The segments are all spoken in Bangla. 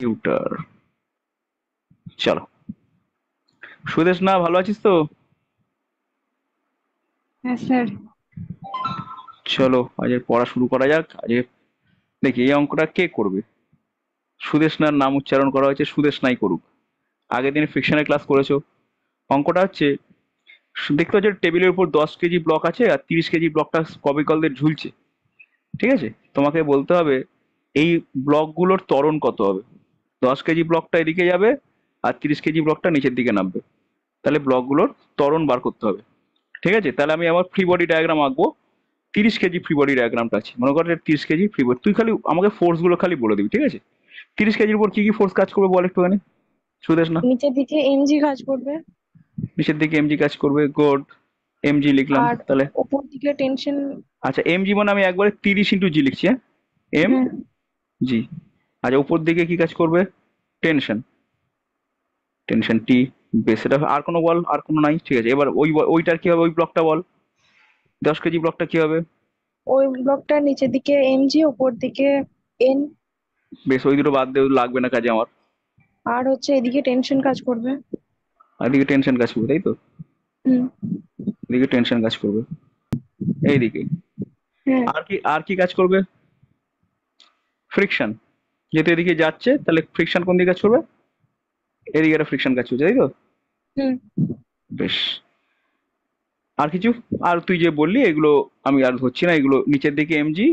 কম্পিউটার। চলো, সুদেশ না, ভালো আছিস তো? হ্যাঁ স্যার। চলো আজকে পড়া শুরু করা যাক। আজকে দেখি এই অঙ্কটা কে করবে। সুদেশ নার নাম উচ্চারণ করা হয়েছে, সুদেশ নাই করুক। আগের দিন ফ্রিকশনের ক্লাস করেছো। অঙ্কটা হচ্ছে, দেখতে পাচ্ছ টেবিলের উপর 10 কেজি ব্লক আছে আর 30 কেজি ব্লকটা কবিকল দিয়ে ঝুলছে। ঠিক আছে, তোমাকে বলতে হবে এই ব্লকগুলোর ত্বরণ কত হবে। 10 কেজি ব্লকটা এদিকে যাবে আর 30 কেজি ব্লকটা নিচের দিকে নামবে। তাহলে ব্লকগুলোর ত্বরণ বার করতে হবে। ঠিক আছে, তাহলে আমি আমার ফ্রি বডি ডায়াগ্রাম আঁকবো। 30 কেজি ফ্রি বডি ডায়াগ্রামটা আছে, মনে কর 30 কেজি ফ্রি বডি। তুই খালি আমাকে ফোর্স গুলো খালি বলে দিবি, ঠিক আছে? 30 কেজির উপর কি কি ফোর্স কাজ করবে বল একটুখানি, সুদেশ না। নিচের দিকে এমজি কাজ করবে। নিচের দিকে এমজি কাজ করবে, গুড। এমজি লিখলাম আর তাহলে। উপর দিকে টেনশন। আচ্ছা, এমজি মানে আমি একবারে 30 × জি লিখছি, হ্যাঁ। এম হ্যাঁ। জি। আচ্ছা, উপর দিকে কি কাজ করবে? টেনশন। টেনশন টি। বেশ, এটা আর কোনো বল, আর কোনো নাই, ঠিক আছে। এবার ওইটার কি হবে, ওই ব্লকটা বল। 10 কেজি ব্লকটা কি হবে? ওই ব্লকটার নিচের দিকে এমজি, উপর দিকে এন। বেশ, ওই দুটো বাদ দিয়ে লাগবে না কাজে আমার। আর হচ্ছে এদিকে টেনশন কাজ করবে। আর এদিকে টেনশন কাজ করবে, তাই তো? হুম। এদিকে টেনশন কাজ করবে এইদিকে। হ্যাঁ। আর কি কাজ করবে? ফ্রিকশন। যেহেতু এদিকে যাচ্ছে তাহলে ফ্রিকশন কোন দিকে কাজ করবে? এদিকে একটা ফ্রিকশন কাজ করছে, তাই তো? হুম। বেশ। আর কিছু? আর তুই যে বললি এগুলো আমি আর ধরছি না, এগুলো নিচের দিকে এমজি,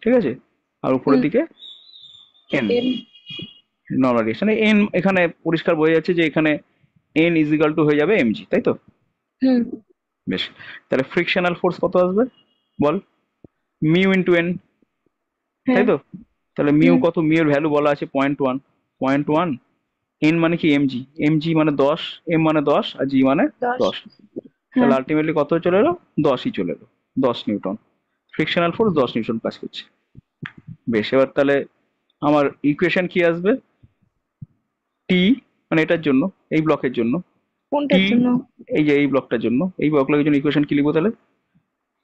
ঠিক আছে। আর উপরের হুম। দিকে N. N. Normal reaction N, এখানে পরিষ্কার বোঝা যাচ্ছে যে এখানে এন ইজিক্যাল টু হয়ে যাবে এমজি, তাই তো? হুম। বেশ। তাহলে ফ্রিকশনাল ফোর্স কত আসবে বল? মিউ ইন্টু এন, তাই হ্যাঁ। তো? তাহলে মিউ হুম। কত? মিউ এর ভ্যালু বলা আছে 0.1। 0.1। এন মানে কি? এমজি। এমজি মানে 10, এম মানে 10 আর জি মানে 10। 10। তাহলে হ্যাঁ। আলটিমেটলি কত চলে এলো? 10ই চলে এলো। 10 নিউটন। ফ্রিকশনাল ফোর্স 10 নিউটন কাজ করছে। বেশ, এবার তাহলে আমার ইকুয়েশন কি আসবে? টি, মানে এটার জন্য, এই ব্লকের জন্য। কোনটার টি, জন্য? এই যে এই ব্লকটার জন্য, এই ব্লকের জন্য ইকুয়েশন কি লিখবো তাহলে?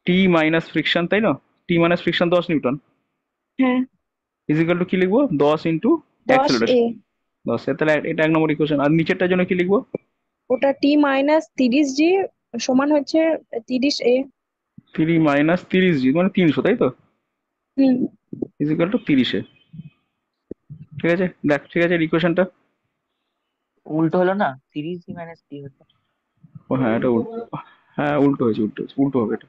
টি মাইনাস ফ্রিকশন, তাই না? টি মাইনাস ফ্রিকশন 10 নিউটন হ্যাঁ। ইজিক্যাল টু কি লিখবো? 10 ইন্টু 10 এ। অ্যাক্সেলারেশন। 10 তাহলে এটা 1 নম্বর ইকুয়েশন। আর নিচেরটার জন্য কি লিখবো? ওটা টি মাইনাস 30 জি সমান হচ্ছে 30 এ। 3 - 30 জি মানে 300, তাই তো? হুম। ইজিক্যাল টু 30-এ। ঠিক আছে, দেখ, ঠিক আছে ইকুয়েশনটা। উল্টো হলো না, 30 - 3 হতো। ও হ্যাঁ, এটা উল্টো। হ্যাঁ, উল্টো হয়েছে, উল্টো হয়েছে, উল্টো হবে এটা।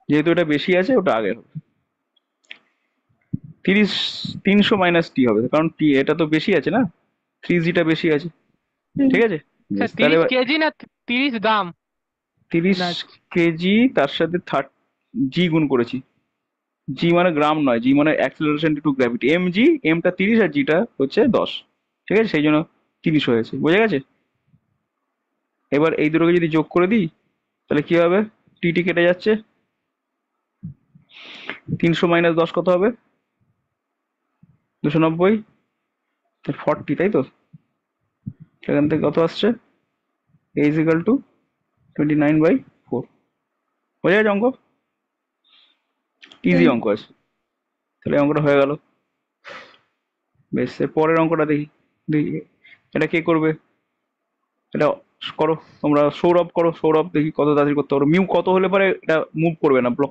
যেহেতু এটা বেশি আছে, ওটা আগে হবে। 30, 300 - টি হবে, কারণ টি এটা তো বেশি আছে না, 3 জিটা বেশি আছে। হুম। ঠিক আছে। স্যার বেশ, তাহলে 30 কেজি না 30 গ্রাম? তিরিশ না। কেজি তার সাথে জি গুণ করেছি। জি মানে গ্রাম নয়, জি মানে acceleration to gravity. M G, এমটা 30 আর জিটা হচ্ছে 10। ঠিক আছে, সেই জন্য 30 হয়েছে, বোঝা গেছে? এবার এই দুটোকে যদি যোগ করে দিই তাহলে কি হবে? টি কেটে যাচ্ছে। 300 - 10 কত হবে? 290। 40, তাই তো? সেখান থেকে কত আসছে? এ ইজিক্যাল টু 29/4। হয়ে গেছে অঙ্ক। ইজি হুম। অঙ্ক আছে। তাহলে এই অঙ্কটা হয়ে গেল। বেশ, এর পরের অঙ্কটা দেখি। দেখি এটা কে করবে। এটা করো তোমরা, সৌরভ করো। সৌরভ, দেখি কত তাড়াতাড়ি করতে পারো। মিউ কত হলে পরে এটা মুভ করবে না, ব্লক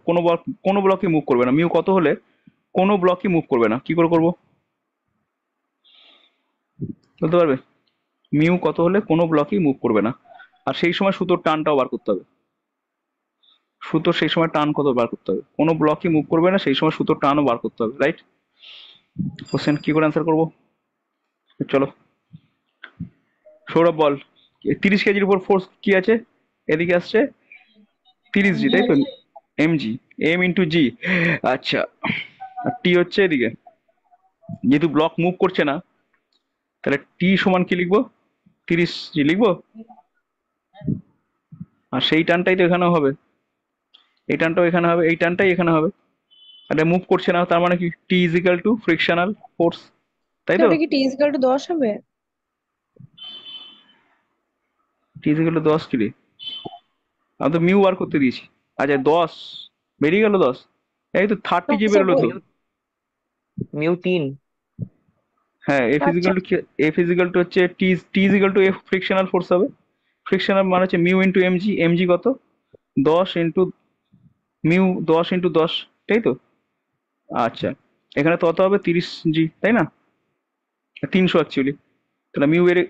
কোনো ব্লকই মুভ করবে না। মিউ কত হলে কোনো ব্লকই মুভ করবে না, কি করে করবো বলতে পারবে? মিউ কত হলে কোনো ব্লকই মুভ করবে না। আর সেই সময় সুতোর টানটাও বার করতে হবে। সুতোর সেই সময় টান কত বার করতে হবে। কোনো ব্লকই মুভ করবে না, সেই সময় সুতোর টানও বার করতে হবে, রাইট? কোশ্চেন কি করে অ্যান্সার করবো, চলো। সৌরভ বল। 30 কেজির উপর ফোর্স কি আছে? এদিকে আসছে 30 জি, তাই তো? M G. M into G. আচ্ছা, আর টি হচ্ছে এদিকে। যেহেতু ব্লক মুভ করছে না, তাহলে টি সমান কি লিখবো? 30 জি লিখবো। আর সেই টানটাই তো এখানেও হবে, এই টানটাও এখানে হবে, এই টানটাই এখানে হবে। আর এটা মুভ করছে না, তার মানে কি? টি ইজিক্যাল টু ফ্রিকশনাল ফোর্স, তাই তো তো? ওটা কি টি ইকুয়াল টু 10 হবে? টি ইজিক্যাল টু 10 কি রে? আমি তো মিউ বার করতে দিয়েছি। আচ্ছা, 10 বেরিয়ে গেল 10। এই তো 30 জি আচ্ছা বেরোলো তো। Mu mu 3। হ্যাঁ, আচ্ছা এফ ইজিক্যাল টু হচ্ছে T equal to F frictional force হবে। ফ্রিকশনাল মানে হচ্ছে মিউ ইন্টু এমজি, এমজি কত, 10 ইন্টু মিউ, 10 ইন্টু 10, তাই তো? আচ্ছা, এখানে তত হবে 30 জি, তাই না? 300 অ্যাকচুয়ালি। তাহলে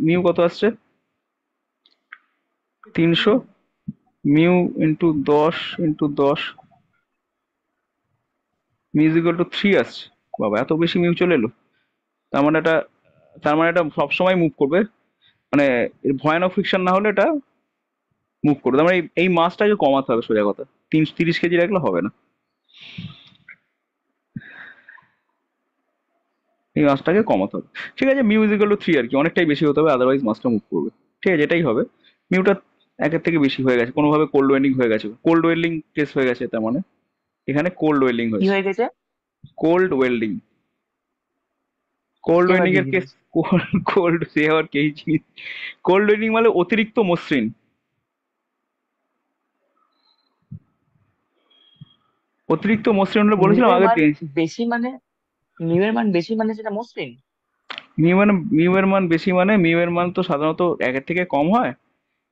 মিউ কত আসছে? 300 mu into 10 into 10, mu equal to 3 আসছে। বাবা, এত বেশি মিউ চলে এলো! তার মানে এটা তার মানে এটা সবসময় মুভ করবে, মানে এর ভয়ানক ফ্রিকশন না হলে এটা মুভ করবে। তার মানে এই মাসটাকে কমাতে হবে, সোজা কথা। 30 কেজি রাখলে হবে না, এই মাসটাকে কমাতে হবে। ঠিক আছে, মিউ ইজিক্যাল টু 3 আর কি, অনেকটাই বেশি হতে হবে, আদারওয়াইজ মাসটা মুভ করবে। ঠিক আছে, এটাই হবে। মিউটা একের থেকে বেশি হয়ে গেছে, কোনোভাবে কোল্ড ওয়েলিং হয়ে গেছে, কোল্ড ওয়েলিং কেস হয়ে গেছে, তার মানে এখানে কোল্ড ওয়েলিং কি হয়েছে। হয়ে গেছে? কোল্ড ওয়েল্ডিং, কোল্ড সে আবার ওয়েলিং কি এর কেস। জিনিস? কোল্ড সে আবার কে জিনিস? কোল্ড ওয়েলিং মানে অতিরিক্ত মসৃণ। অতিরিক্ত মসৃণ হলে মিউ বলেছিলাম এর আগের মান দিন। বেশি মানে, মিউ এর মান বেশি মানে সেটা মসৃণ? মিউ এর মান বেশি মানে, মিউ এর মান তো সাধারণত একের থেকে কম হয়,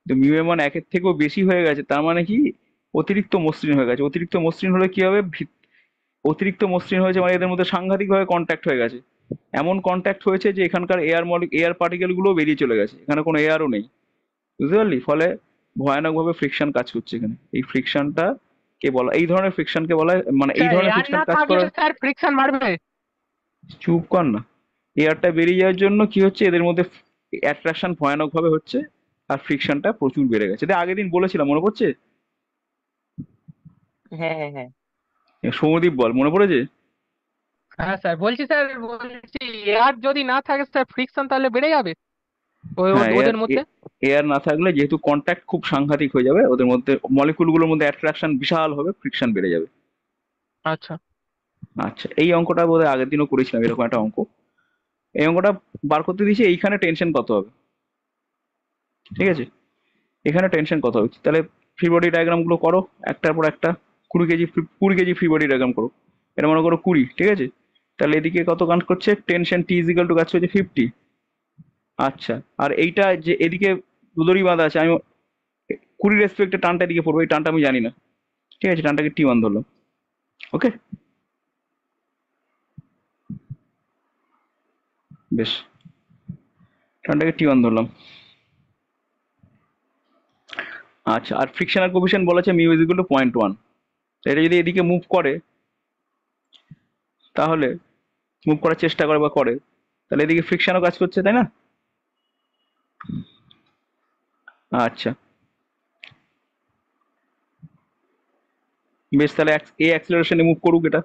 তো মিউ এর মান একের থেকেও বেশি হয়ে গেছে, তার মানে কি অতিরিক্ত মসৃণ হয়ে গেছে। অতিরিক্ত মসৃণ হলে কি হবে? অতিরিক্ত মসৃণ হয়েছে মানে এদের মধ্যে সাংঘাতিকভাবে কন্ট্যাক্ট হয়ে গেছে। এমন কন্ট্যাক্ট হয়েছে যে এখানকার এয়ার পার্টিকেল গুলো বেরিয়ে চলে গেছে, এখানে কোনো এয়ারও নেই। বুঝতে পারলি? ফলে ভয়ানকভাবে ফ্রিকশন কাজ করছে এখানে। এই ফ্রিকশনটা কে বলা, এই ধরনের ফ্রিকশনকে বলা হয়, মানে এই স্যার ধরনের এয়ার ফ্রিকশন না কাজ থাকলে করার। স্যার ফ্রিকশন বাড়বে। চুপ কর না। এয়ারটা বেরিয়ে যাওয়ার জন্য কি হচ্ছে, এদের মধ্যে অ্যাট্রাকশন ভয়ানক ভাবে হচ্ছে, আর ফ্রিকশনটা প্রচুর বেড়ে গেছে। আগের দিন বলেছিলাম, মনে পড়ছে? হ্যাঁ হ্যাঁ হ্যাঁ। সৌমদীপ বল, মনে পড়েছে? হ্যাঁ স্যার, বলছি স্যার, বলছি এয়ার যদি না থাকে স্যার ফ্রিকশন তাহলে বেড়ে যাবে হ্যাঁ, ওদের মধ্যে। এয়ার না থাকলে যেহেতু কন্ট্যাক্ট খুব সাংঘাতিক হয়ে যাবে, ওদের মধ্যে মলিকুল গুলোর মধ্যে অ্যাট্রাকশন বিশাল হবে, ফ্রিকশন বেড়ে যাবে। আচ্ছা। আচ্ছা, এই অঙ্কটা বোধহয় আগের দিনও করেছিলাম, এরকম একটা অঙ্ক। এই অঙ্কটা বার করতে দিয়েছি, এইখানে টেনশন কত হবে। ঠিক আছে, এখানে টেনশন কত হবে, তাহলে ফ্রি বডি ডায়াগ্রাম গুলো করো একটার পর একটা। 20 KG, 20 KG free body diagram করো। এটা মনে করো 20, ঠিক আছে? তাহলে এদিকে কত কাজ করছে? টেনশন টি ইজিক্যাল টু কাজ করছে 50। আচ্ছা, আর এইটা যে এদিকে দুদড়ি বাঁধা আছে, আমি 20 রেসপেক্টে টানটা এদিকে পড়বো, এই টানটা আমি জানি না। ঠিক আছে, টানটাকে টি1 ধরলাম। ওকে, বেশ, টানটাকে টি1 ধরলাম। আচ্ছা, আর ফ্রিকশনাল কোফিশিয়েন্ট বলা আছে মিউ ইজিক্যাল টু 0.1। এটা যদি এদিকে মুভ করে, তাহলে মুভ করার চেষ্টা করে বা করে, তাহলে এদিকে ফ্রিকশনও কাজ করছে, তাই না? আচ্ছা, বেশ, তাহলে এ অ্যাক্সিলারেশনে মুভ করুক এটা।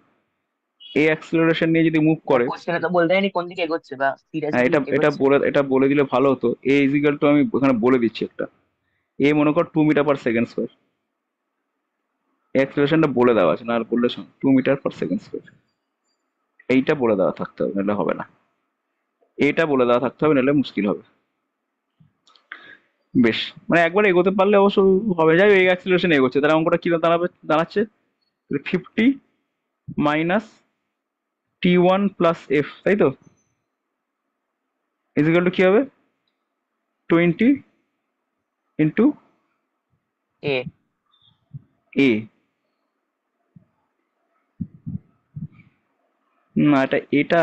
এ অ্যাক্সিলারেশন নিয়ে যদি মুভ করে, কোশ্চেনে তো বলতে হয়নি কোন দিকে এগোচ্ছে বা স্থির আছে হ্যাঁ, কি এগোচ্ছে। এটা বলে দিলে ভালো হতো। এ ইজিক্যাল টু, আমি ওখানে বলে দিচ্ছি একটা, এ মনে কর 2 মিটার পার সেকেন্ড স্কোয়ার। অ্যাক্সিলারেশনটা বলে দেওয়া আছে, না আর বললে শোন, 2 মিটার পার সেকেন্ড স্কোয়ার। এইটা বলে দেওয়া থাকতে হবে, নাহলে হবে না। এটা বলে দেওয়া থাকতে হবে, নাহলে মুশকিল হবে। বেশ, মানে একবার এগোতে পারলে অবশ্য হবে। যাই, এই অ্যাক্সিলারেশন এগোচ্ছে, তাহলে অঙ্কটা কি দাঁড়াচ্ছে? 50 মাইনাস T1 প্লাস F, তাই তো? ইজিক্যাল টু কি হবে? 20 ইন্টু এ। এ। না, এটা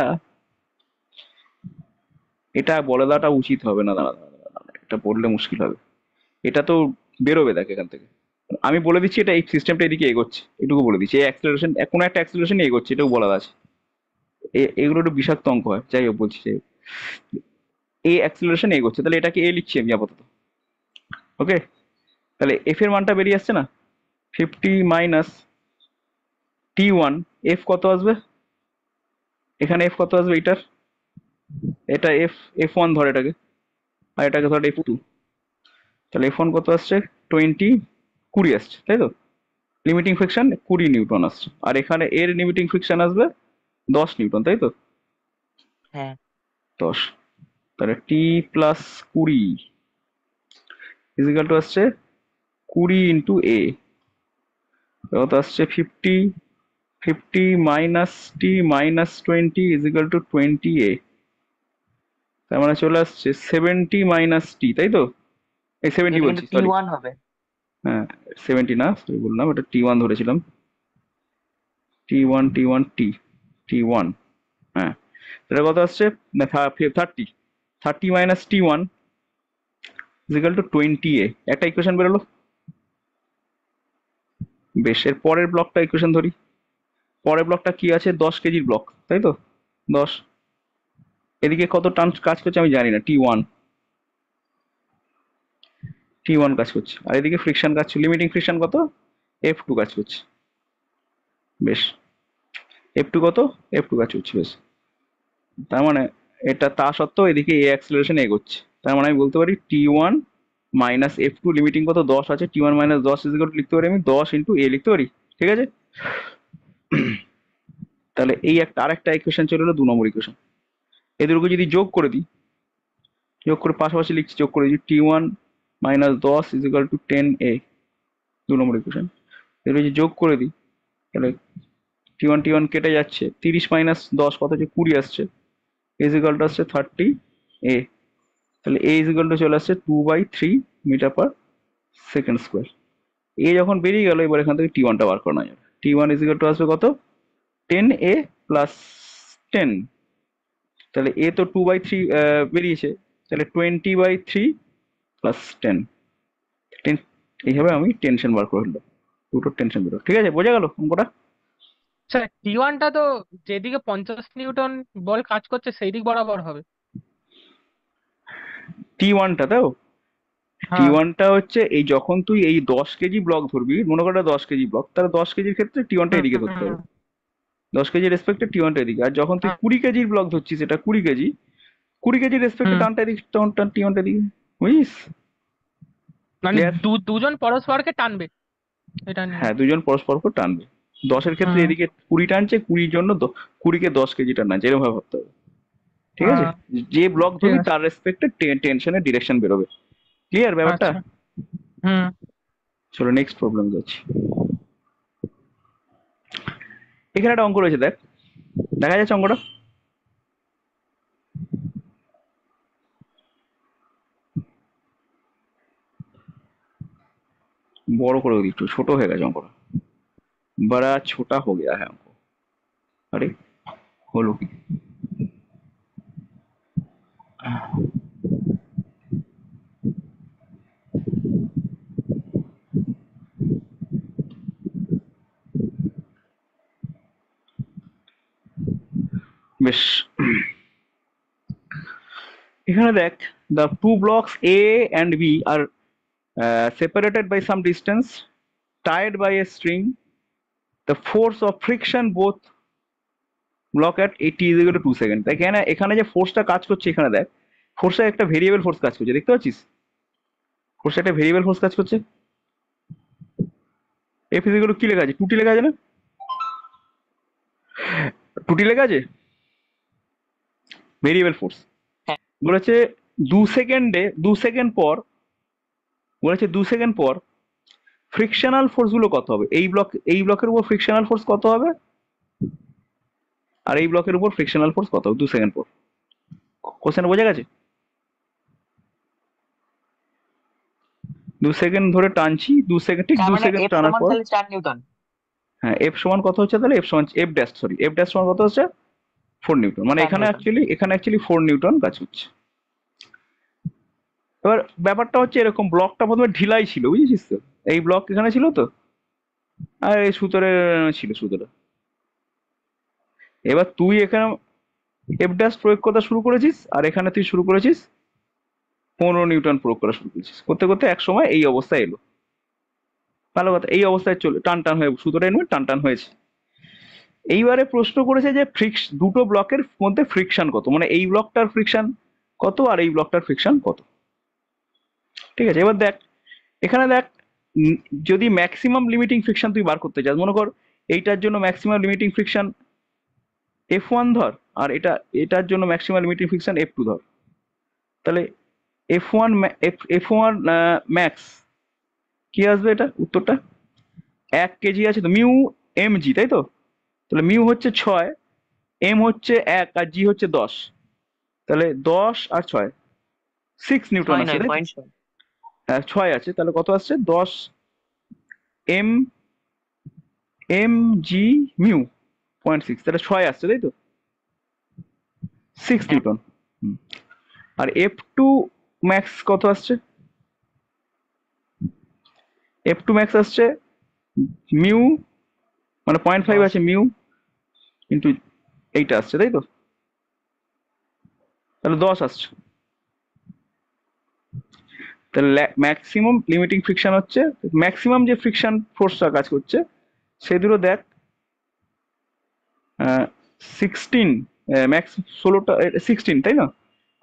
এটা বলে দেওয়াটা উচিত হবে না। দাঁড়া দাঁড়া দাঁড়া দাঁড়া, এটা বললে মুশকিল হবে। এটা তো বেরোবে দেখ এখান থেকে। আমি বলে দিচ্ছি, এটা এই সিস্টেমটা এদিকে এগোচ্ছে, এটুকু বলে দিচ্ছি। এই অ্যাক্সিলারেশন, কোনো একটা অ্যাক্সিলারেশন এগোচ্ছে, এটাও বলা আছে। এগুলো একটু বিষাক্ত অঙ্ক হয়, যাই হোক বলছি যে এই অ্যাক্সিলারেশন এগোচ্ছে, তাহলে এটাকে এ লিখছি আমি আপাতত। ওকে, তাহলে এফ এর মানটা বেরিয়ে আসছে না? 50 মাইনাস T1, এফ কত আসবে এখানে? এফ কত আসবে এইটার? এটা F1 ধর এটাকে, আর এটাকে ধর F2। তাহলে F1 কত আসছে? 20 আসছে, তাই তো? লিমিটিং ফ্রিকশন 20 নিউটন আসছে, আর এখানে এর লিমিটিং ফ্রিকশন আসবে 10 নিউটন, তাই তো? হ্যাঁ। 10। তাহলে T+20 ইজিক্যাল টু আসছে 20 ইন্টু A। কত আসছে? 50। 50 minus T minus 20 equal to 20A। তার মানে চলে আসছে 70 - t, তাই তো? এই 70 এটা কিন্তু বলছি, টি সরি। ওয়ান হবে। হ্যাঁ, 70 না, সরি বললাম, এটা T1 ধরেছিলাম। T1 হ্যাঁ, এটা কত আসছে? না, 30 30 - T1 ইজিক্যাল টু 20a। একটা ইকুয়েশন বেরোলো। বেশ, এর পরের ব্লকটা ইকুয়েশন ধরি। পরের ব্লকটা কি আছে? 10 কেজির ব্লক, তাই তো? 10। এদিকে কত টান কাজ করছে আমি জানি না। T1 কাজ করছে, আর এদিকে ফ্রিকশন কাজ, লিমিটিং ফ্রিকশন কত? F2 কাজ করছে। বেশ, F2 কত? F2 কাজ করছে, বেশ। তার মানে এটা তা সত্ত্বেও এদিকে এ অ্যাক্সিলারেশন এগোচ্ছে। তার মানে আমি বলতে পারি T1 মাইনাস F2, লিমিটিং কত? 10 আছে। T1 minus 10 is equal two লিখতে পারি আমি 10 ইন্টু এ লিখতে পারি। ঠিক আছে? তাহলে এই একটা আরেকটা ইকুয়েশন চলে এলো, 2 নম্বর ইকুয়েশন। এদেরকে যদি যোগ করে দিই, যোগ করে পাশাপাশি লিখছি, যোগ করে দিই T1 minus 10 is equal two 10a, 2 number equation. এদের যদি যোগ করে দিই, তাহলে T1 কেটে যাচ্ছে, 30 মাইনাস 10 কত হচ্ছে? 20 আসছে। ইজ ইকুয়াল টু আসছে 30a। তাহলে এ ইজ ইকুয়াল টু চলে আসছে 2/3 মিটার পার সেকেন্ড স্কোয়ার। এ যখন বেরিয়ে গেল, এবার এখান থেকে T1টা বার করা যাবে। T1 ইজ ইকুয়াল টু আসবে কত? 10a plus 10। তাহলে এ তো 2/3 বেরিয়েছে, তাহলে 20/3 প্লাস 10। এইভাবে আমি টেনশন বার করে ফেললাম, দুটো টেনশন বেরো। ঠিক আছে, বোঝা গেল অঙ্কটা? স্যার T1টা তো যেদিকে 50 নিউটন বল কাজ করছে সেই দিক বরাবর হবে। T1টা তাও, টি হ্যাঁ। ওয়ানটা হচ্ছে এই যখন তুই এই 10 কেজি ব্লক ধরবি, মনে কর 10 কেজি ব্লক, তাহলে 10 কেজির ক্ষেত্রে T1টা হুম, এদিকে ধরতে হুম, হবে। 10 কেজির রেসপেক্টে T1টা এদিকে। আর যখন তুই হুম, 20 কেজির ব্লক ধরছিস, এটা 20 কেজি, 20 কেজির রেসপেক্টে হুম। টানটা এদিকে, টানটা T1টা এদিকে। বুঝিস? মানে ক্লিয়ার? দুজন পরস্পরকে টানবে এটা নিয়ে। হ্যাঁ, দুজন পরস্পর পর টানবে। 10-এর ক্ষেত্রে হুম। এদিকে 20 টানছে, 20-র জন্য 20-কে 10 কেজি টানছে, এরকম ভাবে ভাবতে হবে। ঠিক আছে? হ্যাঁ, যে ব্লক ঠিক ধরবি আছে। তার রেসপেক্টে টেনশনের ডিরেকশন বেরোবে। ক্লিয়ার ব্যাপারটা? আচ্ছা। হুম। চলো নেক্সট প্রবলেম যাচ্ছি। এখানে একটা অঙ্ক রয়েছে, দেখ, দেখা যাচ্ছে অঙ্কটা? বড় করে দিই একটু, ছোট হয়ে গেছে অঙ্কটা, বড়া ছোটা হো গয়া হ্যাঁ অঙ্ক। আরে হলো কি? বেশ, এখানে দেখ, the two blocks A and B are separated by some distance, tied by a string. The force of friction both block at 80 is equal to 2 second. তাই এখানে এখানে যে ফোর্সটা কাজ করছে, এখানে দেখ, ফোর্সটা একটা ভেরিয়েবল ফোর্স কাজ করছে, দেখতে পাচ্ছিস? ফোর্সটা একটা ভেরিয়েবল ফোর্স কাজ করছে। এফ ইজ ইকুয়াল টু কি লেখা আছে? 2t লেখা আছে না? 2t লেখা আছে, ভেরিয়েবল ফোর্স। হ্যাঁ। বলেছে 2 সেকেন্ড পর, বলেছে 2 সেকেন্ড পর ফ্রিকশনাল ফোর্স গুলো কত হবে? এই ব্লকের উপর ফ্রিকশনাল ফোর্স কত হবে, আর এই ব্লকের উপর ফ্রিকশনাল ফোর্স কত হবে 2 সেকেন্ড পর? কোশ্চেন বোঝা গেছে? 2 সেকেন্ড ধরে টানছি, 2 সেকেন্ড, ঠিক তার দু মানে সেকেন্ড এফ টানার সমান পর, তাহলে 4 নিউটন। হ্যাঁ, এফ সমান কত হচ্ছে তাহলে? এফ ড্যাশ সমান কত হচ্ছে? 4 নিউটন। মানে 4 নিউটন। এখানে অ্যাকচুয়ালি 4 নিউটন কাজ হচ্ছে। এবার ব্যাপারটা হচ্ছে এরকম, ব্লকটা প্রথমে ঢিলাই ছিল, বুঝেছিস তো? এই ব্লক এখানে ছিল তো, আর এই সুতোরে ছিল সুতোটা। এবার তুই এখানে এফ ড্যাশ প্রয়োগ করতে শুরু করেছিস, আর এখানে তুই শুরু করেছিস 15 নিউটন প্রয়োগ করা শুরু করেছিস। করতে করতে এক সময় এই অবস্থায় এলো। ভালো কথা, এই অবস্থায় চলে টান টান হয়ে সুতোটা এনে টান টান হয়েছে। এইবারে প্রশ্ন করেছে যে দুটো ব্লকের মধ্যে ফ্রিকশন কত, মানে এই ব্লকটার ফ্রিকশন কত আর এই ব্লকটার ফ্রিকশন কত। ঠিক আছে, এবার দেখ, এখানে দেখ, উম, যদি ম্যাক্সিমাম লিমিটিং ফ্রিকশন তুই বার করতে চাস, মনে কর এইটার জন্য ম্যাক্সিমাম লিমিটিং ফ্রিকশন F1 ধর, আর এটার জন্য ম্যাক্সিমাম লিমিটিং ফ্রিকশন F2 ধর। তাহলে F1 ম্যাক্স কি আসবে? এটা উত্তরটা 1 কেজি আছে তো, মিউ এম জি, তাই তো? তাহলে মিউ হচ্ছে 6, এম হচ্ছে 1, আর জি হচ্ছে 10। তাহলে 10 আর 6 6 নিউটন 6 আছে, নয়, তাই তো? 0.6। হ্যাঁ 6 আছে, তাহলে কত আসছে? 10 এম এম জি মিউ 0.6, তাহলে 6 আসছে, তাই তো? 6 হ্যাঁ, নিউটন। হুম। আর F2 ম্যাক্স কত আসছে? F2 ম্যাক্স আসছে মিউ, মানে 0.5 10। আছে মিউ কিন্তু এইটা আসছে, তাই তো? তাহলে 10 আসছে। তাহলে ম্যাক্সিমাম লিমিটিং ফ্রিকশন হচ্ছে, ম্যাক্সিমাম যে ফ্রিকশন ফোর্সটা কাজ করছে সে দুটো দেখ, 16 ম্যাক্স 16টা 16, তাই না?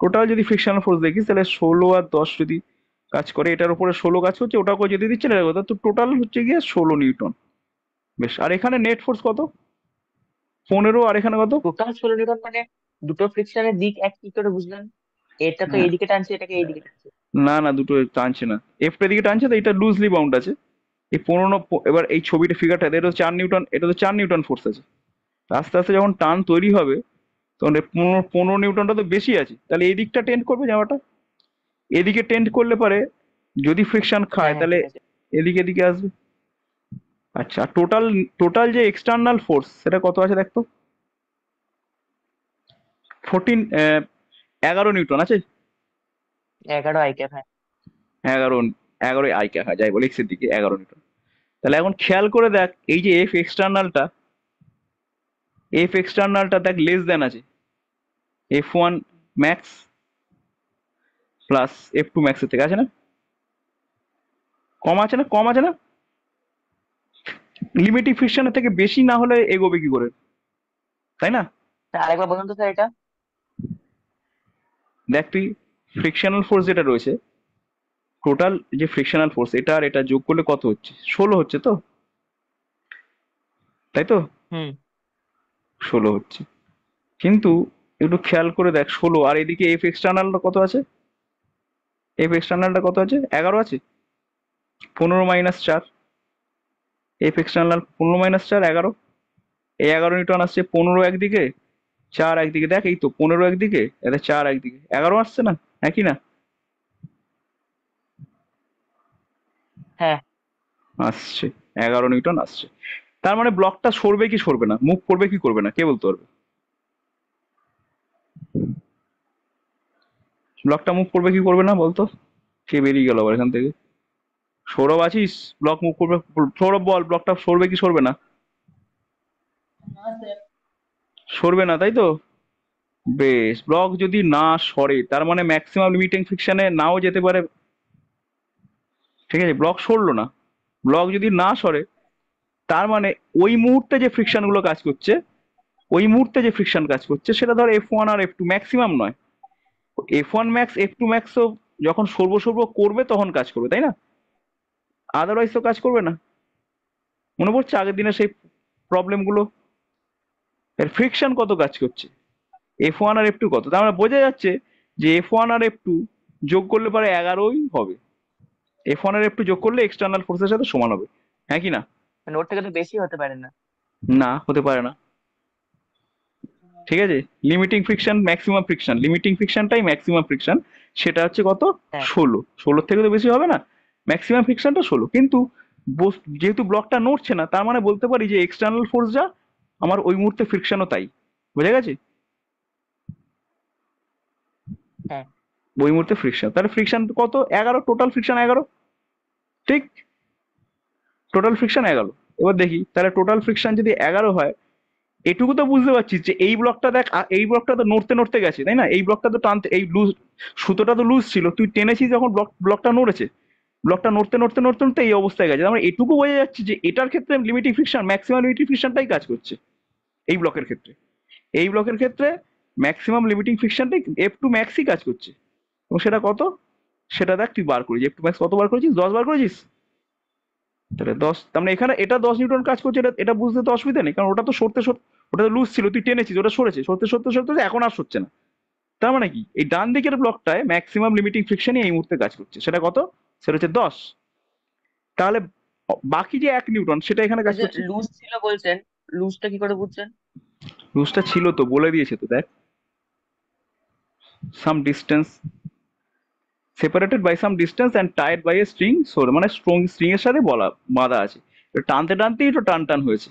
টোটাল যদি ফ্রিকশনাল ফোর্স দেখিস তাহলে 16 আর 10 যদি কাজ করে, এটার উপরে 16 কাজ করছে, ওটাকে যদি দিচ্ছে না কথা, তো টোটাল হচ্ছে গিয়ে 16 নিউটন। বেশ, আর এখানে নেট ফোর্স কত? 15, আর এখানে কত? টোটাল 16 নিউটন মানে দুটো ফ্রিকশনের দিক এক কি করে বুঝলেন? এটা তো হ্যাঁ, এইদিকে টানছে, এটাকে এইদিকে টানছে। না না, দুটো টানছে না, এফটা দিকে টানছে, তো এটা লুজলি বাউন্ড আছে। এই 15, এবার এই ছবিটা ফিগারটা, এটা তো 4 নিউটন, এটা তো 4 নিউটন ফোর্স আছে। আস্তে আস্তে যখন টান তৈরি হবে তখন 15 নিউটনটা তো বেশি আছে, তাহলে এই দিকটা টেন্ড করবে জামাটা, এদিকে টেন্ড করলে পারে যদি ফ্রিকশন হ্যাঁ খায় হ্যাঁ, তাহলে ঠিক আছে। এদিকে এদিকে আসবে। আচ্ছা, টোটাল টোটাল যে এক্সটার্নাল ফোর্স সেটা কত আছে দেখতো? 14, 11 নিউটন আছে। 11 আই ক্যাপ, হ্যাঁ। 11, 11 আই কে, হ্যাঁ যাই বলি, এক্স এর দিকে 11 নিউটন। তাহলে এখন খেয়াল করে দেখ, এই যে এফ এক্সটার্নালটা দেখ লেস দেন আছে F1 max plus F2 max এর থেকে, আছে না? কম আছে না, কম আছে না? লিমিটিং ফ্রিকশনের থেকে বেশি না হলে এগোবে কি করে, তাই না? তা আরেকবার বলুন তো স্যার এটা। দেখ তুই, ফ্রিকশনাল ফোর্স যেটা রয়েছে, টোটাল যে ফ্রিকশনাল ফোর্স, এটা আর এটা যোগ করলে কত হচ্ছে? 16 হচ্ছে তো, তাই তো? হুম। 16 হচ্ছে, কিন্তু একটু খেয়াল করে দেখ, 16 আর এদিকে এফ এক্সটার্নালটা কত আছে? এফ এক্সটার্নালটা কত আছে? 11 আছে। 15 - 4, এফ এক্সটার্নাল 15 - 4, 11। এই 11 নিউটন আসছে, 15 একদিকে, 4 একদিকে, দেখ এই তো 15 একদিকে, এটা 4 একদিকে, 11 আসছে না, একই না? হ্যাঁ, আসছে, 11 নিউটন আসছে। তার মানে ব্লকটা সরবে কি সরবে না, মুভ করবে কি করবে না, কে বলতে পারবে? ব্লকটা মুভ করবে কি করবে না বলতো? কে বেরিয়ে গেল আবার এখান থেকে? সৌরভ আছিস? ব্লক মুভ করবে, সৌরভ বল, ব্লকটা সরবে কি সরবে না? সরবে না, তাই তো? বেশ, ব্লক যদি না সরে তার মানে ম্যাক্সিমাম লিমিটিং ফ্রিকশনে নাও যেতে পারে। ঠিক আছে, ব্লক সরলো না, ব্লক যদি না সরে তার মানে ওই মুহূর্তে যে ফ্রিকশন গুলো কাজ করছে, ওই মুহূর্তে যে ফ্রিকশন কাজ করছে সেটা ধর F1 আর F2, ম্যাক্সিমাম নয়। F1 ম্যাক্স F2 ম্যাক্সও যখন সরবো সরবো করবে তখন কাজ করবে, তাই না? আদারওয়াইজ তো কাজ করবে না। মনে পড়ছে আগের দিনে সেই প্রবলেম গুলো? এর ফ্রিকশন কত কাজ করছে, F1 আর F2 কত, তার মানে বোঝা যাচ্ছে যে F1 আর F2 যোগ করলে পরে 11ই হবে। F1 আর F2 যোগ করলে এক্সটার্নাল ফোর্সের সাথে সমান হবে, হ্যাঁ কি না? মানে ওর থেকে তো বেশি হতে পারে না। না, হতে পারে না। ঠিক আছে, limiting friction maximum friction, limiting ফ্রিকশনটাই ম্যাক্সিমাম ফ্রিকশন, সেটা হচ্ছে কত? হ্যাঁ। 16 থেকে তো বেশি হবে না, ম্যাক্সিমাম ফ্রিকশনটা 16। কিন্তু যেহেতু ব্লকটা নড়ছে না, তার মানে বলতে পারি যে এক্সটার্নাল ফোর্স যা, আমার ওই মুহূর্তে ফ্রিকশনও তাই। বোঝা গেছে? হ্যাঁ। ওই মুহূর্তে ফ্রিকশন, তাহলে ফ্রিকশন কত? 11, টোটাল ফ্রিকশন 11। ঠিক, টোটাল ফ্রিকশন 11। এবার দেখি তাহলে টোটাল ফ্রিকশন যদি 11 হয়, এটুকু তো বুঝতে পারছিস যে এই ব্লকটা দেখ, এই ব্লকটা তো নড়তে নড়তে গেছে, তাই না? এই ব্লকটা তো টানতে, এই লুজ সুতোটা তো লুজ ছিল, তুই টেনেছিস যখন ব্লকটা নড়েছে, ব্লকটা নড়তে নড়তে নড়তে নড়তে এই অবস্থায় গেছে। আমরা এটুকু বোঝা যাচ্ছে যে এটার ক্ষেত্রে লিমিটিং ফ্রিকশন, ম্যাক্সিমাম লিমিটিং ফ্রিকশনটাই কাজ করছে এই ব্লকের ক্ষেত্রে। এই ব্লকের ক্ষেত্রে ম্যাক্সিমাম লিমিটিং ফ্রিকশনটাই F2 ম্যাক্সই কাজ করছে। এবং সেটা কত? সেটা দেখ তুই বার করেছিস, F2 ম্যাক্স কত বার করেছিস? 10 বার করেছিস। তাহলে 10, তার মানে এখানে এটা 10 নিউটন কাজ করছে, এটা এটা বুঝতে তো অসুবিধা নেই, কারণ ওটা তো সরতে সরতে, ওটা তো লুজ ছিল, তুই টেনেছিস, ওটা সরেছে, সরতে সরতে সরতে সরতে এখন আর সরছে না। তার মানে কি, এই ডান দিকের ব্লকটায় ম্যাক্সিমাম লিমিটিং ফ্রিকশনই এই মুহূর্তে কাজ করছে, সেটা কত? সেটা হচ্ছে 10। তাহলে বাকি যে 1 নিউটন সেটা এখানে কাজ এই যে করছে। লুজ ছিল বলছেন, লুজটা কি করে বুঝছেন? লুজটা ছিল তো, বলে দিয়েছে তো, দেখ। some distance, separated by some distance and tied by a string, so মানে স্ট্রং স্ট্রিং এর সাথে বলা বাঁধা আছে, এটা টানতে টানতেই তো টান টান হয়েছে।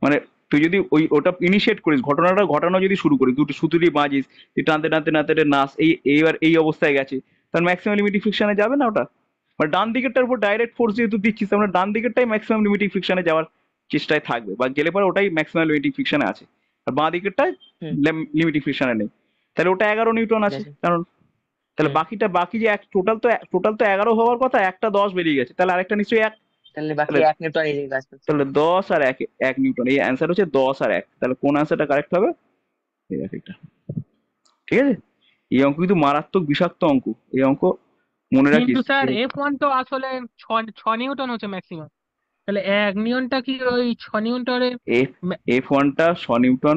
মানে তুই যদি ওটা ইনিশিয়েট করিস, ঘটনাটা ঘটানো যদি শুরু করিস, দুটো সুতুলি বাঁধিস, তুই টানতে টানতে টানতে টানতে নাচ, এইবার এই অবস্থায় গেছে, তার ম্যাক্সিমাম লিমিটিং ফ্রিকশনে যাবে না ওটা? মানে ডান দিকেরটার উপর ডাইরেক্ট ফোর্স যেহেতু দিচ্ছিস, আমরা ডান দিকেরটাই ম্যাক্সিমাম লিমিটিং ফ্রিকশনে যাওয়ার চেষ্টায় থাকবে, বা গেলে পরে ওটাই ম্যাক্সিমাম লিমিটিং ফ্রিকশনে আছে, আর বাঁ দিকেরটায় হুম লিমিটিং ফ্রিকশনে নেই। তাহলে ওটা 11 নিউটন আছে, গেছে। কারণ তাহলে হুম বাকি যে এক টোটাল তো 11 হওয়ার কথা, একটা 10 বেরিয়ে গেছে, তাহলে আরেকটা নিশ্চয়ই এক। তাহলে বাকি তাহলে 1 নিউটন এদিকে কাজ করছে। তাহলে 10 আর 1, 1 নিউটন, এই অ্যান্সার হচ্ছে 10 আর 1। তাহলে কোন অ্যান্সারটা কারেক্ট হবে? এই দেখ এটা, ঠিক আছে? এই অঙ্ক কিন্তু মারাত্মক বিষাক্ত অঙ্ক, এই অঙ্ক মনে রাখিস। কিন্তু স্যার F1 তো আসলে ছ ছ নিউটন হচ্ছে ম্যাক্সিমাম, তাহলে 1 নিউটনটা কি ওই 6 নিউটনের? এফ এফ ওয়ানটা 6 নিউটন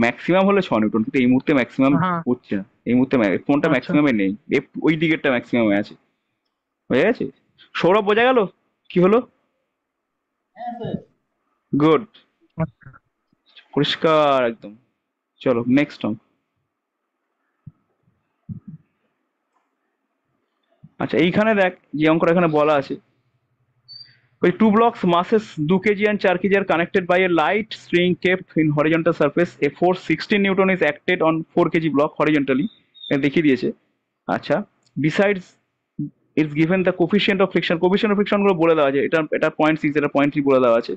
ম্যাক্সিমাম হলে 6 নিউটন, কিন্তু এই মুহূর্তে ম্যাক্সিমাম হ্যাঁ, হচ্ছে না, এই মুহূর্তে এফ ওয়ানটা আচ্ছা। ম্যাক্সিমামে নেই, এফ ওই দিকেরটা ম্যাক্সিমামে আছে। হয়ে গেছে? সৌরভ, বোঝা গেল কি হলো? গুড, পরিষ্কার একদম। চলো নেক্সট অঙ্ক। আচ্ছা, এইখানে দেখ যে অঙ্কটা এখানে বলা আছে, ওই two blocks masses 2 kg and 4 kg are connected by a light string kept in horizontal surface. A force 16 Newton is acted on 4 kg block horizontally. দেখিয়ে দিয়েছে। আচ্ছা, besides it's given the coefficient of friction, গুলো বলে দেওয়া আছে, এটা 0.6, এটা 0.3 বলে দেওয়া আছে।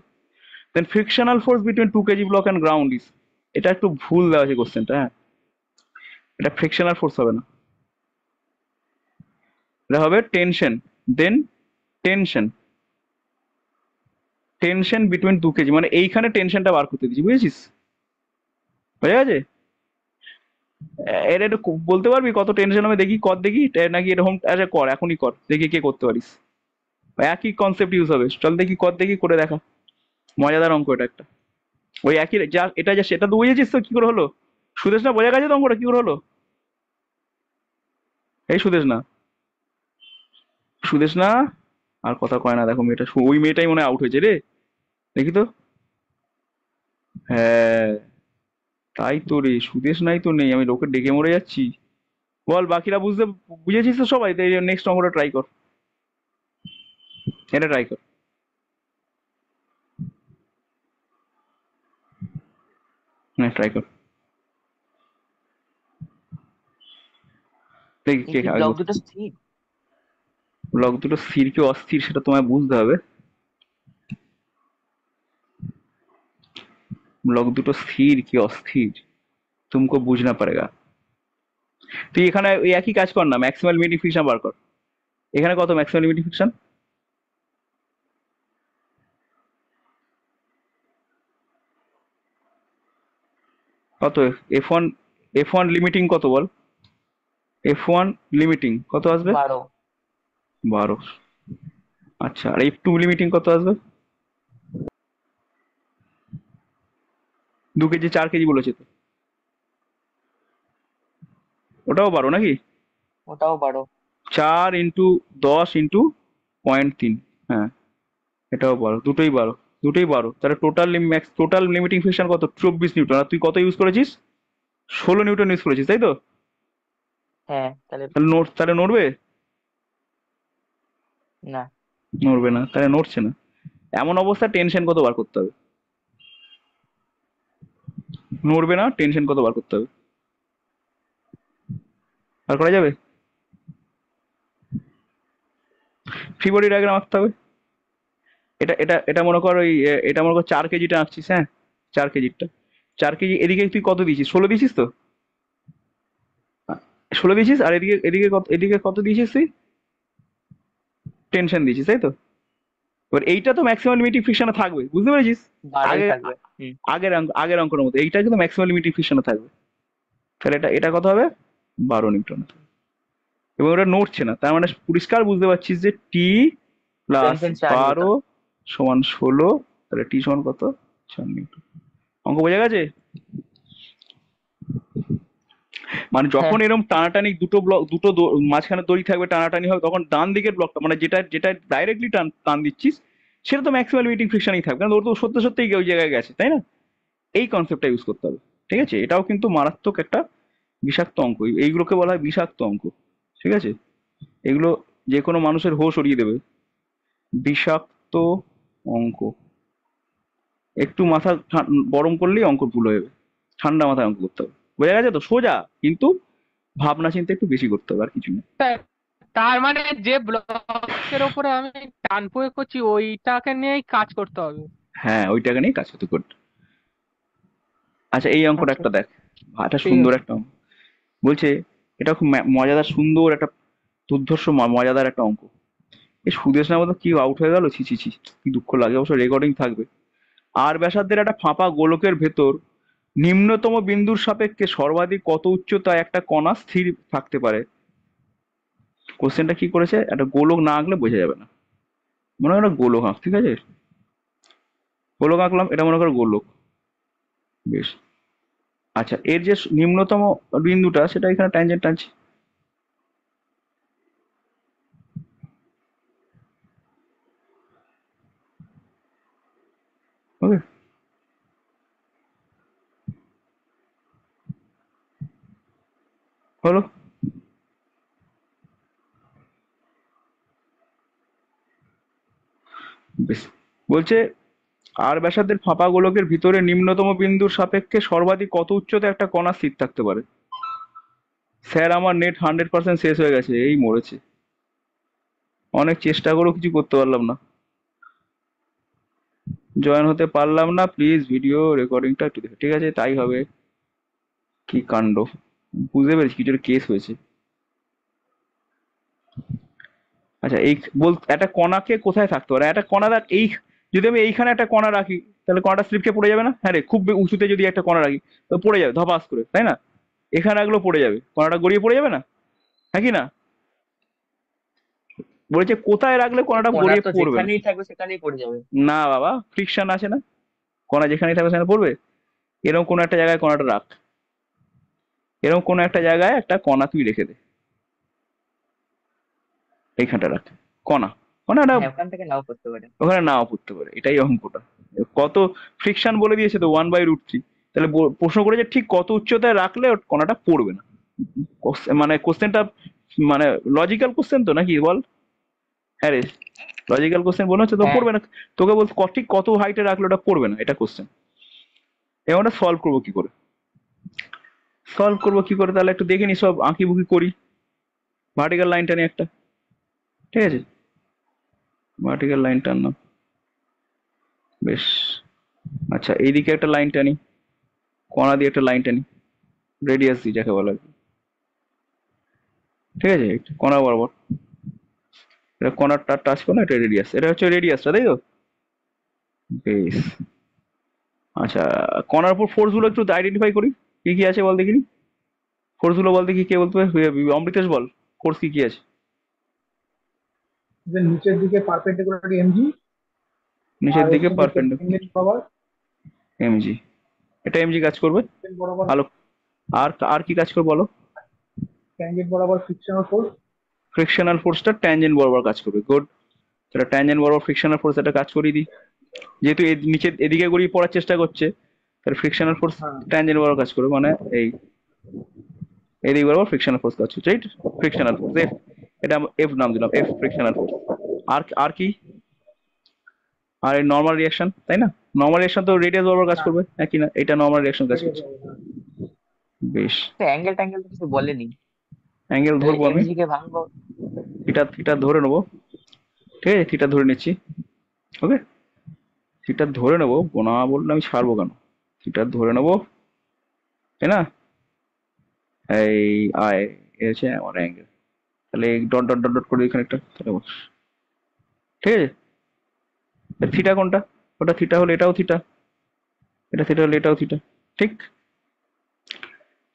Then frictional force between 2 kg block and ground is, এটা একটু ভুল দেওয়া আছে কোশ্চেনটা, হ্যাঁ, এটা ফ্রিকশনাল ফোর্স হবে না, এটা হবে টেনশন। দেন টেনশন টেনশন বিটুইন 2 kg, মানে এইখানে টেনশনটা বার করতে দিচ্ছি, বুঝেছিস? বুঝে গেছে? এটা একটু বলতে পারবি কত টেনশন হবে? দেখি কর, দেখি নাকি এরকম, আচ্ছা কর, এখনই কর, দেখি কে করতে পারিস। একই কনসেপ্ট ইউজ হবে, চল দেখি কর, দেখি করে দেখা। মজাদার অঙ্ক এটা একটা, ওই একই যা এটা যা সেটা তো বুঝেছিস তো কি করে হলো? সুদেশ না, বোঝা গেছে তো অঙ্কটা কি করে হলো? এই সুদেশ না, সুদেশ না, আর কথা কয় না, দেখো মেয়েটা, ওই মেয়েটাই মনে হয় আউট হয়েছে রে, দেখি তো। হ্যাঁ, তাই তো রে, সুদেশ নাই তো নেই, আমি লোকে ডেকে মরে যাচ্ছি। বল বাকিরা বুঝেছিস তো সবাই? তাই নেক্সট অঙ্কটা ট্রাই কর, এটা ট্রাই কর, হ্যাঁ ট্রাই কর, দেখি কে আগে ব্লক করতে। দুটো স্থির। ব্লক দুটো স্থির কি অস্থির সেটা তোমায় বুঝতে হবে। ব্লক দুটো স্থির কি অস্থির তুমকো বুঝনা পড়েগা। তুই এখানে ওই একই কাজ কর না, ম্যাক্সিমাল লিমিটিং ফিকশন বার কর। এখানে কত ম্যাক্সিমাল লিমিটিং ফিকশন? কত? F1, F1 লিমিটিং কত বল? F1 লিমিটিং কত আসবে? 12। 12। আচ্ছা, আর F2 লিমিটিং কত আসবে? 2 কেজি 4 কেজি বলেছে তো, ওটাও 12 নাকি? ওটাও 12। 4 ইন্টু 10 ইন্টু 0.3, হ্যাঁ এটাও 12, দুটোই 12, দুটোই 12। তাহলে টোটাল লিমিটিং ফিকশন কত? 24 নিউটন। আর তুই কত ইউজ করেছিস? 16 নিউটন ইউজ করেছিস, তাই তো? হ্যাঁ তাহলে তাহলে নড়বে? না। নড়বে না, তাহলে নড়ছে না। এমন অবস্থা টেনশন কত বার করতে হবে? নড়বে না, টেনশন কত বার করতে হবে? বার করা যাবে? ফ্রি বডি ডায়াগ্রাম আঁকতে হবে। এটা এটা এটা মনে কর ওই এটা মনে কর 4 কেজিটা আঁকছিস, হ্যাঁ 4 কেজিটা, 4 কেজি, এদিকে তুই কত দিয়েছিস? 16 দিয়েছিস তো? 16 দিয়েছিস, আর এদিকে কত দিয়েছিস তুই? টেনশন দিয়েছিস, তাই তো? এবার এইটা তো ম্যাক্সিমাম লিমিটিং ফ্রিকশনে থাকবে, বুঝতে পেরেছিস? 12ই আগে থাকবে। আগের অঙ্কের মতো এইটা কিন্তু ম্যাক্সিমাম লিমিটিং ফ্রিকশনে থাকবে। তাহলে এটা কত হবে? 12 নিউটন। এবং ওটা নড়ছে না, তার মানে পরিষ্কার বুঝতে পারছিস যে টি প্লাস 10.4 12 নিউটন। সমান 16, তাহলে টি সমান কত? 4 নিউটন। অঙ্ক বোঝা গেছে? মানে হ্যাঁ যখন এরকম টানাটানি মাঝখানে দড়ি থাকবে, টানাটানি হবে, তখন ডান দিকের ব্লকটা, মানে যেটা ডাইরেক্টলি টান দিচ্ছিস, সেটা তো ম্যাক্সিমাম লিমিটিং ফ্রিকশনই থাকবে, কারণ ওর তো সত্যি সত্যিই ওই জায়গায় গেছে, তাই না? এই কনসেপ্টটা ইউজ করতে হবে, ঠিক আছে? এটাও কিন্তু মারাত্মক একটা বিষাক্ত অঙ্ক, এইগুলোকে বলা হয় বিষাক্ত অঙ্ক। ঠিক আছে, এগুলো যে কোনো মানুষের হোশ উড়িয়ে দেবে। বিষাক্ত অঙ্ক। একটু মাথা গরম করলেই অঙ্ক ভুল হয়ে যাবে, ঠান্ডা মাথায় অঙ্ক করতে হবে। বোঝা গেছে তো? সোজা, কিন্তু ভাবনা চিন্তা একটু বেশি করতে হবে, আর কিছু না। স্যার তার মানে যে ব্লকের ওপরে আমি টান প্রয়োগ করছি ওইটাকে নিয়েই কাজ করতে হবে। হ্যাঁ, ওই টাকা নিয়ে কাজ করতে করতে। আচ্ছা, এই অঙ্কটা আচ্ছা একটা দেখ, একটা ঠিক সুন্দর আছে। একটা অঙ্ক বলছে। এটা খুব মজাদার, সুন্দর একটা দুর্ধর্ষ মজাদার একটা অঙ্ক। এই সুদেশ না বলতো কি আউট হয়ে গেল, ছি ছি ছি, কি দুঃখ লাগে। অবশ্য রেকর্ডিং থাকবে। আর ব্যাসার্ধের একটা ফাঁপা গোলকের ভেতর নিম্নতম বিন্দুর সাপেক্ষে সর্বাধিক কত উচ্চতায় একটা কণা স্থির থাকতে পারে? কোশ্চেনটা কি করেছে, একটা গোলক না আঁকলে বোঝা যাবে না। মনে হয় একটা গোলক আঁক, ঠিক আছে? গোলক আঁকলাম, এটা মনে করো গোলক। বেশ। আচ্ছা, এর যে নিম্নতম বিন্দুটা সেটা এখানে ট্যানজেন্ট টানছি। ওকে, হলো। বেশ। বলছে আর ব্যাসার্ধের ফাঁপা গোলকের ভিতরে নিম্নতম বিন্দুর সাপেক্ষে সর্বাধিক কত উচ্চতায় একটা কণা স্থির থাকতে পারে? স্যার আমার নেট 100% শেষ হয়ে গেছে, এই মরেছে। অনেক চেষ্টা করেও কিছু করতে পারলাম না, জয়েন হতে পারলাম না। প্লিজ ভিডিও রেকর্ডিংটা একটু দেখো। ঠিক আছে, তাই হবে। কি কাণ্ড, বুঝতে পেরেছি কিছু কেস হয়েছে। আচ্ছা, এই একটা কণাকে কোথায় থাকতে পারে? একটা কণা দেখ, এই যদি আমি এইখানে একটা কণা রাখি, তাহলে কণাটা স্লিপকে পড়ে যাবে না? হ্যাঁ রে, খুব উঁচুতে যদি একটা কণা রাখি তো পড়ে যাবে ধপাস করে, তাই না? এখানে রাখলেও পড়ে যাবে, কণাটা গড়িয়ে পড়ে যাবে না? হ্যাঁ কি না? বলেছে কোথায় রাখলে কণাটা কণা গড়িয়ে তো পড়বে না। যেখানেই থাকবে সেখানেই পড়ে যাবে। না বাবা, ফ্রিকশন আছে না, কণা যেখানেই থাকবে সেখানে পড়বে। এরকম কোনো একটা জায়গায় কণাটা রাখ, এরকম কোনো একটা জায়গায় একটা কণা তুই রেখে দে, এইখানটা রাখ। কণা, কণাটা হ্যাঁ, ওখান থেকে নাও করতে পারে। ওখানে নাও পড়তে পারে, এটাই অঙ্কটা। কত ফ্রিকশন বলে দিয়েছে তো, 1/√3। তাহলে প্রশ্ন করেছে ঠিক কত উচ্চতায় রাখলে ওর কণাটা পড়বে না। মানে কোশ্চেনটা মানে লজিক্যাল কোশ্চেন তো, নাকি বল? হ্যাঁ রে, লজিক্যাল কোশ্চেন মনে হচ্ছে তো, হ্যাঁ, পড়বে না। তোকে বল ঠিক কত হাইটে রাখলে ওটা পড়বে না, এটা কোশ্চেন। এবং ওটা সলভ করবো কি করে? সলভ করবো কি করে তাহলে একটু দেখে নি, সব আঁকি বুকি করি। ভার্টিক্যাল লাইন টানি একটা, ঠিক আছে? ভার্টিক্যাল লাইন টানলাম। বেশ। আচ্ছা, এইদিকে একটা লাইন টানি, কণা দিয়ে একটা লাইন টানি, রেডিয়াস দিই যাকে বলা হয়। ঠিক আছে, একটা কণা বরাবর, এটা কণারটা টাচ করো, এটা রেডিয়াস, এটা হচ্ছে রেডিয়াসটা, তাই তো? বেশ। আচ্ছা, কণার উপর ফোর্স গুলো একটু আইডেন্টিফাই করি, কি কি আছে বল দেখিনি। ফোর্স গুলো বলতে কি, কে বলতে পারবে? অমৃতেশ বল, ফোর্স কি কি আছে? যে নিচের দিকে পারপেন্ডিকুলার এমজি, নিচের আর দিকে হচ্ছে যে পারপেন্ডিকুলার ট্যানজেন্ট বরাবর এমজি, এটা এমজি কাজ করবে। বরাবর আলো, আর আর কি কাজ করবে বলো? ট্যানজেন্ট বরাবর ফ্রিকশনাল ফোর্স। ফ্রিকশনাল ফোর্সটা ট্যানজেন্ট বরাবর কাজ করবে, গুড। সেটা ট্যানজেন্ট বরাবর ফ্রিকশনাল ফোর্স, এটা কাজ করিয়ে দিই। যেহেতু নিচে এদিকে গড়িয়ে পড়ার চেষ্টা করছে, তাহলে ফ্রিকশনাল ফোর্স হ্যাঁ, ট্যানজেন্ট বরাবর কাজ করবে, মানে এই এদিকে বরাবর ফ্রিকশনাল ফোর্স কাজ করছে, রাইট? ফ্রিকশনাল ফোর্স এফ, এটা এফ নাম দিলাম, এফ ফ্রিকশনাল ফোর্স। আর আর কি? আর এই নর্মাল রিয়াকশন, তাই না? নর্মাল রিয়াকশন তো রেডিয়াস বরাবর কাজ হ্যাঁ, করবে, একই না? এটা নর্মাল রিয়াকশন কাজ রেডিয়াস করছে। বরাবর। বেশ। অ্যাঙ্গেল ট্যাঙ্গেল তো কিছু বলেনি। অ্যাঙ্গেল তাহলে ধরবো আমি, এমজি কে ভাঙবো। থিটা থিটা ধরে নেবো। ঠিক আছে, থিটা ধরে নিচ্ছি। ওকে, থিটা ধরে নেবো, না বললে আমি ছাড়বো কেন? থিটা ধরে নেবো, তাই না? এই আয়, এ হচ্ছে আমার অ্যাঙ্গেল। তাহলে ডট ডট ডট ডট করে এখানে একটা, তাহলে বস। ঠিক আছে, থিটা কোনটা? ওটা থিটা হলে এটাও থিটা, এটা থিটা হলে এটাও থিটা, ঠিক?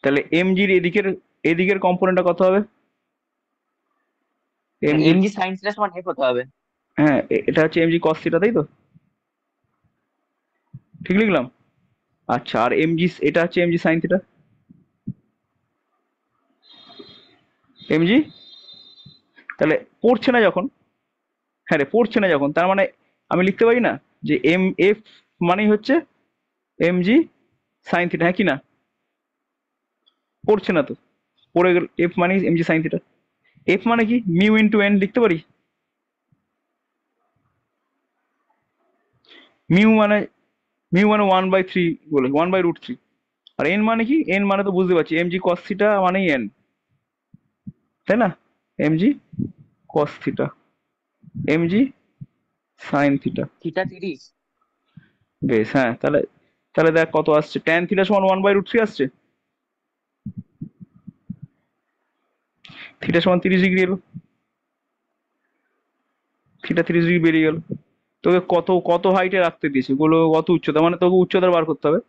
তাহলে এমজির এদিকের এদিকের কম্পোনেন্টটা কত হবে? এমজির, এমজি সাইন থিটা সমান এফ হতে হবে। হ্যাঁ এটা হচ্ছে এমজি কস থিটা, তাই তো? ঠিক লিখলাম? আচ্ছা, আর এমজি এটা হচ্ছে এমজি সাইন থিটা। এমজি, তাহলে পড়ছে না যখন, হ্যাঁ রে পড়ছে না যখন, তার মানে আমি লিখতে পারি না যে এম এফ মানেই হচ্ছে এমজি সাইন থিটা, হ্যাঁ কি না? পড়ছে না তো, পড়ে গেল। এফ মানে এমজি সাইন থিটা। এফ মানে কি, মিউ ইন্টু এন লিখতে পারি। মিউ মানে মিউ মানে 1/3 বলে, 1/√3। আর এন মানে কি, এন মানে তো বুঝতে পারছি, এমজি কস থিটা মানেই এন, তাই না? MG cos theta, MG sine theta. Theta 30। বেশ, হ্যাঁ, তাহলে তাহলে দেখ কত আসছে, ট্যান থিটা সমান 1/√3 আসছে, থিটা সমান 30 ডিগ্রি এলো, থিটা 30 ডিগ্রি বেরিয়ে গেল। তোকে কত কত হাইটে রাখতে দিয়েছে, বলো কত উচ্চতা, মানে তোকে উচ্চতা বার করতে হবে।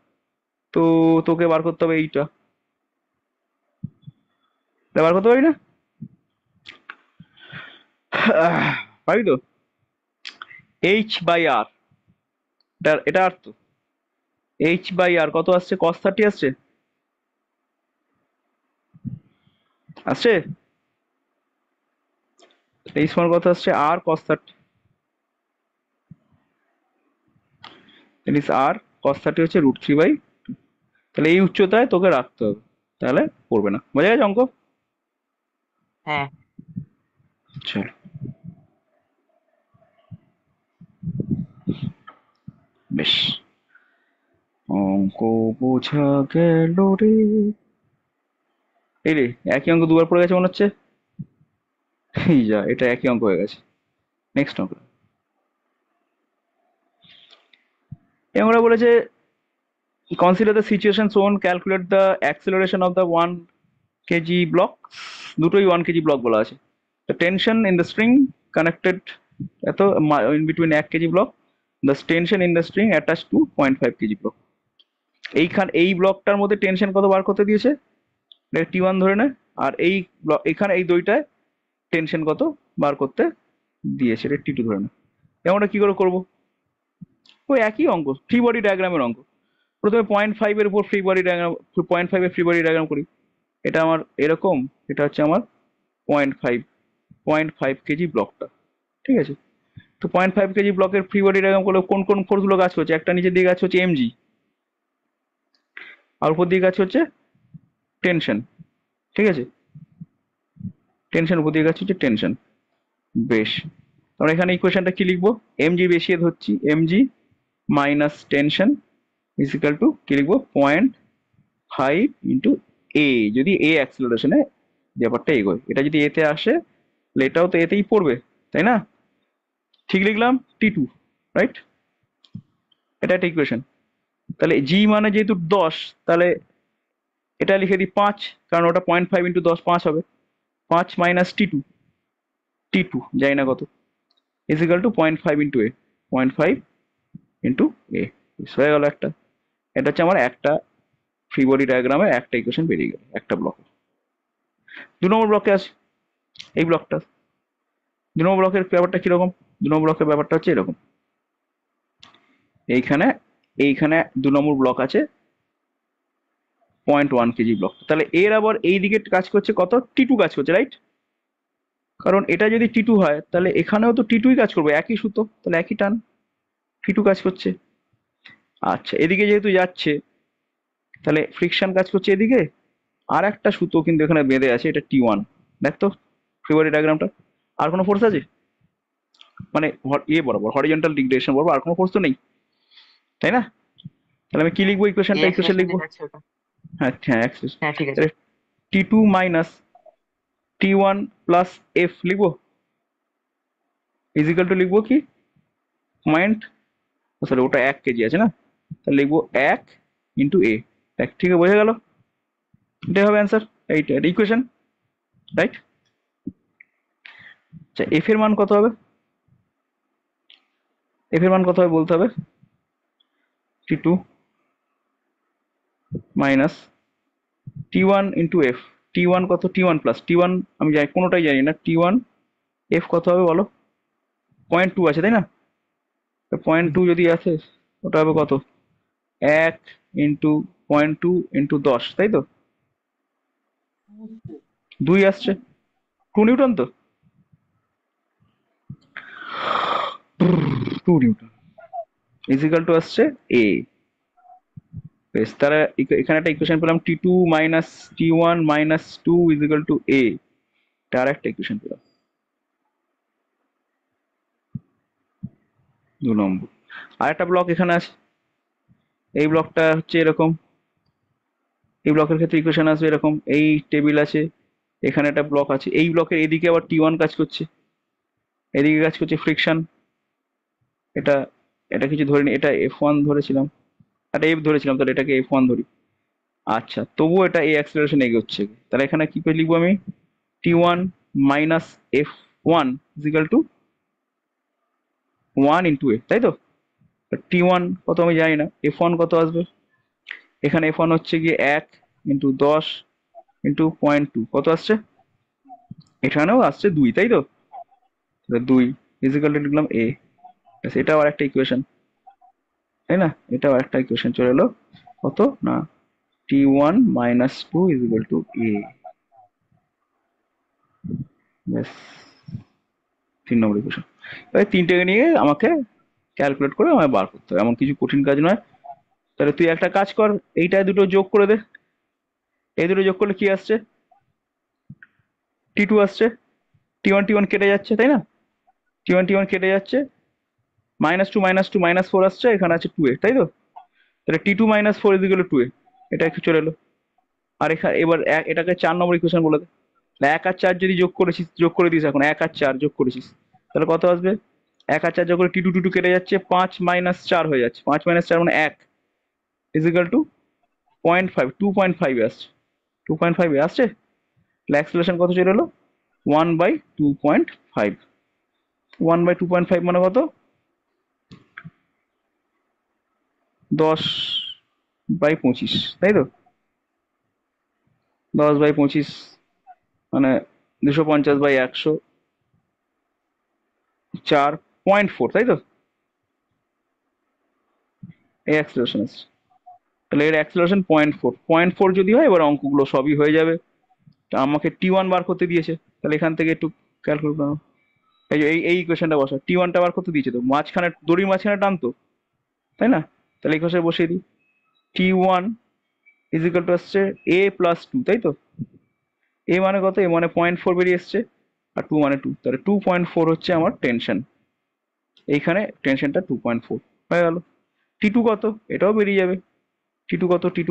তো তোকে বার করতে হবে এইটা, এটা বার করতে পারি না? পারি তো। h/r, এটা আর তো, h/r কত আসছে, cos 30 আসছে, আসছে। এই সমান কত আসছে, r cos 30, r cos 30 হচ্ছে √3/2। তাহলে এই উচ্চতায় তোকে রাখতে হবে, তাহলে পড়বে না। বোঝা গেছে অঙ্ক? হ্যাঁ। চল, বেশ, অঙ্ক বোঝা গেল রে। এই রে, একই অঙ্ক দুবার পড়ে গেছে মনে হচ্ছে। এই যা, এটা একই অঙ্ক হয়ে গেছে। নেক্সট অঙ্ক। এই অঙ্কটা বলেছে, কনসিডার দ্য সিচুয়েশন শোন, calculate the acceleration of the 1 kg block. দুটোই 1 kg ব্লক বলা আছে। The tension in the string connected at in between 1 kg block, the tension in the string attach to 0.5 kg block. এই ব্লকটার মধ্যে টেনশন কত বার করতে দিয়েছে, T1 ধরে নেয়। আর এই ব্লক, এখানে এই দুইটায় টেনশন কত বার করতে দিয়েছে, এটা T2 ধরে নেয়। আমরা কি করে করবো, ওই একই অঙ্ক, ফ্রি বডি ডায়াগ্রামের অঙ্ক। প্রথমে 0.5 এর উপর ফ্রি বডি ডায়াগ্রাম, 0.5 এর ফ্রি বডি ডায়াগ্রাম করি। এটা আমার এরকম, এটা হচ্ছে আমার 0.5 ব্লকটা, ঠিক আছে। তো 0.5 kg ব্লকের ফ্রি বডি ডায়াগ্রাম করলে কোন কোন ফোর্স গুলো কাজ করছে, একটা নিচের দিকে কাজ হচ্ছে এমজি, আর উপর দিকে কাজ হচ্ছে টেনশন, ঠিক আছে। টেনশন উপর দিকে কাজ হচ্ছে টেনশন। বেশ, আমরা এখানে ইকুয়েশনটা কি লিখবো, এমজি বেশি ধরছি, M G minus tension equal to কি লিখবো, 0.5 ইন্টু এ, যদি এ অ্যাক্সেলারেশনে ব্যাপারটা এগোয়। এটা যদি এতে আসে, তাহলে এটাও তো এতেই পড়বে, তাই না? ঠিক লিখলাম, T2, রাইট? এটা একটা ইকুয়েশন। তাহলে জি মানে যেহেতু 10, তাহলে এটা লিখে দিই 5, কারণ ওটা 0.5 ইন্টু 10 5 হবে। 5 মাইনাস T2 জানি না কত, ইজিক্যাল টু 0.5 ইন্টু এ, 0.5 ইন্টু এ, হয়ে গেল একটা। এটা হচ্ছে আমার একটা ফ্রি বডি ডায়াগ্রামে একটা ইকুয়েশন বেরিয়ে গেল একটা ব্লকে। 2 নম্বর ব্লকে আসি, এই ব্লকটা। 2 নম্বর ব্লকের ব্যাপারটা কিরকম, 2 নম্বর ব্লকের ব্যাপারটা হচ্ছে এরকম। এইখানে এইখানে 2 নম্বর ব্লক আছে 0.1 kg ব্লক, তাহলে এর আবার এই দিকে কাজ করছে কত, T2 কাজ করছে, রাইট? কারণ এটা যদি T2 হয়, তাহলে এখানেও তো T2ই কাজ করবে, একই সুতো, তাহলে একই টান, T2 কাজ করছে। আচ্ছা, এদিকে যেহেতু যাচ্ছে, তাহলে ফ্রিকশন কাজ করছে এদিকে, আর একটা সুতো কিন্তু এখানে বেঁধে আছে, এটা T1। দেখ তো ফ্রি বডি ডায়াগ্রামটা, আর কোনো ফোর্স আছে, মানে বরাবর হরিজন্টাল ডিগ্রেডেশন বরাবর আর কোনো ফোর্স তো নেই, তাই না? তাহলে আমি কি লিখবো, এই ইকুয়েশন এক্সপ্রেশন লিখবো, যেটা আছে ওটা। হ্যাঁ হ্যাঁ অ্যাক্সিস। হ্যাঁ ঠিক আছে। তাহলে T2 minus T1 plus F লিখবো, ইজিক্যাল টু লিখবো কি, পয়েন্ট, সরি ওটা 1 kg আছে না, তাহলে লিখবো 1 ইন্টু এ। ঠিক আছে, বোঝা গেল? এটাই হবে অ্যান্সার, এইটা ইকুয়েশন, রাইট? আচ্ছা, এফ এর মান কত হবে, এফ এর মান কত হবে বলতে হবে, T2 minus T1 into F. T1 কত, T1 প্লাস T1 আমি জানি, কোনোটাই জানি না, T1 এফ কত হবে বলো, 0.2 আছে তাই না? 0.2 যদি আছে, ওটা হবে কত, 1 ইন্টু 0.2 ইন্টু 10, তাই তো? 2 আসছে, 2 নিউটন তো, 2 নিউটন ইজিক্যাল টু আসছে এ, বেশ, তাহলে এখানে একটা ইকুয়েশন পেলাম, T2 minus T1 minus 2 is equal two A। এটা আর একটা ইকুয়েশন পেলাম, 2 নম্বর। আর একটা ব্লক এখানে আছে, এই ব্লকটা হচ্ছে এরকম, এই ব্লকের ক্ষেত্রে ইকুয়েশন আসবে এরকম, এই টেবিল আছে, এখানে একটা ব্লক আছে, এই ব্লকের এদিকে আবার T1 কাজ করছে, এদিকে কাজ করছে ফ্রিকশন। এটা এটা কিছু ধরিনি, এটা F1 ধরেছিলাম, এটা F ধরেছিলাম, তাহলে এটাকে F1 ধরি। আচ্ছা, তবুও এটা এই অ্যাক্সিলারেশন এগোচ্ছে, তাহলে এখানে কি করে লিখবো আমি? T1 minus F1 equal to 1 into A, তাই তো? T1 কত আমি জানি না, F1 কত আসবে? এখানে F1 হচ্ছে গিয়ে 1 ইন্টু 10 ইন্টু 0.2, কত আসছে? এখানেও আসছে 2, তাই তো? 2 ইজিক্যাল টু লিখলাম A। এটাও আর একটা ইকুয়েশন, তাই না? এটাও একটা ইকুয়েশন চলে এলো, কত না T1 minus 2 is equal two A। ব্যাস, 3 নম্বর ইকুয়েশন। এবার তিনটেকে নিয়ে আমাকে ক্যালকুলেট করে আমায় বার করতে হবে, এমন কিছু কঠিন কাজ নয়। তাহলে তুই একটা কাজ কর, এইটায় দুটো যোগ করে দে, এই দুটো যোগ করলে কি আসছে? T2 আসছে, T1 কেটে যাচ্ছে, তাই না? T1 কেটে যাচ্ছে, -2 -2 -4 আসছে, এখানে আছে 2A, তাই তো? তাহলে T2 minus 4 is equal two 2A, এটা একটু চলে এলো। আর এখানে এবার এটাকে 4 নম্বর ইকুয়েশন বলে দে। 1 আর 4 যদি যোগ করেছিস, যোগ করে দিস, এখন 1 আর 4 যোগ করেছিস, তাহলে কত আসবে? 1 আর 4 যোগ করে T2 2 কেটে যাচ্ছে, 5 মাইনাস 4 হয়ে যাচ্ছে, 5 মাইনাস 4 মানে 1 ইজিক্যাল টু 0.5, 2.5 আসছে, 2.5 আসছে। তাহলে অ্যাক্সিলারেশন কত চলে এলো? 1/2.5। 1/2.5 মানে কত? 10/25, তাই তো? 10/25 মানে 250/100, 4.4, তাই তো? এই অ্যাক্সিলারেশন আসছে, তাহলে এর অ্যাক্সিলারেশন 0.4, 0.4 যদি হয়, এবার অঙ্কগুলো সবই হয়ে যাবে। তা আমাকে T1 বার করতে দিয়েছে, তাহলে এখান থেকে একটু ক্যালকুলেট করো। এই যে এই ইকুয়েশনটা বসা, T1টা বার করতে দিয়েছে, তো মাঝখানে দড়ির মাঝখানে টানতো, তাই না? তাহলে ইকুয়েশন বসিয়ে দিই, T1 ইজিক্যাল টু আসছে A প্লাস 2, তাই তো? A মানে কত? A মানে 0.4 বেরিয়ে এসছে, আর 2 মানে 2, তাহলে 2.4 হচ্ছে আমার টেনশন। এইখানে টেনশনটা 2.4 হয়ে গেল। T2 কত? এটাও বেরিয়ে যাবে। T2 কত? T2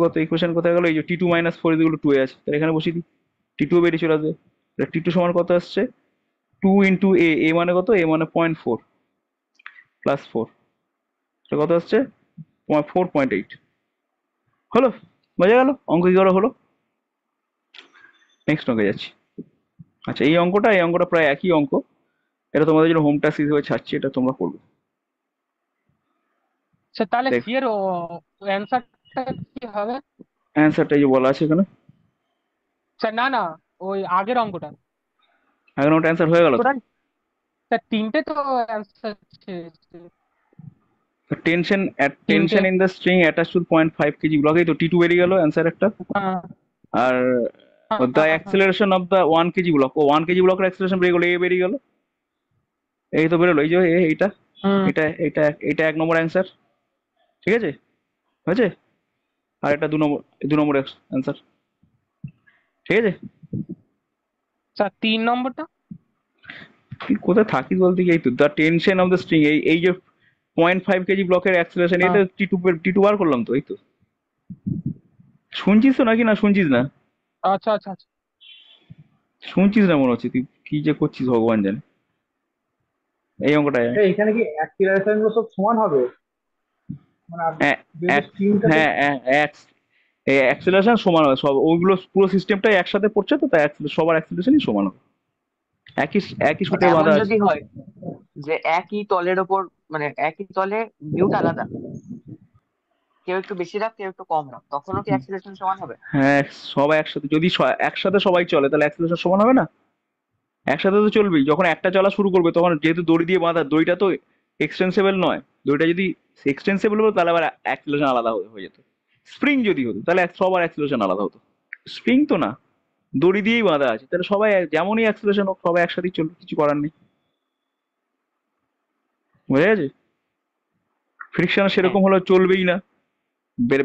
কত? ইকুয়েশন কোথায় গেল? এই যে T2 minus 4 is equal two 2A আছে, তাহলে এখানে বসিয়ে দিই, T2 বেরিয়ে চলে আসবে। T2 সমান কত আসছে? 2 ইন্টু A, A মানে কত? A মানে 0.4 প্লাস 4, কত আসছে? 4.8। হলো, বোঝা গেল অঙ্ক কি করে হলো। নেক্সট অঙ্কে যাচ্ছি। আচ্ছা, এই অঙ্কটা প্রায় একই অঙ্ক, এটা তোমাদের জন্য হোম টাস্ক হিসেবে ছাড়ছি, এটা তোমরা করবে। আচ্ছা, তাহলে দেখ, সি এর অ্যান্সারটা কি হবে? অ্যান্সারটা এই যে বলা আছে এখানে, স্যার না না, ওই আগের অঙ্কটা এখন ওটা অ্যান্সার হয়ে গেল তো। টোটাল। স্যার তিনটে তো অ্যান্সার টেনশন তিনটে। Tension in the string attach to 0.5 KG block, এই তো T2 বেরিয়ে গেল অ্যান্সার একটা। হ্যাঁ আর হ্যাঁ দ্য হ্যাঁ হ্যাঁ। Acceleration of the 1 KG block, ও 1 কেজি ব্লকের অ্যাক্সেলারেশন বেরিয়ে গেল, এ বেরিয়ে গেল, এই তো বেরোলো, এই যে এইটা, হুম। এটা এটা এটা 1 নম্বর অ্যান্সার, ঠিক আছে, হয়েছে। আর এটা 2 নম্বর অ্যান্সার, ঠিক আছে। স্যার 3 নম্বরটা? তুই কোথায় থাকিস বলতে কি, এই তো the tension of the string, এই এই যে 0.5 কেজি ব্লকের অ্যাক্সেলারেশন, হ্যাঁ। এটা T2 বার করলাম তো, এই তো। শুনছিস তো নাকি না শুনছিস না? আচ্ছা আচ্ছা আচ্ছা। শুনছিস না মনে হচ্ছে, তুই কি যে করছিস ভগবান জানে। এই অঙ্কটায় এখানে কি অ্যাক্সিলারেশন গুলো সব সমান হবে? মানে যেহেতু এক স্ট্রিংটাতে হ্যাঁ, এই অ্যাক্সেলারেশন সমান হবে সব, ওইগুলো পুরো সিস্টেমটাই একসাথে পড়ছে তো, তাই সবার অ্যাক্সেলারেশনই সমান হবে, একই একই সূত্রে এমন বাঁধা আছে। যদি হয় যে একই তলের ওপর, মানে একই তলে ভিউটা আলাদা, কেউ একটু বেশি রাখ কেউ একটু কম রাখ, তখনও কি অ্যাক্সিলারেশন সমান হবে? হ্যাঁ, সবাই একসাথে, যদি একসাথে সবাই চলে, তাহলে অ্যাক্সেলারেশন সমান হবে না? একসাথে তো চলবেই, যখন একটা চলা শুরু করবে তখন, যেহেতু দড়ি দিয়ে বাঁধা, দড়িটা তো এক্সটেন্সিবল নয়, দড়িটা যদি এক্সটেন্সিবল হতো তাহলে আবার অ্যাক্সেলারেশন আলাদা হয়ে যেত। স্প্রিং যদি হতো তাহলে সবার অ্যাক্সেলারেশন আলাদা হতো, স্প্রিং তো না, দড়ি দিয়েই বাঁধা আছে, তাহলে সবাই যেমনই অ্যাক্সেলারেশন হোক সবাই একসাথেই চলবে, কিছু করার নেই, বুঝা গেছে। ফ্রিকশন হ্যাঁ। সেরকম হলে চলবেই না,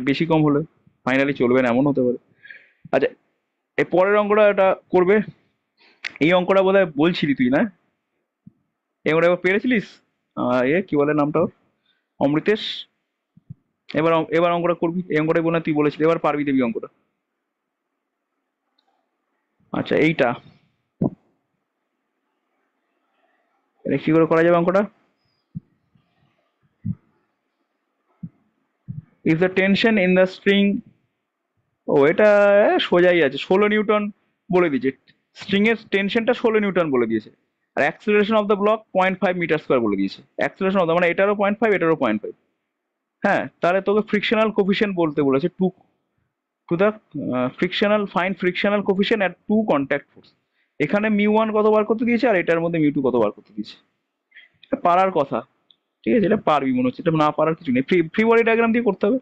বেশি কম হলে ফাইনালি চলবে না এমন হতে পারে। আচ্ছা, এই পরের অঙ্কটা এটা করবে। এই অঙ্কটা বোধহয় বলছিলি তুই, না? এই অঙ্কটা এবার পেরেছিলিস? কি বলে নামটা ওর? অমৃতেশ। এবার অঙ্কটা করবি, এই অঙ্কটাই বলে তুই বলেছিলি, এবার পারবি দেবী অঙ্কটা। আচ্ছা, এইটা এটা কি করে করা যাবে অঙ্কটা? If the tension in the string, এটা সোজাই আছে, 16 নিউটন বলে দিয়েছে। স্ট্রিং এর টেনশনটা 16 নিউটন বলে দিয়েছে। আর acceleration of the block 0.5 metre square বলে দিয়েছে। অ্যাক্সিলারেশন অফ দ্য, মানে এটারও 0.5, এটারও 0.5। হ্যাঁ, তাহলে তোকে ফ্রিকশনাল কোফিশিয়েন্ট বলতে বলেছে, to the frictional, fine frictional coefficient at to contact force. এখানে মিউ 1 কত বার করতে দিয়েছে, আর এটার মধ্যে মিউ 2 কত বার করতে দিয়েছে। এটা পারার কথা, ঠিক আছে? এটা পারবি মনে হচ্ছে, এটা না পারার কিছু নেই। ফ্রি ফ্রি বডি ডায়াগ্রাম দিয়ে করতে হবে,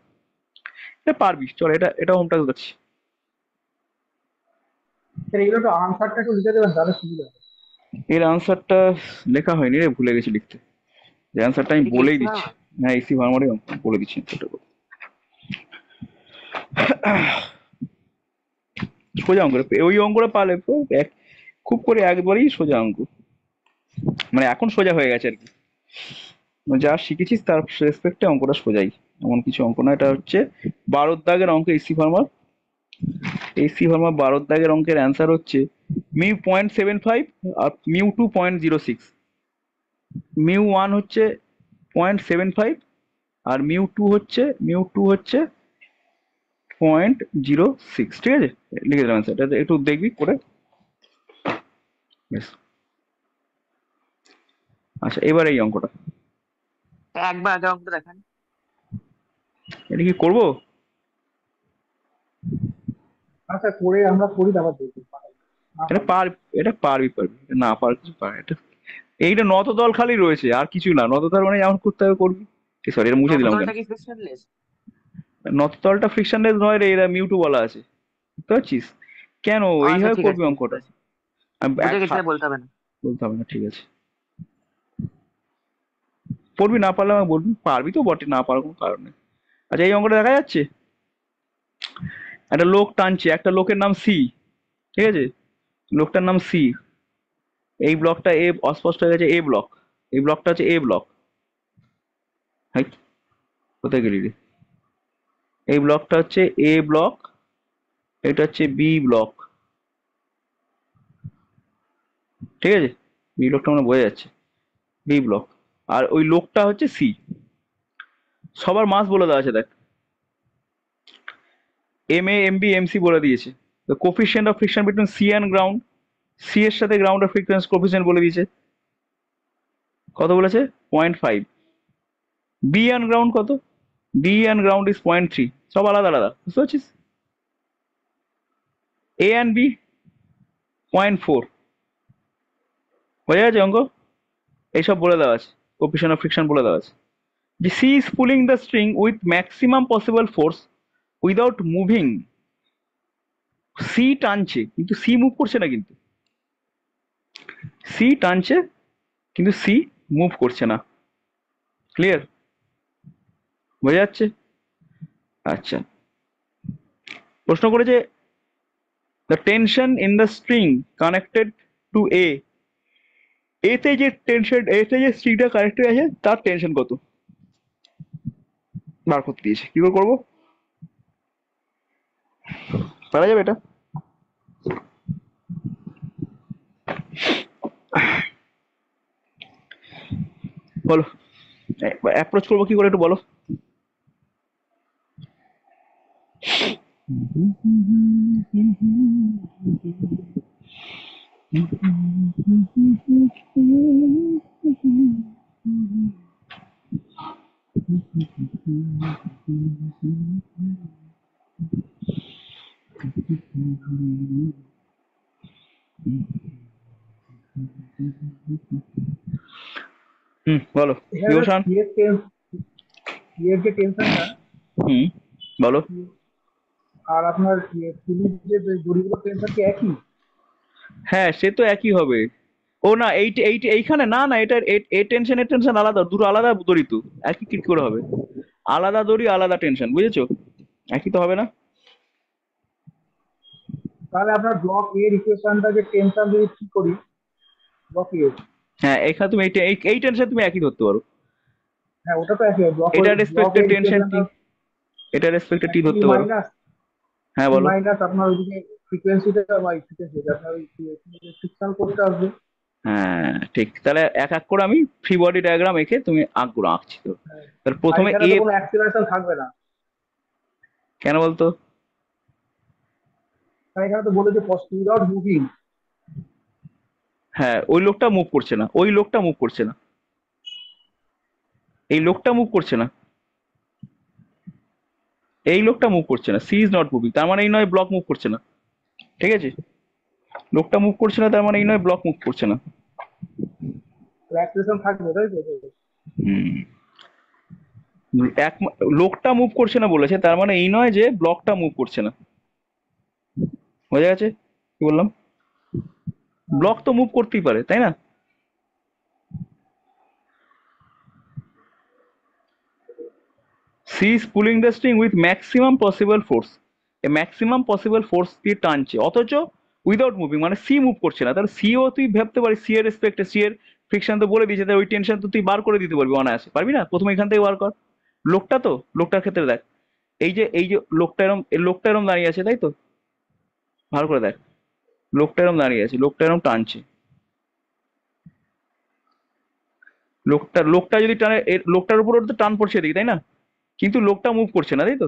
এটা পারবি। চল, এটা হোম টাস্ক দিচ্ছি। স্যার এগুলো তো আনসারটা একটু লিখে দেবেন তাহলে সুবিধা হবে। এর আনসারটা লেখা হয়নি রে, ভুলে গেছি লিখতে। যে আনসারটা আমি এটা কি বলেই এসি দিচ্ছি। ভার্মা? হ্যাঁ, এসি ভার্মারই বলে দিচ্ছি এটা। সোজা অঙ্ক, ওই অঙ্কটা পারলে তো খুব করে একবারই সোজা অঙ্ক, মানে এখন সোজা হয়ে গেছে আর কি। মানে যা শিখেছিস তার রেসপেক্টে অঙ্কটা সোজাই, এমন কিছু অঙ্ক না। এটা হচ্ছে 12 দাগের অঙ্ক, এসি ভার্মা 12 দাগের অঙ্কের অ্যান্সার হচ্ছে মিউ 0.75 আর মিউ 2 0.06। মিউ 1 হচ্ছে 0.75 আর মিউ 2 হচ্ছে 0.06। ঠিক আছে, লিখে দিলাম অ্যান্সার, এটা একটু দেখবি করে। বেশ। আচ্ছা, এবার এই অঙ্কটা, একবার আগে অঙ্ক দেখান। এটা কি করবো? আচ্ছা করে আমরা করি তারপর দেখি না এটা পারি। এটা পারবি, এটা না পার কিছু পার, এটা এইটা নত দল খালি রয়েছে, আর কিছু না। নত দল মানে যেমন করতে হবে করবি। সরি, এটা মুছে দিলাম কেন? নতদলটা কি ফ্রিকশনলেস? নত দলটা ফ্রিকশনলেস নয় রে, এরা মিউটু বলা আছে, বুঝতে পারছিস? কেন আচ্ছা এইভাবে ঠিক আছে, করবি বুঝতে অঙ্কটা? পেরেছি। আমি বুঝে গেছি, বলতে হবে না। বলতে হবে না, ঠিক আছে। পড়বি, না পারলে আমাকে বলবি, পারবি তো বটে, না পারার কোনো কারণ নেই। আচ্ছা, এই অঙ্কটা দেখা যাচ্ছে, একটা লোক টানছে, একটা লোকের নাম সি, ঠিক আছে? লোকটার নাম সি। এই ব্লকটা এ, অস্পষ্ট হয়ে গেছে, এ ব্লক। এই ব্লকটা হচ্ছে এ ব্লক। হাই, কোথায় গেলি রে? এই ব্লকটা হচ্ছে এ ব্লক, এটা হচ্ছে বি ব্লক, ঠিক আছে? বি ব্লকটা মানে বোঝা যাচ্ছে, বি ব্লক। আর ওই লোকটা হচ্ছে সি। সবার মাস বলে দেওয়া আছে, দেখ, M A, M B, M C বলে দিয়েছে। The coefficient of friction between C and ground, C এর সাথে গ্রাউন্ডের ফ্রিকশন কোফিশিয়েন্ট বলে দিয়েছে। কত বলেছে? 0.5। বি অ্যান্ড গ্রাউন্ড কত? B and ground is 0.3। সব আলাদা আলাদা, বুঝতে পারছিস? A and B 0.4। বোঝা গেছে অঙ্ক? এইসব বলে দেওয়া আছে, কোফিশিয়েন্ট অফ ফ্রিকশন বলে দেওয়া আছে। যে C is pulling the string with maximum possible force without moving. C টানছে কিন্তু সি মুভ করছে না, কিন্তু সি টানছে কিন্তু সি মুভ করছে না। ক্লিয়ার? বোঝা যাচ্ছে? আচ্ছা, প্রশ্ন করেছে the tension in the string connected to এতে যে স্ট্রিংটা কানেক্টেড আছে তার টেনশন কত বার করতে দিয়েছে। কি করে করবো? পারা যাবে এটা? বলো, অ্যাপ্রোচ করবো কি করে একটু বলো। বলো এখানে বিভূষণ। এর যে টেনশনটা বলো। আর আপনার ফিলিপ যে দড়িগুলোর টেনশন কি একই? হ্যাঁ, সে তো একই হবে। ও না, এইখানে না, না, এটা এ টেনশন আলাদা, দুটো আলাদা দড়ি তো, একই কি করে হবে? আলাদা দড়ি আলাদা টেনশন, বুঝেছো? একই তো হবে না? তাহলে আপনার ব্লক এর ইকুয়েশনটাকে টেনশন যদি ঠিক করি, ব্লক এ, হ্যাঁ, এখানে তুমি এই টেনশন তুমি একই ধরতে পারো। হ্যাঁ ওটা তো একই ব্লক এটা ব্লক রেসপেক্টে এর টেনশন টি, ইকুয়েশনটা এটা রেসপেক্টে টি টি ধরতে পারো। মাইনাস হ্যাঁ টি বলো। মাইনাস আপনার ওইদিকে ফ্রিকোয়েন্সিটা বা ফ্রিকোয়েন্সি আপনার ওই ফিকশন করতে আসবে। হ্যাঁ ঠিক, তাহলে এক এক করে আমি ফ্রি বডি ডায়াগ্রাম এঁকে তুমি আঁকগুলো আঁকছি তো। হ্যাঁ। তাহলে আর প্রথমে এখানে এ, তো কোনো অ্যাক্সিলারেশন থাকবে না, কেন বলতো? কারণ এখানে তো বলেছে উইদাউট মুভিং। হ্যাঁ, ওই লোকটা মুভ করছে না, ওই লোকটা মুভ করছে না, এই লোকটা মুভ করছে না, এই লোকটা মুভ করছে না, সি ইজ নট মুভিং, তার মানে এই নয় ব্লক মুভ করছে না। ঠিক আছে, লোকটা মুভ করছে না তার মানে এই নয় ব্লক মুভ করছে না। অ্যাক্সিলারেশন থাকবে, তাই তো? হুম, লোকটা মুভ করছে না বলেছে, তার মানে এই নয় যে ব্লকটা মুভ করছে না। বোঝা গেছে কি বললাম? ব্লক তো মুভ করতেই পারে, তাই না? C is pulling the string with maximum possible force, এ ম্যাক্সিমাম পসিবল ফোর্স দিয়ে টানছে, অথচ উইদাউট মুভিং, মানে সি মুভ করছে না। তাহলে সিও তুই ভাবতে পারিস, সি এর রেসপেক্টে, সি এর ফ্রিকশন তো বলে দিয়েছে, তাই ওই টেনশন তো তুই বার করে দিতে পারবি অনায়াসে, পারবি না? প্রথমে এখান থেকে বার কর লোকটা, তো লোকটার ক্ষেত্রে দেখ, এই যে লোকটা এরম, লোকটা এরম দাঁড়িয়ে আছে, তাই তো? ভালো করে দেখ, লোকটা এরম দাঁড়িয়ে আছে, লোকটা এরম টানছে, লোকটা লোকটা যদি টানে, লোকটার উপর ওর তো টান পড়ছে এদিকে, তাই না? কিন্তু লোকটা মুভ করছে না, তাই তো?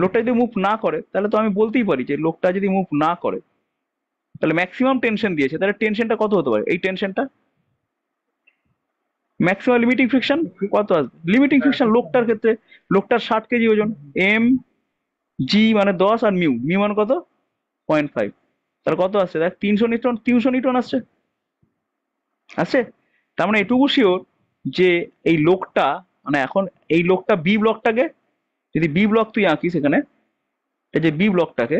লোকটা যদি মুভ না করে তাহলে তো আমি বলতেই পারি যে লোকটা যদি মুভ না করে তাহলে ম্যাক্সিমাম টেনশন দিয়েছে, তাহলে টেনশনটা কত হতে পারে? এই টেনশনটা ম্যাক্সিমাম লিমিটিং ফ্রিকশন কত আসবে? লিমিটিং ফ্রিকশন লোকটার ক্ষেত্রে, লোকটার 60 কেজি ওজন, এম জি মানে 10, আর মিউ, মিউ মানে কত? 0.5, তাহলে কত আসছে দেখ, 300 নিউটন, 300 নিউটন আসছে, আসছে। তার মানে এটুকু শিওর যে এই লোকটা, মানে এখন এই লোকটা বি ব্লকটাকে, যদি বি ব্লক তুই আঁকিস এখানে, এই যে বি ব্লকটাকে,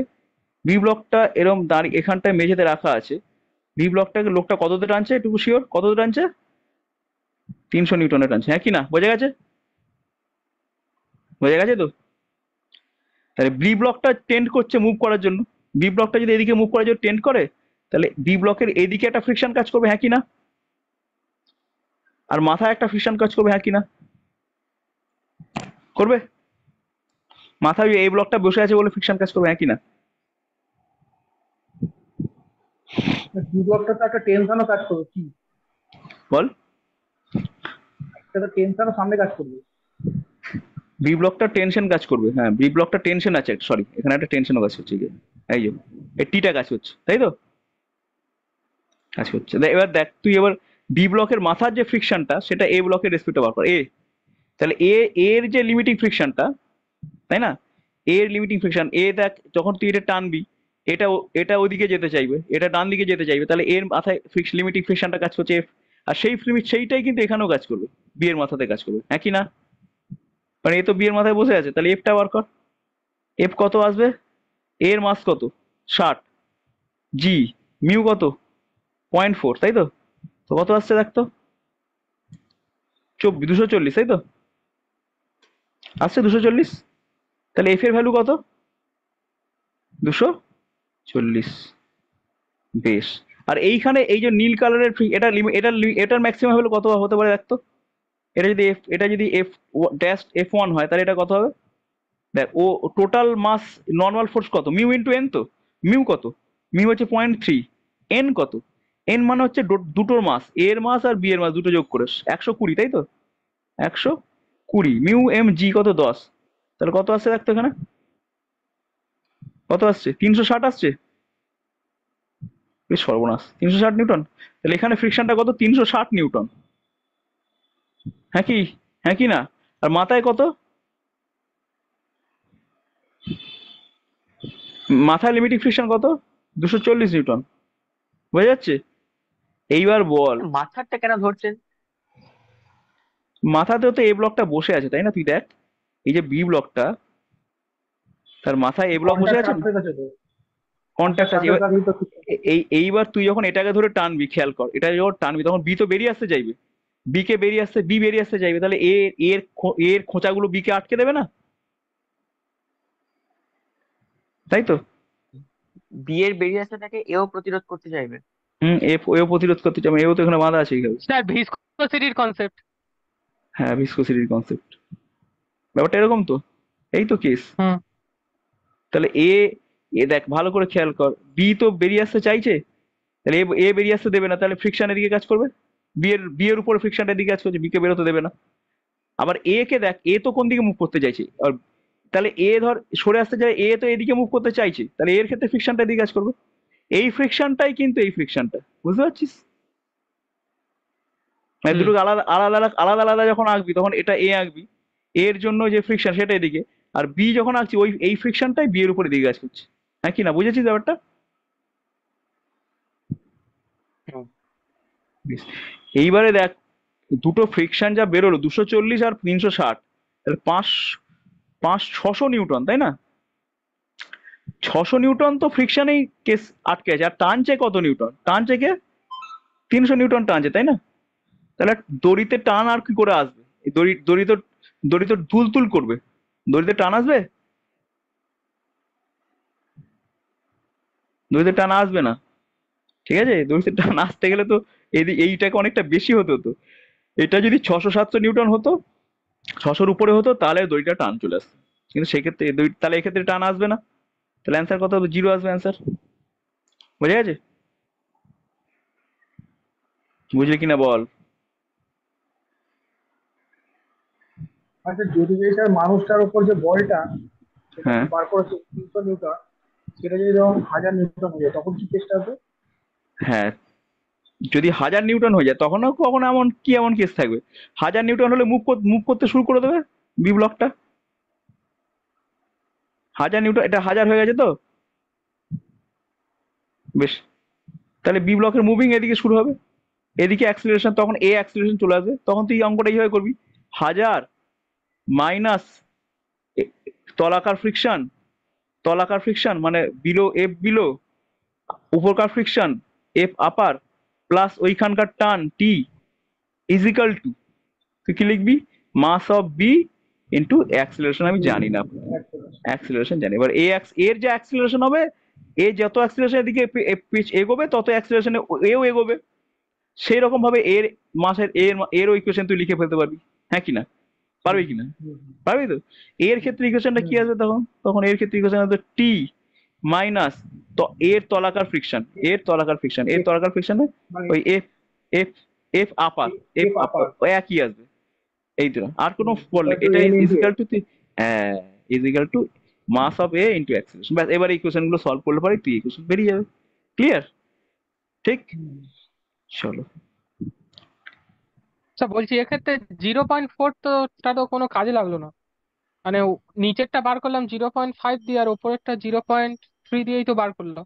বি ব্লকটা এরম দাঁড়িয়ে এখানটায় মেঝেতে রাখা আছে, বি ব্লকটাকে লোকটা কততে টানছে এটুকু শিওর, কততে টানছে? 300 নিউটনে টানছে, হ্যাঁ কি না? বোঝা গেছে? বোঝা গেছে তো? তাহলে বি ব্লকটা টেন্ড করছে মুভ করার জন্য, বি ব্লকটা যদি এদিকে মুভ করার জন্য টেন্ড করে, তাহলে বি ব্লকের এদিকে একটা ফ্রিকশন কাজ করবে, হ্যাঁ কি না? আর মাথায় একটা ফ্রিকশন কাজ করবে, হ্যাঁ কি না? করবে? মাথায় এই ব্লকটা বসে আছে বলে ফ্রিকশন কাজ করবে, হ্যাঁ কি না? ডি ব্লকটা তো একটা টেনশনও কাজ করবে, কি বল। একটা টেনশনও সামনে কাজ করবে। বি ব্লকটা টেনশন কাজ করবে, হ্যাঁ বি ব্লকটা টেনশন আছে, সরি এখানে একটা টেনশনও কাজ হচ্ছে, এই যে এই টিটা কাজ হচ্ছে, তাই তো? কাজ হচ্ছে, এবার দেখ তুই এবার বি ব্লকের মাথার যে ফ্রিকশনটা সেটা এ ব্লকের রেসপেক্টে বার কর, এ, তাহলে এর যে লিমিটিং ফ্রিকশনটা, তাই না? এর লিমিটিং ফ্রিকশন, এ দেখ যখন তুই এটা টানবি, এটা এটা ওদিকে যেতে চাইবে, এটা ডান দিকে যেতে চাইবে, তাহলে এর মাথায় লিমিটিং ফ্রিকশনটা কাজ করছে এফ, আর সেইটাই কিন্তু এখানেও কাজ করবে, বি এর মাথাতে কাজ করবে, হ্যাঁ কি না? মানে এ তো বি এর মাথায় বসে আছে, তাহলে এফটা বার কর, এফ কত আসবে? এর মাস কত? 60, জি মিউ কত? 0.4, তাই তো? তো কত আসছে দেখ তো, 240, তাই তো? আসছে 240, তাহলে এফ এর ভ্যালু কত? 240। বেশ, আর এইখানে এই যে নীল কালারের এটার ম্যাক্সিমাম হলো কত হতে পারে দেখ তো? এটা যদি এফ ড্যাশ F1 হয় তাহলে এটা কত হবে? দেখ, ও টোটাল মাস নর্মাল ফোর্স কত? মিউ ইন্টু এন, তো মিউ কত? মিউ হচ্ছে 0.3, এন কত? এন মানে হচ্ছে দুটোর মাস, এর মাস আর বি এর মাস দুটো যোগ করে 120, তাই তো? 120, মিউ এম জি কত? 10, তাহলে কত আসছে দেখ তো এখানে, কত আসছে? 360 আসছে। বেশ সর্বনাশ, 360 নিউটন, তাহলে এখানে ফ্রিকশনটা কত? 360 নিউটন, হ্যাঁ কি? হ্যাঁ কি না? আর মাথায় কত? মাথায় লিমিটিং ফ্রিকশন কত? 240 নিউটন, বোঝা যাচ্ছে? এইবার বল, মাথারটা কেন ধরছেন? মাথাতেও তো এ ব্লকটা বসে আছে, তাই না? তুই দেখ এই যে বি ব্লকটা, তার মাথায় এ ব্লক বসে কন্ট্যাক্ট আছে না, সারফেস আছে তো, কন্ট্যাক্ট আছে। সারফেস আছে তো। এইবার তুই যখন এটাকে ধরে টানবি, খেয়াল কর, এটা যখন টানবি তখন বি তো বেরিয়ে আসতে চাইবে, বি কে বেরিয়ে আসতে, বি বেরিয়ে আসতে চাইবে, তাহলে এর খোঁচাগুলো বি কে আটকে দেবে না, তাই তো? বি এর বেরিয়ে আসাটাকে এও প্রতিরোধ করতে চাইবে। এও প্রতিরোধ করতে চাইবে, এও তো এখানে বাধা আছে এইভাবে। স্যার ভিসকোসিটির কনসেপ্ট। হ্যাঁ, ভিসকোসিটির কনসেপ্ট, ব্যাপারটা এরকম তো, এই তো কেস। হুম। তাহলে এ এ দেখ ভালো করে খেয়াল কর, বি তো বেরিয়ে আসতে চাইছে, তাহলে এ বেরিয়ে আসতে দেবে না, তাহলে ফ্রিকশনের দিকে কাজ করবে, বি এর উপরে ফ্রিকশনের দিকে কাজ করছে, বি কে বেরোতে দেবে না। আবার এ কে দেখ, এ তো কোন দিকে মুভ করতে চাইছে, আর তাহলে এ ধর সরে আসতে চাই, এ তো এদিকে মুভ করতে চাইছে, তাহলে এর ক্ষেত্রে ফ্রিকশনটা দিকে কাজ করবে। এই ফ্রিকশনটাই কিন্তু এই ফ্রিকশনটা, বুঝতে পারছিস? মানে হুম। দুটো আলাদা আলাদা আলাদা আলাদা আলাদা যখন আঁকবি তখন এটা এ আঁকবি, এর জন্য যে ফ্রিকশন সেটা এদিকে, আর বি যখন আঁকছি ওই এই ফ্রিকশনটাই বি এর উপরে দিকে কাজ করছে। হ্যাঁ কি না, বুঝেছিস ব্যাপারটা? হুম। বেশ। এইবারে দেখ, দুটো ফ্রিকশন যা বেরোলো 240 আর 360, তাহলে 600 নিউটন, তাই না? 600 নিউটন তো ফ্রিকশনেই কেস আটকে আছে, আর টানছে কত নিউটন? টানছে কে? 300 নিউটন টানছে, তাই না? তাহলে দড়িতে টান আর কি করে আসবে? এই দড়ি তো তুল করবে, দড়িতে টান আসবে? দড়িতে টান আসবে না, ঠিক আছে? দড়িতে টান আসতে গেলে তো এইটাকে অনেকটা বেশি হতো তো। এটা যদি 600-700 নিউটন হতো, 600-র উপরে হতো, তাহলে দড়িটা টান চলে আসতো, কিন্তু সেক্ষেত্রে তাহলে এক্ষেত্রে টান আসবে না, তাহলে অ্যান্সার কত হবে? 0 আসবে অ্যান্সার। বুঝে গেছে? বুঝলি কিনা বল? আচ্ছা, যদি এটার মানুষটার উপর যে বলটা সেটা হ্যাঁ বার করেছে 300 নিউটন, সেটা যদি ধরুন 1000 নিউটন হয়ে যায়, তখন কি কেসটা হবে? হ্যাঁ, যদি 1000 নিউটন হয়ে যায় তখনও কখনো এমন কেস থাকবে, 1000 নিউটন হলে মুভ করতে শুরু করে দেবে বি ব্লকটা। 1000 নিউটন, এটা 1000 হয়ে গেছে তো, বেশ। তাহলে বি ব্লকের মুভিং এদিকে শুরু হবে, এদিকে অ্যাক্সিলারেশন, তখন এ অ্যাক্সিলারেশন চলে আসবে, তখন তুই এই অঙ্কটা এইভাবে করবি, 1000 মাইনাস তলাকার ফ্রিকশন মানে বিলো উপরকার ফ্রিকশন এফ আপার, প্লাস ওইখানকার টান টি, ইজিক্যাল টু, তুই কি লিখবি? মাস অফ বি ইন্টু অ্যাক্সিলারেশন, আমি জানি না অ্যাক্সিলারেশন জানি, এবার এর যে অ্যাক্সিলারেশন হবে, এ যত অ্যাক্সিলারেশনের দিকে এগোবে তত অ্যাক্সিলারেশনে এও এগোবে, সেই রকম ভাবে এরও ইকুয়েশন তুই লিখে ফেলতে পারবি। হ্যাঁ কিনা, পারবি কিনা? পারবি তো? এর ক্ষেত্রে ইকুয়েশনটা কি আসবে তখন? এর ক্ষেত্রে ইকুয়েশন আসবে টি মাইনাস এর তলাকার ফ্রিকশনে মানে ওই এফ এফ এফ আপার, এফ এফ আপার আপার ওই একই আসবে। এই তো, আর কোনো বললে টু এটা এন ইন্টু ইজিক্যাল টু, হ্যাঁ, equal to mass of A into acceleration. ব্যাস, এবার ইকুয়েশন গুলো সলভ করলে পরে তুই ইকুয়েশন বেরিয়ে যাবে। ক্লিয়ার? ঠিক, চলো। আচ্ছা বলছি এক্ষেত্রে 0.4 তো তা তো কোনো কাজে লাগলো না, মানে নিচেরটা বার করলাম 0.5 দিয়ে আর ওপরেরটা 0.3 দিয়েই তো বার করলাম।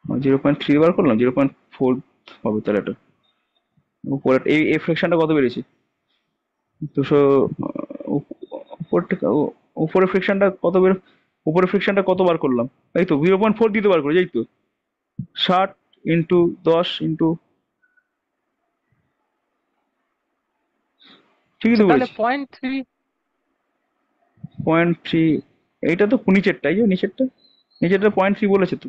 0.3 বার করলাম, 0.4 হবে তাহলে এটা। উপরে এই ফ্রিকশনটা কত বেড়েছে? 200, উপরটা উপরে ফ্রিকশনটা কত উপরে ফ্রিকশনটা কত বার করলাম? এই তো 0.4 দিতে বার করেছি, এই তো 60 ইন্টু 10 ইন্টু, ঠিকই আচ্ছা তো তাহলে বলেছি। 0.3। 0.3, এইটা তো নিচেরটা, এই যে নিচেরটা 0.3 বলেছে তো,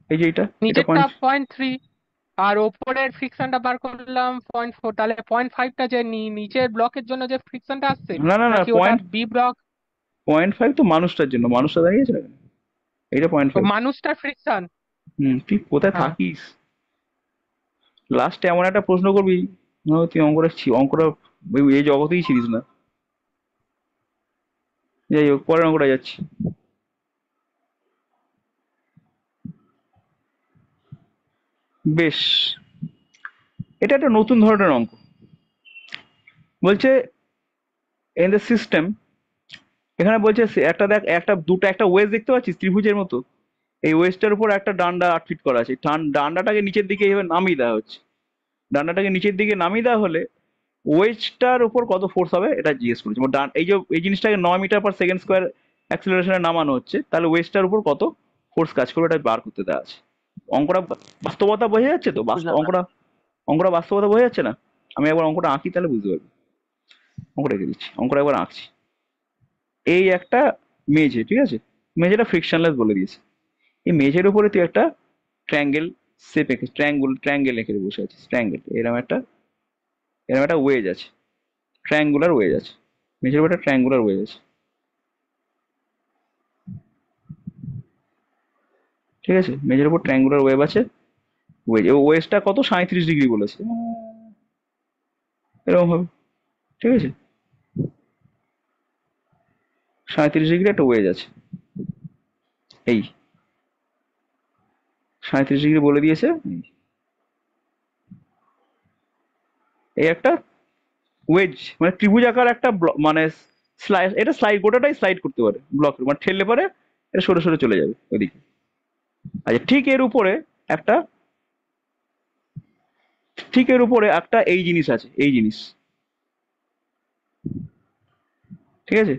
এই যে এটা নিচেরটা 0.3 আর ওপরের ফ্রিকশনটা বার করলাম 0.4, তাহলে 0.5টা যে নিচের ব্লকের জন্য যে ফ্রিকশনটা আসছে, না না না, নাকি ওটা বি ব্লক? 0.5 তো মানুষটার জন্য, মানুষটা দাঁড়িয়েছে না কেন? এইটা 0.5। মানুষটার ফ্রিকশন। তুই কোথায় হ্যাঁ। থাকিস? লাস্টে এমন একটা প্রশ্ন করবি মনে হবে তুই অঙ্কটা এই জগতেই ছিলিস না। যাই হোক, পরের অঙ্কটা যাচ্ছি। বেশ, এটা একটা নতুন ধরনের অঙ্ক। বলছে ইন দ্য সিস্টেম, এখানে বলছে একটা ওয়েজ দেখতে পাচ্ছিস ত্রিভুজের মতো, এই ওয়েজটার উপর একটা ডান্ডা 8 ফিট করা আছে, ডান্ডাটাকে নিচের দিকে এইভাবে নামিয়ে দেওয়া হচ্ছে। ডান্ডাটাকে নিচের দিকে নামিয়ে দেওয়া হলে ওয়েজটার উপর কত ফোর্স হবে এটা জিজ্ঞেস করেছে। এই জিনিসটাকে 9 মিটার/সেকেন্ড স্কোয়ার অ্যাক্সিলারেশনে নামানো হচ্ছে, তাহলে ওয়েজটার উপর কত ফোর্স কাজ করবে এটা বার করতে দেওয়া আছে। অঙ্কটা বাস্তবতা বোঝা যাচ্ছে তো? বুঝলাম না। অঙ্কটা বাস্তবতা বোঝা যাচ্ছে না? আমি একবার অঙ্কটা আঁকি তাহলে বুঝতে পারবি। অঙ্কটা রেখে দিচ্ছি, অঙ্কটা একবার আঁকছি। এই একটা মেঝে, ঠিক আছে? মেঝেটা ফ্রিকশনলেস বলে দিয়েছে। এই মেঝের উপরে তুই একটা ট্রায়াঙ্গেল শেপ এঁকে, ট্রায়াঙ্গেল এঁকে বসে আছিস, ট্রায়াঙ্গেল, এরকম একটা ওয়েজ আছে, ট্রায়াঙ্গুলার ওয়েজ আছে, মেঝের উপর একটা ট্রায়াঙ্গুলার ওয়েজ আছে, ঠিক আছে? মেঝের উপর ট্রায়াঙ্গুলার ওয়েভ আছে, ওয়েজটা কত, 37 ডিগ্রি বলেছে, এরকম হবে, ঠিক আছে? 37 ডিগ্রি একটা ওয়েজ আছে, এই 37 ডিগ্রি বলে দিয়েছে। এই একটা ওয়েজ মানে ত্রিভুজাকার একটা মানে স্লাইড, এটা স্লাইড, গোটাটাই স্লাইড করতে পারে, ব্লক মানে ঠেললে পারে এটা সরে সরে চলে যাবে ওইদিকে। আচ্ছা, একটা ঠিক এর উপরে একটা এই জিনিস আছে, এই জিনিস, ঠিক আছে?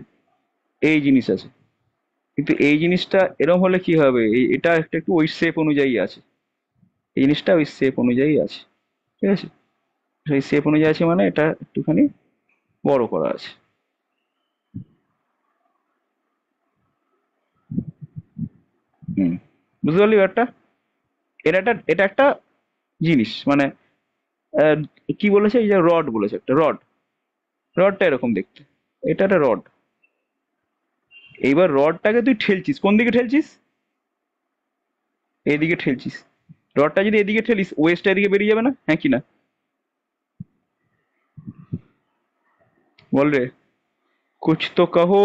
এই জিনিস আছে, কিন্তু এই জিনিসটা এরকম হলে কি হবে, এটা একটা একটু ওই শেপ অনুযায়ী আছে, এই জিনিসটা ওই শেপ অনুযায়ী আছে, ঠিক আছে? সেই শেপ অনুযায়ী আছে মানে এটা একটুখানি বড় করা আছে। হুম, বুঝতে পারলি ব্যাপারটা? এটা একটা জিনিস মানে আহ, কি বলেছে, এই যে রড বলেছে, একটা রডটা এরকম দেখতে, এটা একটা রড। এইবার রডটাকে তুই ঠেলছিস, কোন দিকে ঠেলছিস? এদিকে ঠেলছিস। রডটা যদি এদিকে ঠেলিস, ওয়েস্টটা এদিকে বেরিয়ে যাবে না, হ্যাঁ কি না? বল রে, কুছ তো কাহো।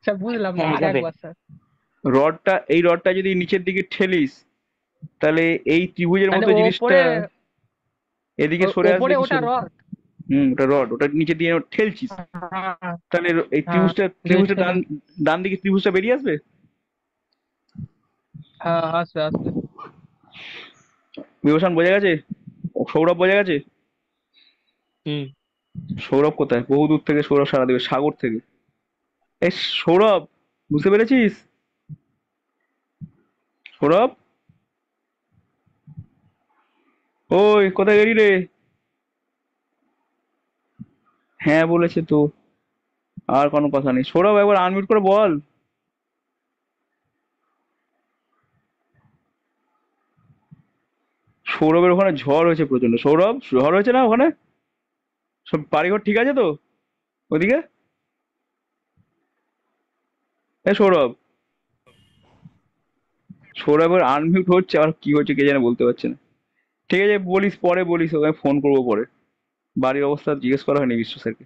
স্যার বুঝলাম না, হ্যাঁ আর যাবে। একবার স্যার। এই রডটা যদি নিচের দিকে ঠেলিস, তাহলে এই ত্রিভুজের তাহলে মতো জিনিসটা ওপরে এদিকে সরে আসবে ওপরে কি ওটা সরে? রড। ওটা রড, ওটা নিচে দিয়ে ঠেলছিস, হ্যাঁ, তাহলে এই হ্যাঁ, ত্রিভুজটা বেশ ত্রিভুজটা ডান ঠেলে। ডান দিকে ত্রিভুজটা বেরিয়ে আসবে। হ্যাঁ, আসবে আসবে। বিভূষণ বোঝা গেছে? সৌরভ বোঝা গেছে? হুম। সৌরভ কোথায়? বহু দূর থেকে সৌরভ সারা দেবে, সাগর থেকে। এই সৌরভ, বুঝতে পেরেছিস? সৌরভ, ওই কোথায় গেলি রে? হ্যাঁ বলেছে তো, আর কোনো কথা নেই। সৌরভ একবার আনমিউট করে বল। সৌরভের ওখানে ঝড় হয়েছে প্রচন্ড। সৌরভ, ঝড় হয়েছে না ওখানে? সব বাড়িঘর ঠিক আছে তো ওদিকে? এ সৌরভ, সৌরভের আনমিউট হচ্ছে, আর কি হচ্ছে কে জানে, বলতে পারছে না। ঠিক আছে, বলিস পরে, বলিস, ওকে ফোন করবো পরে। বাড়ির অবস্থা জিজ্ঞেস করা হয়নি বিশ্ব স্যারকে।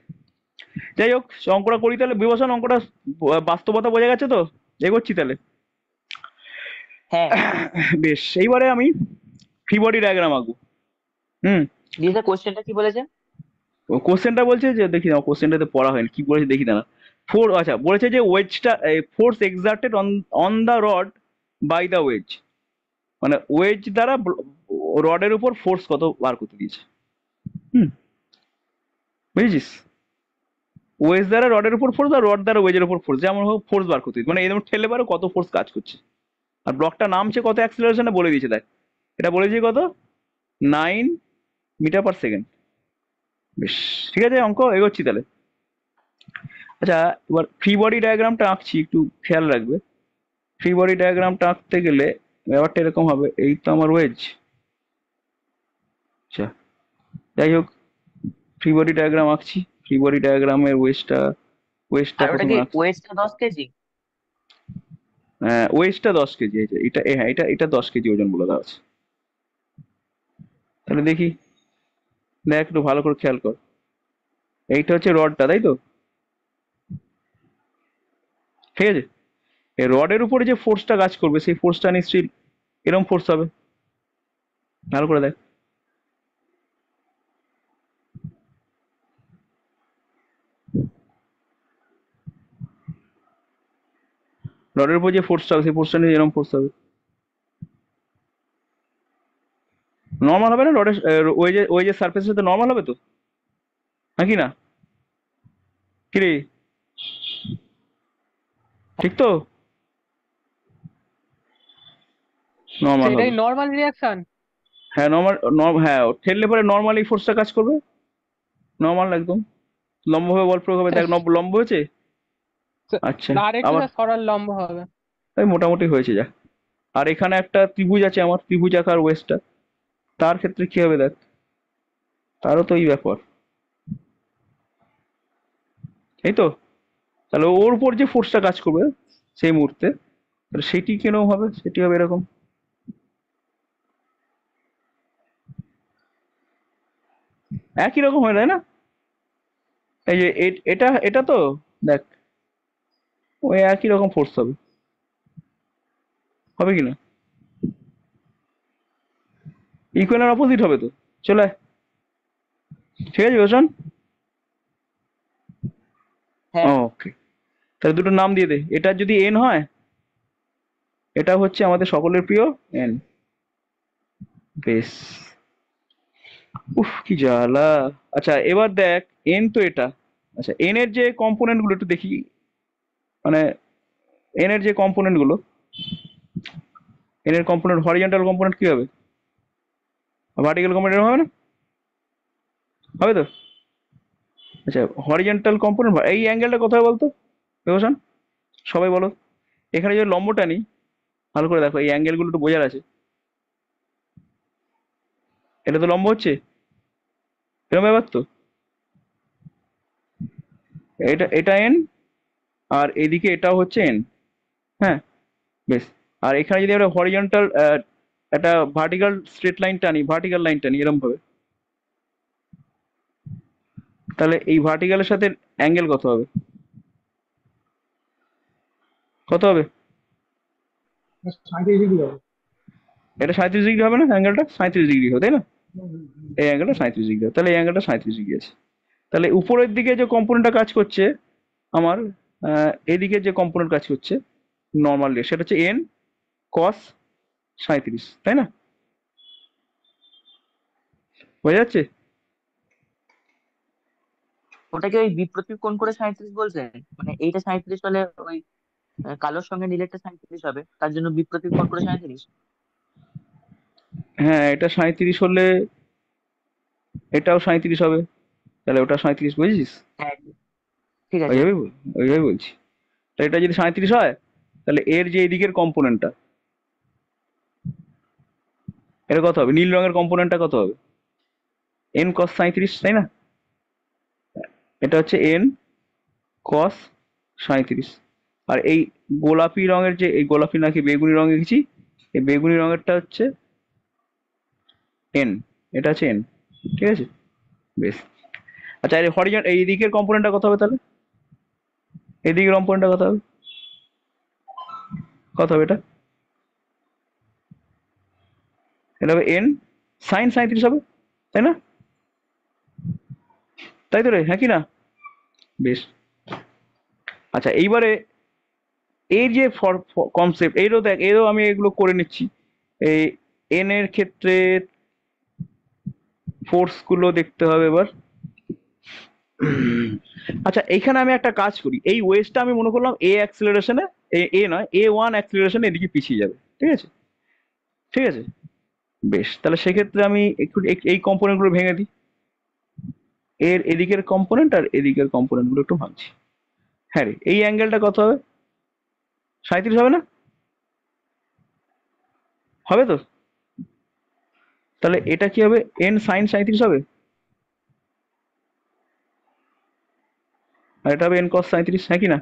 যাই হোক, অঙ্কটা করি তাহলে। বিভূষণ, অঙ্কটা বাস্তবতা বোঝা গেছে তো? এগোচ্ছি তাহলে। হ্যাঁ, বেশ, এইবারে আমি ফ্রি বডি ডায়াগ্রাম আঁকবো। হুম। দিয়ে স্যার কোশ্চেনটা কি বলেছে? কোশ্চেনটা বলছে যে, দেখি না কোশ্চেনটাতে পড়া হয়নি, কি বলেছে দেখি না। আচ্ছা, বলেছে যে ওয়েজটা, force exerted on the rod by the wedge, মানে ওয়েজ দ্বারা রডের উপর ফোর্স কত বার করতে দিয়েছে। হুম, বুঝেছিস? ওয়েজ দ্বারা রডের উপর ফোর্স আর রড দ্বারা ওয়েজের উপর ফোর্স, যেমন হোক ফোর্স বার করতে দিয়েছে, মানে এরকম ঠেলে পারো কত ফোর্স কাজ করছে। আর ব্লকটা নামছে কত অ্যাক্সিলারেশনে বলে দিয়েছে, দেখ এটা বলেছে কত, 9 মিটার পার সেকেন্ড। বেশ, ঠিক আছে, অঙ্ক এগোচ্ছি তাহলে। আচ্ছা, এবার ফ্রি বডি ডায়াগ্রামটা আঁকছি, একটু খেয়াল রাখবে। ফ্রি বডি ডায়াগ্রামটা আঁকতে গেলে ব্যাপারটা এরকম হবে, এই তো আমার ওয়েজ। আচ্ছা, যাই হোক, ফ্রি বডি ডায়াগ্রাম আঁকছি। ফ্রি বডি ডায়াগ্রামের ওয়েস্টটা আর ওটা কি প্রথমে আঁকছি। ওয়েটটা 10 কেজি? ওয়েস্টটা 10 কেজি, এটা হ্যাঁ, এটা 10 কেজি ওজন বলে দেওয়া আছে। তাহলে দেখি, দেখ একটু ভালো করে খেয়াল কর। এইটা হচ্ছে রডটা, তাই তো? ঠিক আছে, এই রডের উপরে যে ফোর্সটা কাজ করবে, সেই ফোর্সটা নিশ্চয়ই এরকম ফোর্স হবে। ভালো করে দেখ, রডের উপর যে ফোর্সটা হবে, সেই ফোর্সটা নিয়ে এরকম ফোর্স হবে। নর্মাল হবে না? রডের ওয়েজের সার্ফেসের সাথে নর্মাল হবে তো, নাকি না? কি রে, ঠিক তো? নর্মাল সেটাই হবে। Normal reaction. হ্যাঁ হ্যাঁ ঠেললে পরে নর্মাল এই ফোর্সটা কাজ করবে, নর্মাল একদম লম্বভাবে বল প্রয়োগ হবে, দেখ লম্ব হয়েছে। আচ্ছা আর একটু আবার স্যার সরল লম্ব হবে। এই মোটামুটি হয়েছে যা। আর এখানে একটা ত্রিভুজ আছে আমার, ত্রিভুজ আকার ওয়েস্টটা, তার ক্ষেত্রে কি হবে দেখ, তারও তো এই ব্যাপার, এই তো। তাহলে ওর উপর যে ফোর্সটা কাজ করবে সেই মুহূর্তে, তাহলে সেটি কেন হবে, সেটি হবে এরকম। একই রকম হয় তাই না? এই যে এটা এটা তো দেখ, ওই একই রকম ফোর্স হবে, হবে কি না? ইকুয়াল আর অপোজিট হবে তো, চলে আয়। ঠিক আছে রোশন? হ্যাঁ ওকে, তাহলে দুটো নাম দিয়ে দে। এটা যদি এন হয়, এটা হচ্ছে আমাদের সকলের প্রিয় এন। বেশ, উফ কি জ্বালা। আচ্ছা এবার দেখ, এন তো এটা, আচ্ছা এন এর যে কম্পোনেন্ট গুলো একটু দেখি, মানে এন এর যে কম্পোনেন্ট গুলো, এন এর কম্পোনেন্ট হরিজন্টাল কম্পোনেন্ট কি হবে, ভার্টিক্যাল কম্পোনেন্ট হবে না, হবে তো? আচ্ছা হরিজন্টাল কম্পোনেন্ট, এই অ্যাঙ্গেলটা কোথায় বলতো রোশন, সবাই বলো। এখানে যে লম্বটা নিই, ভালো করে দেখো, এই অ্যাঙ্গেল গুলো একটু বোঝার আছে। এটা তো লম্ব হচ্ছে, এরকম ব্যাপার তো। এটা এটা এন, আর এদিকে এটাও হচ্ছে এন। হ্যাঁ বেশ। আর এখানে যদি আমরা হরিজন্টাল একটা ভার্টিক্যাল স্ট্রেট লাইন টানি, ভার্টিক্যাল লাইন টানি এরকম ভাবে, তাহলে এই ভার্টিক্যালের সাথে অ্যাঙ্গেল কত হবে, কত হবে? 37 ডিগ্রি হবে। এটা 37 ডিগ্রি হবে না, অ্যাঙ্গেলটা 37 ডিগ্রি হবে তাই না? হুম, হুম, হুম। এই অ্যাঙ্গেলটা 37 ডিগ্রি হবে, তাহলে এই অ্যাঙ্গেলটা 37 ডিগ্রি আছে। তাহলে উপরের দিকে যে কম্পোনেন্টটা কাজ করছে আমার, এদিকে যে কম্পোনেন্ট কাজ করছে নর্মাল, সেটা হচ্ছে এন কস 37, তাই না? বোঝা যাচ্ছে? ওটাকে ওই বিপ্রতীপ কোণ করে 37 বলছে, মানে এইটা 37 হলে ওই কালোর সঙ্গে নীলেরটা 37 হবে, তার জন্য বিপ্রতীপ কোণ করে 37। হ্যাঁ এটা 37 হলে এটাও 37 হবে, তাহলে ওটা 37, বুঝেছিস? হ্যাঁ ঠিক আছে। ওইভাবে ওইভাবে বলছি। তো এটা যদি 37 হয়, তাহলে এর যে এদিকের কম্পোনেন্টটা, এটা কত হবে, নীল রঙের কম্পোনেন্টটা কত হবে, এন কস 37, তাই না? এটা হচ্ছে এন কস 37। আর এই গোলাপি রঙের যে, এই গোলাপি নাকি বেগুনি রঙে গেছি, এই বেগুনি রঙেরটা হচ্ছে এন, এটা হচ্ছে এন। ঠিক আছে বেশ। আচ্ছা এই হরিজন এই দিকের কম্পোনেন্টটা কত হবে তাহলে, এদিকের কম্পোনেন্টটা কত হবে, কত হবে এটা? এটা হবে এন সাইন 37 হবে, তাই না? তাই তো রে, হ্যাঁ কি না? বেশ। আচ্ছা এইবারে এই যে কনসেপ্ট, এরও দেখ, এরও আমি এগুলো করে নিচ্ছি। এই এন এর ক্ষেত্রে ফোর্স গুলো দেখতে হবে এবার। আচ্ছা এইখানে আমি একটা কাজ করি, এই ওয়েস্টটা আমি মনে করলাম এ অ্যাক্সিলারেশনে, এ নয় A1 অ্যাক্সিলারেশনে এদিকে পিছিয়ে যাবে, ঠিক আছে? ঠিক আছে বেশ, তাহলে সেক্ষেত্রে আমি একটু এই কম্পোনেন্ট গুলো ভেঙে দিই, এর এদিকের কম্পোনেন্ট আর এদিকের কম্পোনেন্ট গুলো একটু ভাঙছি। হ্যাঁ রে, এই অ্যাঙ্গেলটা কত হবে, 37 হবে না, হবে তো? তাহলে এটা কি হবে, এন সাইন 37 হবে, আর এটা হবে এন কস 37, হ্যাঁ কি না?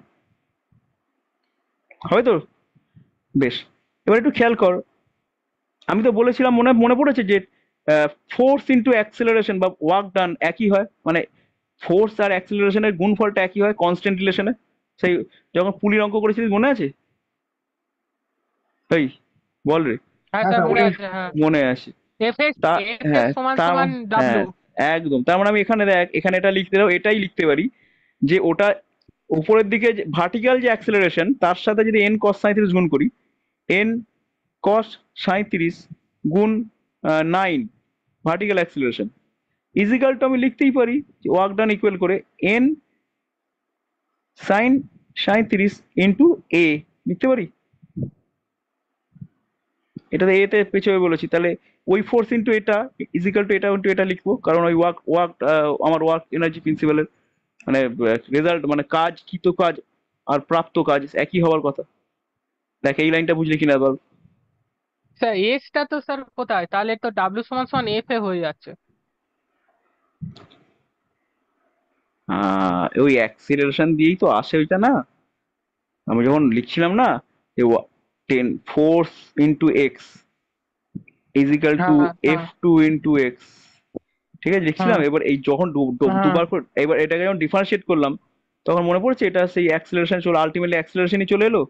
হবে তো? বেশ। এবার একটু খেয়াল কর, আমি তো বলেছিলাম, মনে মনে পড়েছে যে ফোর্স ইন্টু অ্যাক্সেলারেশন বা ওয়ার্ক ডান একই হয়, মানে ফোর্স আর অ্যাক্সেলারেশনের গুণফলটা একই হয় কনস্ট্যান্ট রিলেশনে, সেই যখন পুলির অঙ্ক করেছিলিস মনে আছে? এই বল রে। হ্যাঁ হ্যাঁ স্যার স্যার মনে ওটাই। আছে, হ্যাঁ। মনে আছে? এফ এক্স, তা এফ হ্যাঁ, এক্স সমান তার সমান হ্যাঁ ডাব্লু। একদম, তার মানে আমি এখানে দেখ, এখানে এটা লিখতে দাও, এটাই লিখতে পারি যে ওটা উপরের দিকে ভার্টিক্যাল যে অ্যাক্সেলারেশন, তার সাথে যদি এন কস 37 গুণ করি, এন কস 37 গুণ 9 ভার্টিক্যাল অ্যাক্সিলারেশন ইজিক্যাল টু আমি লিখতেই পারি ওয়ার্ক ডান ইকুয়াল করে এন সাইন 37 ইন্টু এ লিখতে পারি। এটাতে এতে পেছাবে বলেছি, তাহলে ওই ফোর্স ইন্টু এটা ইজিক্যাল টু এটা ইন্টু এটা লিখবো, কারণ ওই ওয়ার্ক ওয়ার্ক আমার ওয়ার্ক এনার্জি প্রিন্সিপালের মানে রেজাল্ট মানে কাজ, কৃত কাজ আর প্রাপ্ত কাজ একই হওয়ার কথা। দেখ এই লাইনটা বুঝলি কিনা বল। স্যার এসটা তো স্যার কোথায়, তাহলে তো ডাব্লিউ সমান সমান এফ এ হয়ে যাচ্ছে। ওই অ্যাক্সিলারেশন দিয়েই তো আসে ওইটা না, আমি যখন লিখছিলাম না, যে 10 force into X equal to হ্যাঁ এফ হ্যাঁ টু ইন্টু এক্স, ঠিক আছে লিখছিলাম। হ্যাঁ এবার এই যখন হ্যাঁ। দুবার করে এবার এটাকে যখন ডিফারেন্সিয়েট করলাম, তখন মনে পড়ছে এটা সেই অ্যাক্সিলারেশন চলে, আলটিমেটলি অ্যাক্সিলারেশনই চলে এলো।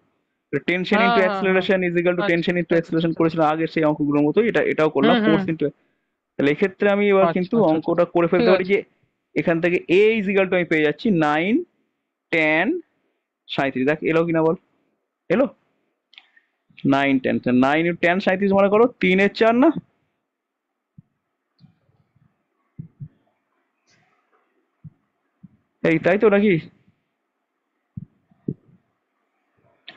টেনশন হ্যাঁ ইন্টু হ্যাঁ হ্যাঁ। অ্যাক্সিলারেশন ইজিক্যাল টু আচ্ছা টেনশন ইন্টু আচ্ছা অ্যাক্সিলারেশন আচ্ছা। করেছিলাম আগের সেই অঙ্কগুলোর মতোই, এটাও করলাম হুম হুম। Force into. তাহলে এক্ষেত্রে আমি এবার আচ্ছা কিন্তু আচ্ছা আচ্ছা অঙ্কটা করে ঠিক ফেলতে পারি আছে। যে এখান থেকে এ ইজিক্যাল টু আমি পেয়ে যাচ্ছি 9 10 37। দেখ এলো কিনা বল, এলো 9 10, 9 × 10 37 মনে করো 3 এর 4 না, এই তাই তো নাকি?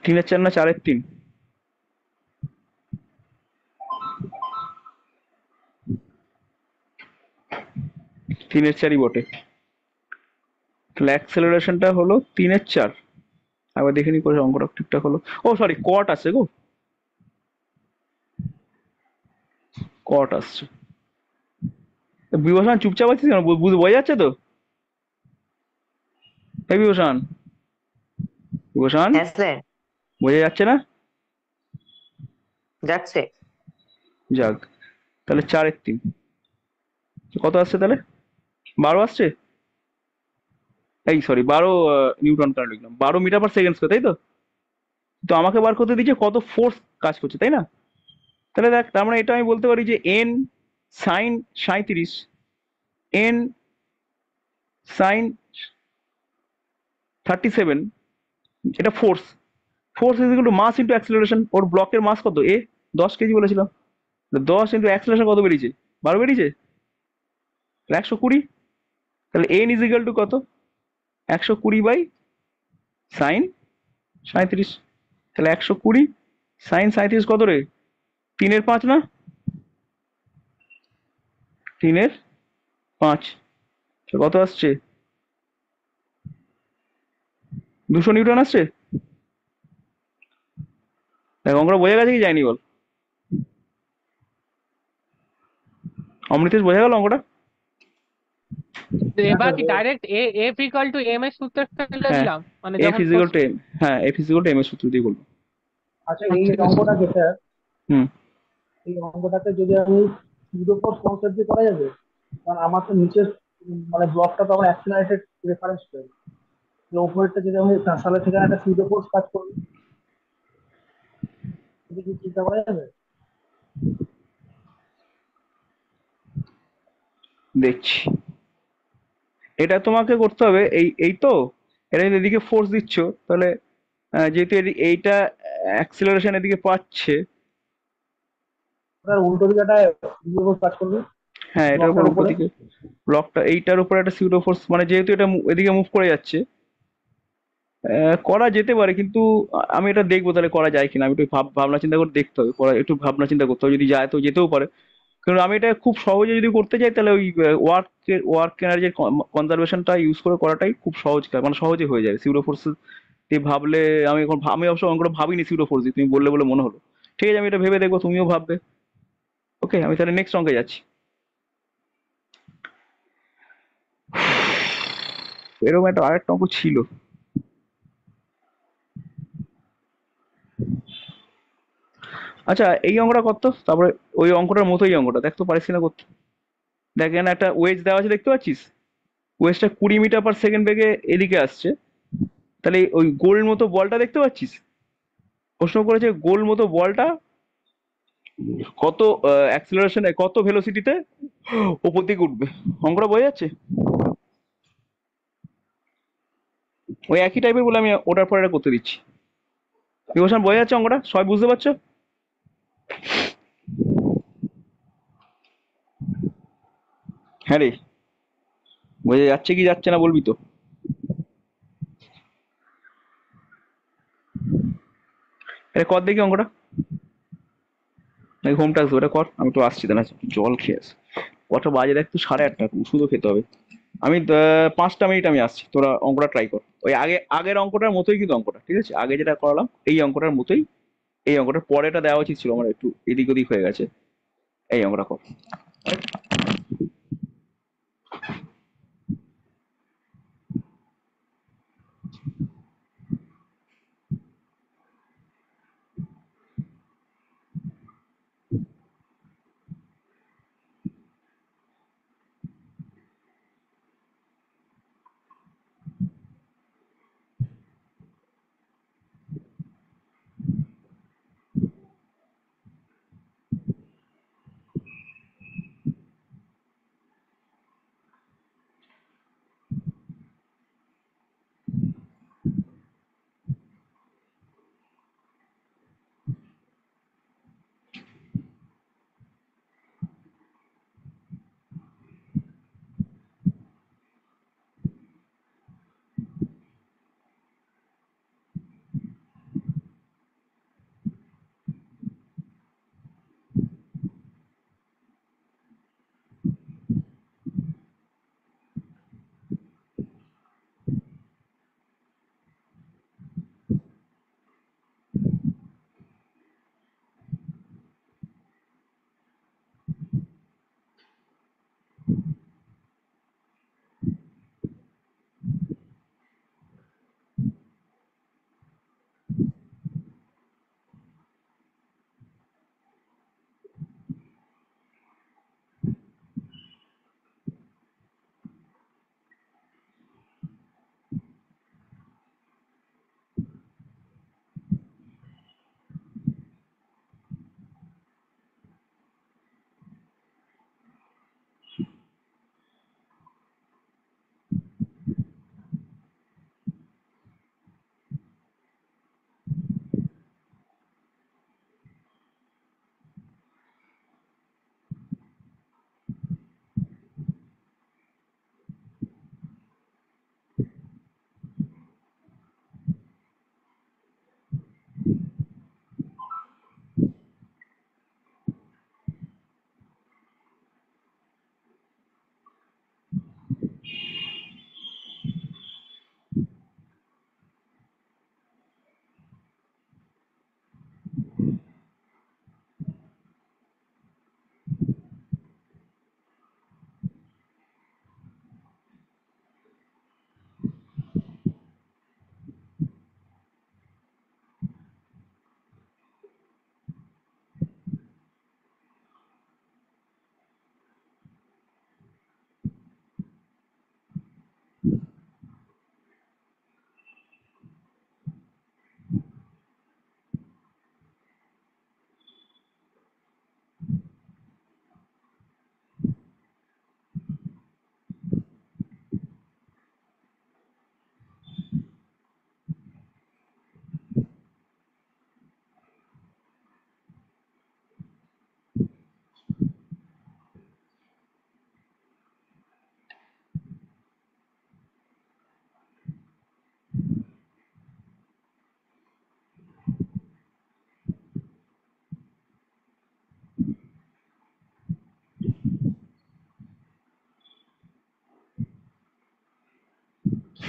3 এর 4 না 4 এর 3? 3 এর 4ই বটে। তাহলে অ্যাক্সেলারেশনটা হলো 3 এর 4। আবার দেখে নি করে অঙ্কটা ঠিকঠাক হলো। ও সরি, কট আছে গো, কট আসছে। বিভূষণ চুপচাপ আছিস কেন? বোঝা যাচ্ছে তো? এই বিভূষণ, বিভূষণ হ্যাঁ স্যার, বোঝা যাচ্ছে না? যাচ্ছে। যাক, তাহলে 4 এর 3 কত আসছে তাহলে? 12 আসছে। এই সরি 12 নিউটন কারেন্ট লিখলাম, 12 মিটার/সেকেন্ড, তাই তো? তো আমাকে বার করতে দিচ্ছে কত ফোর্স কাজ করছে, তাই না? তাহলে দেখ, তার মানে এটা আমি বলতে পারি যে এন সাইন 37, এন সাইন 37, এটা force. Force is equal to mass into acceleration. ওর ব্লকের মাস কত? 10 কেজি বলেছিলাম। 10 ইন্টু অ্যাক্সিলারেশন কত বেরিয়েছে? 12 বেরিয়েছে, 120। তাহলে এন ইজ ইকুয়াল টু কত? 120/সাইন 37। তাহলে 120 সাইন 37 কত রে? 3 এর 5 না? 3 এর 5 কত আসছে? 200 নিউটন আসছে। দেখ অঙ্কটা বোঝা গেছে কি যায়নি বল? অমৃতেশ বোঝা গেল অঙ্কটা? তো হ্যাঁ এবার স্যার কি direct F equal to M এর সূত্রে ফেলে হ্যাঁ, দিলাম, মানে এফ যখন ইজিক্যাল ফোর্স। To M. হ্যাঁ, এফ ইজিক্যাল টু এম এর সূত্র দিয়ে বলবো। আচ্ছা, এই ঠিক আছে। অঙ্কটাকে স্যার, হুম। এই অঙ্কটাকে যদি আমি সিউডো ফোর্স কনসেপ্ট দিয়ে করা যাবে? কারণ আমার তো নিচের মানে ব্লকটা তো আমার অ্যাক্সিলারেটেড রেফারেন্স ফ্রেম, উপরেরটা যদি আমি তাহলে সেখানে একটা সিউডো ফোর্স কাজ করবে, এটা কি চিন্তা করা যাবে? দেখছি, এটা তোমাকে করতে হবে। এই এই তো এটা যদি এদিকে ফোর্স দিচ্ছ, তাহলে যেহেতু এইটা অ্যাক্সিলারেশন এদিকে পাচ্ছে, ওটার উল্টো দিকেটায় সিউডো ফোর্স কাজ করবে হ্যাঁ এটার উপর ব্লকটার উপর উপরে। দিকে ব্লকটা এইটার উপর একটা সিউডো ফোর্স, মানে যেহেতু এটা এদিকে মুভ করে যাচ্ছে, করা যেতে পারে, কিন্তু আমি এটা দেখবো তাহলে করা যায় কিনা। আমি একটু ভাবনা চিন্তা করে দেখতে হবে, একটু ভাবনা চিন্তা করতে হবে, যদি যায় তো যেতেও পারে। কারণ আমি এটা খুব সহজে যদি করতে চাই, তাহলে ওই ওয়ার্ক এনার্জির কনজারভেশনটা ইউজ করে করাটাই খুব সহজ কাজ, মানে সহজে হয়ে যায়। সিউডো ফোর্স দিয়ে ভাবলে, আমি অবশ্য অঙ্কটা ভাবিনি সিউডো ফোর্স দিয়ে, তুমি বললে বলে মনে হলো। ঠিক আছে, আমি এটা ভেবে দেখবো, তুমিও ভাববে। ওকে, আমি তাহলে নেক্সট অঙ্কে যাচ্ছি। এরকম একটা আরেকটা অঙ্ক ছিল। আচ্ছা, এই অঙ্কটা কত, তারপরে ওই অঙ্কটার মতোই অঙ্কটা দেখ তো পারিস কিনা করতে। দেখ এখানে একটা ওয়েজ দেওয়া আছে, দেখতে পাচ্ছিস? ওয়েজটা 20 মিটার/সেকেন্ড বেগে এদিকে আসছে। তাহলে ওই গোল মতো বলটা দেখতে পাচ্ছিস? প্রশ্ন করেছে গোল মতো বলটা কত অ্যাক্সিলারেশনে, কত ভেলোসিটিতে ওপর দিকে উঠবে। অঙ্কটা বোঝা যাচ্ছে? ওই একই টাইপের বলে আমি ওটার পর এটা করতে দিচ্ছি। বিভূষণ বোঝা যাচ্ছে অঙ্কটা? সবাই বুঝতে পারছো? হ্যাঁ রে, বোঝা যাচ্ছে কি যাচ্ছে না বলবি তো? এটা কর দেখি অঙ্কটা। নাকি হোম টাস্ক ওটা কর, আমি তো আসছি দাঁড়া, জল খেয়ে আসি। কটা বাজে দেখ তো, 8:30, ওষুধও খেতে হবে। আমি 5টা মিনিট আমি আসছি, তোরা অঙ্কটা ট্রাই কর। ওই আগের অঙ্কটার মতোই কিন্তু অঙ্কটা, ঠিক আছে? আগে যেটা করালাম এই অঙ্কটার মতোই। এই অঙ্কটার পরেটা দেওয়া উচিত ছিল, আমার একটু এদিক ওদিক হয়ে গেছে। এই অঙ্কটা কর।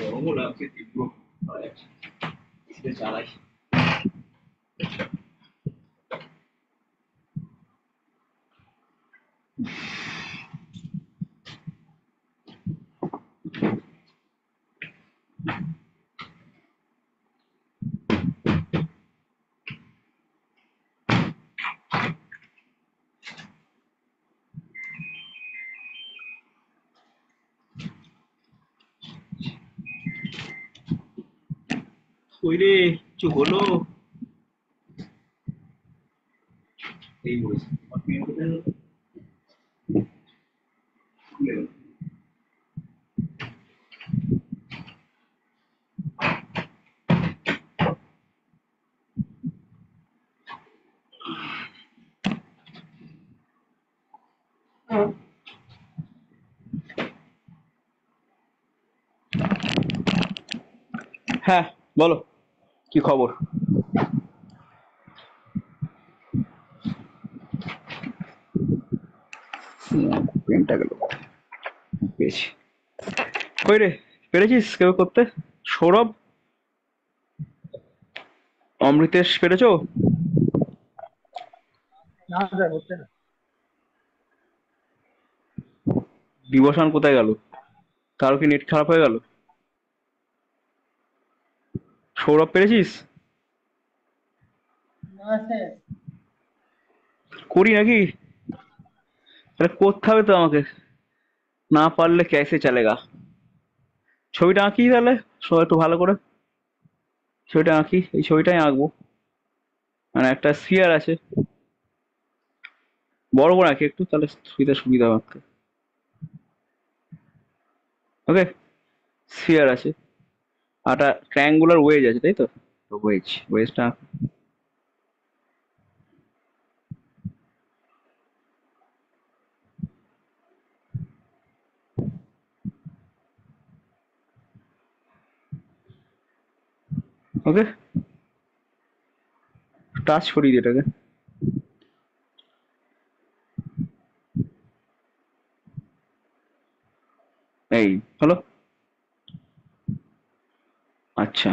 গরমও লাগছে তীব্র, চালাই। ওই রে, কিছু হলো? এই বলেছে হ্যাঁ, বলো কি খবর? পেনটা গেল, পেয়েছি। কই রে, পেরেছিস কেউ করতে? সৌরভ, অমৃতেশ, পেরেছো? না স্যার, হচ্ছে না। বিভূষণ কোথায় গেল? কারো কি নেট খারাপ হয়ে গেল? সৌরভ, পেরেছিস? করি নাকি? তাহলে করতে হবে তো আমাকে, না পারলে ক্যাসে চলেগা। ছবিটা আঁকি তাহলে, সবাই একটু ভালো করে ছবিটা আঁকি। এই ছবিটাই আঁকবো, মানে একটা স্ফিয়ার আছে, বড় করে আঁকি একটু, তাহলে সুবিধা হবে আঁকতে। ওকে, স্ফিয়ার আছে, আর একটা ট্রায়াঙ্গুলার ওয়েজ আছে, তাই তো? ওয়েজটা ওকে, টাচ করিয়ে দিই এটাকে। এই হলো। আচ্ছা,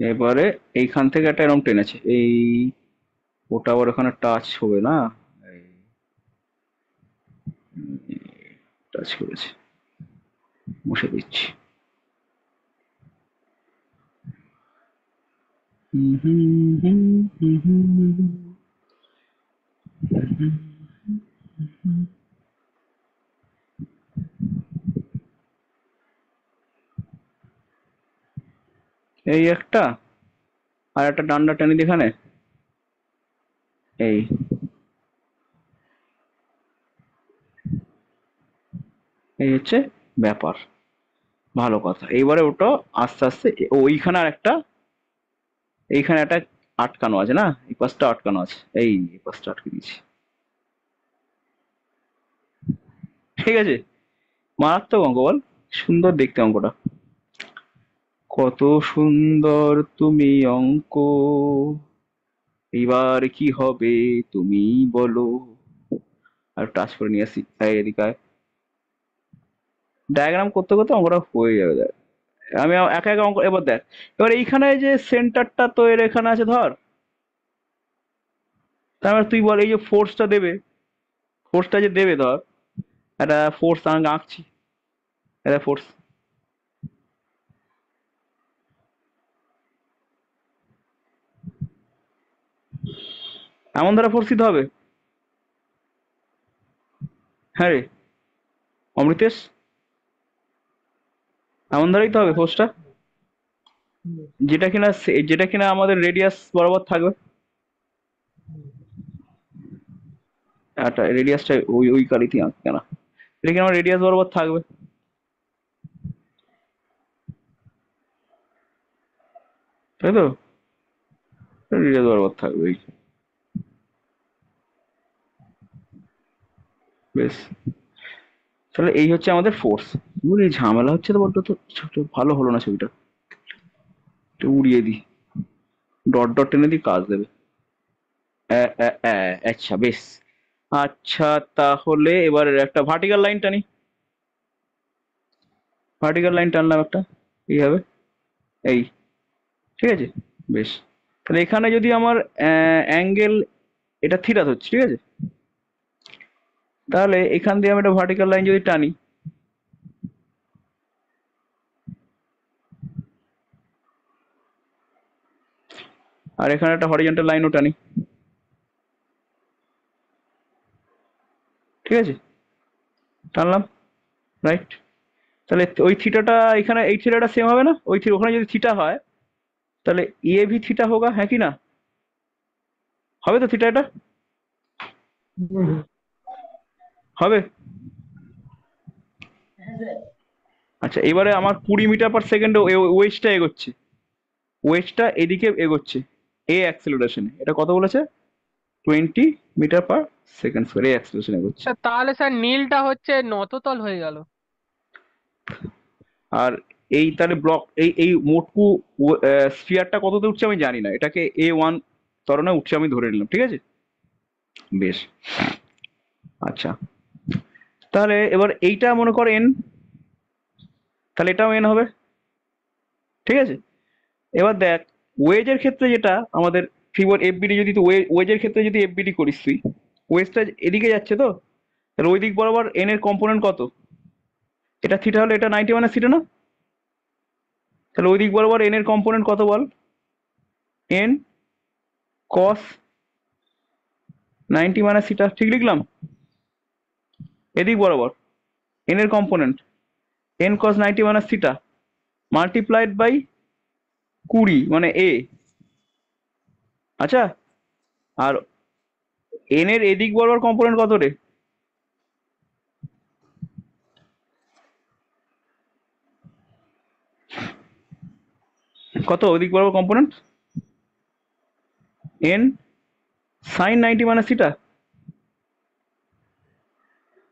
এবারে এইখান থেকে একটা এরকম টেনেছে, এই ওটা আবার ওখানে টাচ হবে না, টাচ করেছে, মুছে দিচ্ছি। হুম হুম হুম হুম হুম হুম হুম। এই একটা, আর একটা ডান্ডা টেনে দিই এখানে, এই এই হচ্ছে ব্যাপার। ভালো কথা, এইবারে ওটা আস্তে আস্তে ওইখানে আর একটা, এইখানে একটা আটকানো আছে না, এই পাশটা আটকানো আছে, এই পাশটা আটকে দিয়েছি। ঠিক আছে, মারাত্মক অঙ্ক বল, সুন্দর দেখতে অঙ্কটা। কত সুন্দর তুমি অঙ্ক, এইবার কি হবে তুমি বলো। আর টাচ করে নিয়ে আসি, এদিকে ডায়াগ্রাম করতে করতে অঙ্কটা হয়ে যাবে, দেখ আমি একা একা অঙ্ক। এবার দেখ, এবার এইখানে যে সেন্টারটা তো এর এখানে আছে ধর, তারপর তুই বল এই যে ফোর্সটা দেবে, ফোর্সটা যে দেবে ধর, একটা ফোর্স আমি আঁকছি, একটা ফোর্স, এমন দ্বারা ফোর্স দিতে হবে। হ্যাঁ রে অমৃতেশ, এমন দ্বারাই তো হবে ফোর্সটা, যেটা কিনা আমাদের রেডিয়াস বরাবর থাকবে, একটা রেডিয়াসটা ওই কালিতে আঁক কেন, এটা কিনা আমার রেডিয়াস বরাবর থাকবে, তাই তো? রেডিয়াস বরাবর থাকবে এই, বেশ। তাহলে এই হচ্ছে আমাদের ফোর্স। এই ঝামেলা হচ্ছে তো বড্ড, তো ছোট ভালো হলো না ছবিটা, একটু উড়িয়ে দিই, ডট ডট টেনে দিই, কাজ দেবে। আচ্ছা বেশ। আচ্ছা, তাহলে এবার একটা ভার্টিক্যাল লাইন টানি, ভার্টিক্যাল লাইন টানলাম একটা, এইভাবে, এই, ঠিক আছে, বেশ। তাহলে এখানে যদি আমার অ্যাঙ্গেল, এটা থিটা হচ্ছে, ঠিক আছে, তাহলে এখান দিয়ে আমি একটা ভার্টিক্যাল লাইন যদি টানি, আর এখানে একটা হরিজন্টাল লাইনও টানি, ঠিক আছে, টানলাম, রাইট। তাহলে ওই থিটাটা এখানে, এই থিটাটা সেম হবে না, ওখানে যদি থিটা হয়, তাহলে এ ভি থিটা হোগা, হ্যাঁ কি না? হবে তো থিটা, এটা হবে। আচ্ছা, এবারে আমার 20 মিটার/সেকেন্ডে ওয়েজটা এগোচ্ছে, ওয়েজটা এদিকে এগোচ্ছে, এ অ্যাক্সেলারেশনে, এটা কত বলেছে? 20 মিটার/সেকেন্ড স্কোয়ার, এ অ্যাক্সেলারেশন এগোচ্ছে। তাহলে স্যার নীলটা হচ্ছে নততল হয়ে গেল। আর এই তাহলে ব্লক, এই মোটকু স্ফিয়ারটা কততে উঠছে আমি জানি না, এটাকে A1 ত্বরণে উঠছে আমি ধরে নিলাম, ঠিক আছে, বেশ। আচ্ছা, তাহলে এবার এইটা মনে কর এন, তাহলে এটাও এন হবে, ঠিক আছে। এবার দেখ ওয়েজের ক্ষেত্রে যেটা আমাদের ফিবর এফবিডি, যদি তুই ওয়েজের ক্ষেত্রে যদি এফবিডি করিস তুই, ওয়েজটা এদিকে যাচ্ছে তো, তাহলে ওই দিক বরাবর এন এর কম্পোনেন্ট কত? এটা থিটা হলে এটা 90 মাইনাস থিটা না? তাহলে ওই দিক বরাবর এন এর কম্পোনেন্ট কত বল? এন কস 90 মাইনাস থিটা, ঠিক লিখলাম? এদিক বরাবর এন এর component N cos 90 minus theta multiplied by 20 মানে এ। আচ্ছা, আর এন এর এদিক বরাবর কম্পোনেন্ট কত রে? কত ওদিক বরাবর component? N sine 90 minus theta.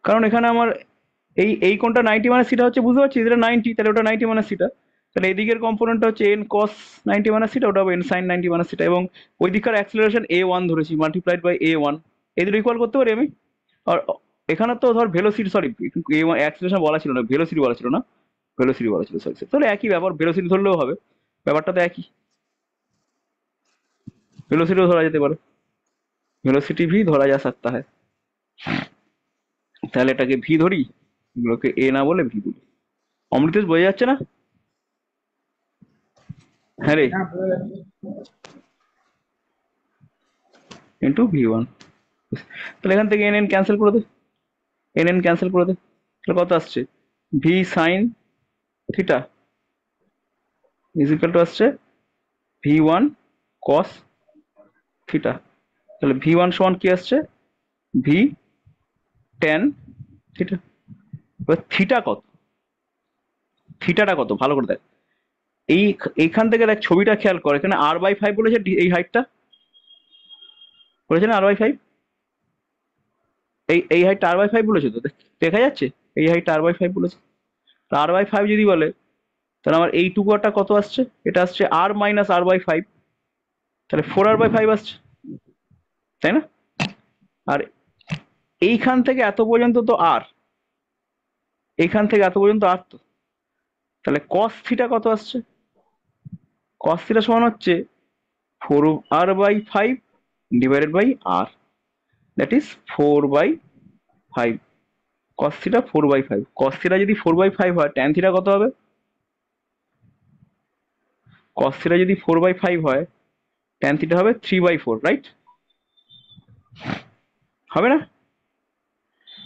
কারণ এখানে আমার এই কোণটা 90 মাইনাস থিটা হচ্ছে, বুঝতে পারছিস? এটা 90, তাহলে ওটা 90 মাইনাস থিটা। তাহলে এদিকের কম্পোনেন্টটা হচ্ছে এন কস 90 মাইনাস থিটা, ওটা হবে এন সাইন 90 মাইনাস থিটা। এবং ওই দিককার অ্যাক্সিলারেশন a1 ধরেছি, মাল্টিপ্লাইড বাই a1। এই দুটো ইকুয়াল করতে পারি আমি। আর এখানে তো ধর ভেলোসিটি, সরি a1 অ্যাক্সিলারেশন বলা ছিল না, ভেলোসিটি বলা ছিল না, ভেলোসিটি বলা ছিল, সরি। তাহলে একই ব্যাপার, ভেলোসিটি ধরলেও হবে, ব্যাপারটা তো একই, ভেলোসিটিও ধরা যেতে পারে, ভেলোসিটি ভি ধরা যা सकता है। তাহলে এটাকে ভি ধরি, এগুলোকে এ না বলে ভি বলি। অমৃতেশ বোঝা যাচ্ছে না? হ্যাঁ রে, হ্যাঁ বোঝা যাচ্ছে। Into V one. তাহলে এখান থেকে এন এন ক্যান্সেল করে দে, এন এন ক্যান্সেল করে দে। তাহলে কত আসছে? V sine theta is equal two আসছে ভি ওয়ান কস থিটা। তাহলে ভি ওয়ান সমান কি আসছে? V tan theta. এবার থিটা কত? থিটাটা কত ভালো করে দেখ। এইখান থেকে দেখ ছবিটা খেয়াল কর, এখানে r/5 বলেছে, এই হাইটটা বলেছে না r/5, এই হাইটটা r/5 বলেছে তো, দেখা যাচ্ছে এই হাইটটা r/5 বলেছে। r/5 যদি বলে, তাহলে আমার এইটুকুটা কত আসছে? এটা আসছে r মাইনাস r/5, তাহলে 4r/5 আসছে, তাই না? আর এইখান থেকে এত পর্যন্ত তো আর, এইখান থেকে এত পর্যন্ত আর তো, তাহলে cos থিটা কত আসছে? cos থিটা সমান হচ্ছে 4r/5 divided by r, that is 4/5। cos theta 4/5, cos theta যদি 4/5 হয়, tan থিটা কত হবে? cos থিটা যদি 4/5 হয়, tan থিটা হবে 3/4, রাইট? হবে না?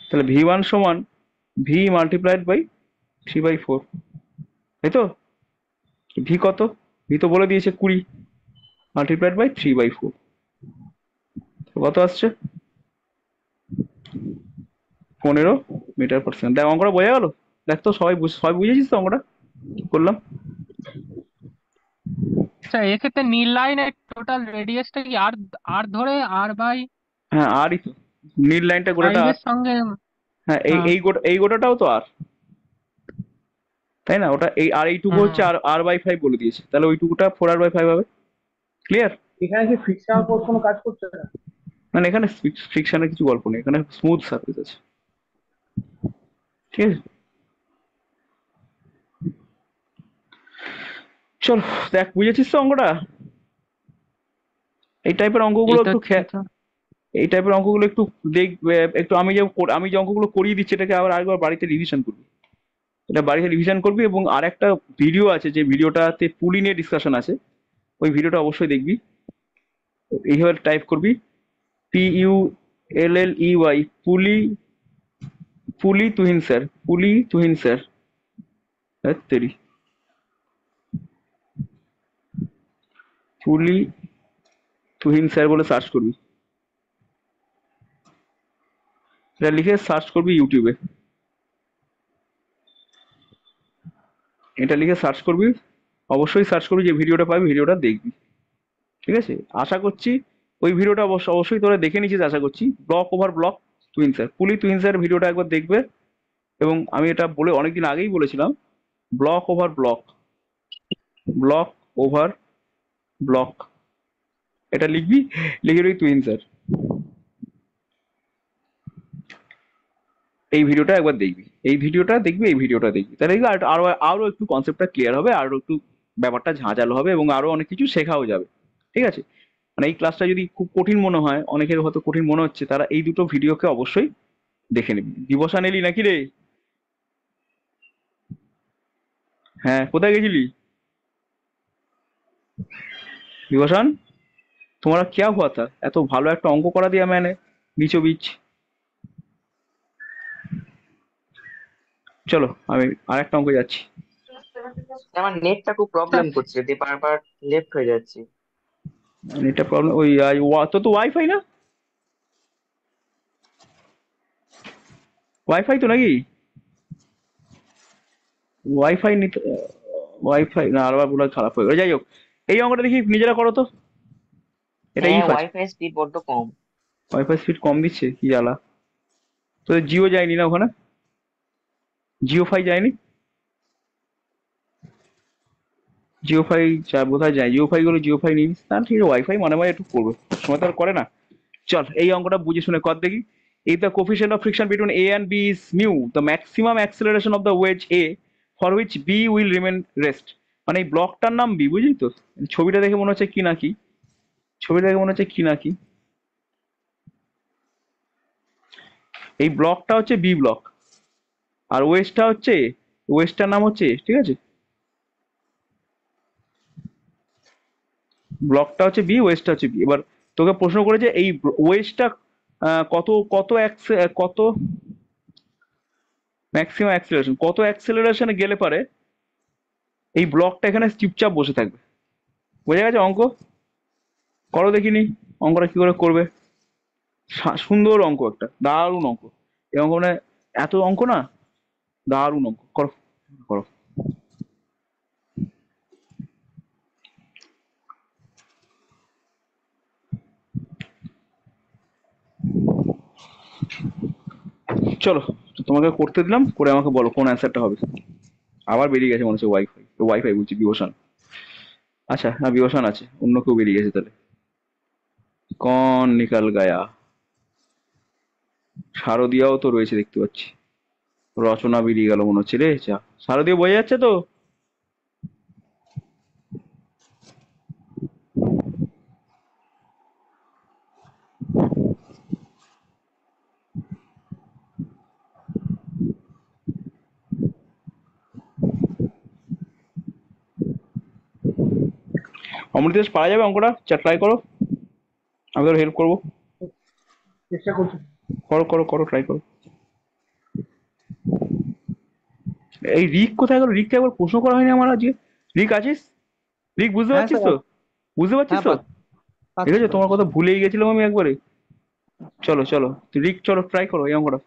তাহলে ভি ওয়ান সমান ভি মাল্টিপ্লাইড বাই 3/4, তাই তো? ভি কত? ভি তো বলে দিয়েছে 20 মাল্টিপ্লাইড বাই 3/4, কত আসছে? 15 মিটার পার সেকেন্ড। দেখ অঙ্কটা বোঝা গেল? দেখ তো সবাই সবাই বুঝেছিস তো অঙ্কটা কি করলাম? আচ্ছা, এক্ষেত্রে নীল লাইনের টোটাল রেডিয়াসটা কি আর আর ধরে আর বাই হ্যাঁ আরই তো, নীল লাইনটা গোটাটা 5 আর। এর সঙ্গে? হ্যাঁ এই হ্যাঁ। এই গোটাটাও তো আর, তাই না? ওটা এই আর এইটুকু হচ্ছে হুম। r/5 বলে দিয়েছে, তাহলে ওইটুকুটা 4r/5 হবে। ক্লিয়ার? এখানে কি ফ্রিকশনাল ফোর্স কোনো কাজ করছে না? মানে এখানে ফ্রিকশনের কিছু গল্প নেই, এখানে স্মুথ সারফেস আছে, ঠিক আছে। চল দেখ, বুঝেছিস তো অঙ্কটা? এই টাইপের অঙ্কগুলো এইটা একটু এই তো এই টাইপের অঙ্কগুলো একটু দেখ, একটু আমি যে অঙ্কগুলো করিয়ে দিচ্ছি এটাকে আবার আরেকবার বাড়িতে রিভিশন করবি, এটা বাড়িতে রিভিশন করবি। এবং আর একটা ভিডিও আছে, যে ভিডিওটাতে পুলি নিয়ে ডিসকাশন আছে, ওই ভিডিওটা অবশ্যই দেখবি। এইভাবে টাইপ করবি PULLEY, পুলি, পুলি তুহিন স্যার, পুলি তুহিন স্যার, তেরি পুলি তুহিন স্যার বলে সার্চ করবি, এটা লিখে সার্চ করবি ইউটিউবে, এটা লিখে সার্চ করবি, অবশ্যই সার্চ করবি, যে ভিডিওটা পাবি ভিডিওটা দেখবি, ঠিক আছে? আশা করছি ওই ভিডিওটা অবশ্যই তোরা দেখে নিয়েছিস আশা করছি। Block over block Tuhin sir, পুলি তুহিন স্যার ভিডিওটা একবার দেখবে। এবং আমি এটা বলে অনেকদিন আগেই বলেছিলাম, block over block, block over block, এটা লিখবি, লিখে দিবি তুহিন স্যার। এই ভিডিওটা একবার দেখবি, এই ভিডিওটা দেখবি, এই ভিডিওটা দেখবি, তাহলে দেখবি আরো আরো একটু কনসেপ্টটা ক্লিয়ার হবে, আরো একটু ব্যাপারটা ঝাঁঝালো হবে এবং আরো অনেক কিছু শেখাও যাবে। ঠিক আছে? মানে এই ক্লাসটা যদি খুব কঠিন মনে হয়, অনেকের হয়তো কঠিন মনে হচ্ছে, তারা এই দুটো ভিডিওকে অবশ্যই দেখে নিবি। দিবসান এলি নাকি রে? হ্যাঁ, কোথায় গেছিলি दिवसान? तुम्हारा क्या हुआ था? এত ভালো একটা অঙ্ক করা দিয়া मैंने बीचों बीच। চলো আমি আরেকটা অঙ্কে যাচ্ছি। আমার নেটটা খুব প্রবলেম করছে, দিয়ে বারবার লেফট হয়ে যাচ্ছে। এটা প্রবলেম ওই তো তো ওয়াইফাই না, ওয়াইফাই তো নাকি? ওয়াইফাই নিতে, ওয়াইফাই না আবার পুরো খারাপ হয়ে গেল। যাই হোক, এই অঙ্কটা দেখি নিজেরা করো তো। এটা হ্যাঁ, ইফ আছে, ওয়াইফাই স্পিড বড্ড কম। ওয়াইফাই স্পিড কম দিচ্ছে, কি জ্বালা। তো জিও যায়নি না ওখানে? জিও ফাই যায়নি? জিও ফাই বোধহয় যায়, জিও ফাই গুলো জিও ফাই নিস না, ঠিক আছে ওয়াইফাই মানে মানে একটু করবে, সময় তো আর করে না। চল এই অঙ্কটা বুঝে শুনে কর দেখি। If the coefficient of friction between A and B is mu, the maximum acceleration of the wedge A for which B will remain rest. মানে এই ব্লকটার নাম বি, বুঝলি তো? ছবিটা দেখে মনে হচ্ছে কি না কি, ছবিটা দেখে মনে হচ্ছে কি না কি, এই ব্লকটা হচ্ছে বি ব্লক, আর ওয়েস্টটা হচ্ছে, ওয়েস্টটার নাম হচ্ছে A, ঠিক আছে? ব্লকটা হচ্ছে বি, ওয়েস্টটা হচ্ছে বি। এবার তোকে প্রশ্ন করেছে এই ওয়েস্টটা কত কত কত ম্যাক্সিমাম অ্যাক্সেলারেশন, কত অ্যাক্সেলারেশনে গেলে পারে এই ব্লকটা এখানে চুপচাপ বসে থাকবে। বোঝা গেছে? অঙ্ক করো দেখিনি, অঙ্কটা কি করে করবে। সুন্দর অঙ্ক, একটা দারুণ অঙ্ক। এই অঙ্ক মানে এত অঙ্ক না, দারুণ অঙ্ক, করো করো। চলো, তো তোমাকে করতে দিলাম, করে আমাকে বলো কোন অ্যান্সারটা হবে। আবার বেরিয়ে গেছে মনে হচ্ছে ওয়াইফাই, ওয়াইফাই বলছি বিভূষণ। আচ্ছা না, বিভূষণ আছে, অন্য কেউ বেরিয়ে গেছে তাহলে। কন নিকাল গায়া, শারদিয়াও তো রয়েছে দেখতে পাচ্ছি, রচনা বেরিয়ে গেল মনে হচ্ছে রে। চা শারদীয় বোঝা যাচ্ছে তো? অমৃতেশ পারা যাবে অঙ্কটা? ট্রাই করো, আমি তোর হেল্প করবো। চেষ্টা করছি। করো করো করো, ট্রাই করো। এই রিক কোথায় গেল? রিককে একবার প্রশ্ন করা হয়নি আমার আজকে। রিক আছিস? রিক বুঝতে হ্যাঁ পারছিস স্যার। তো? বুঝতে পারছিস হ্যাঁ তো? ঠিক পাচ্ছি আছে, তোমার কথা ভুলেই গেছিলাম আমি একবারে। চলো চলো, রিক চলো ট্রাই করো এই অঙ্কটা।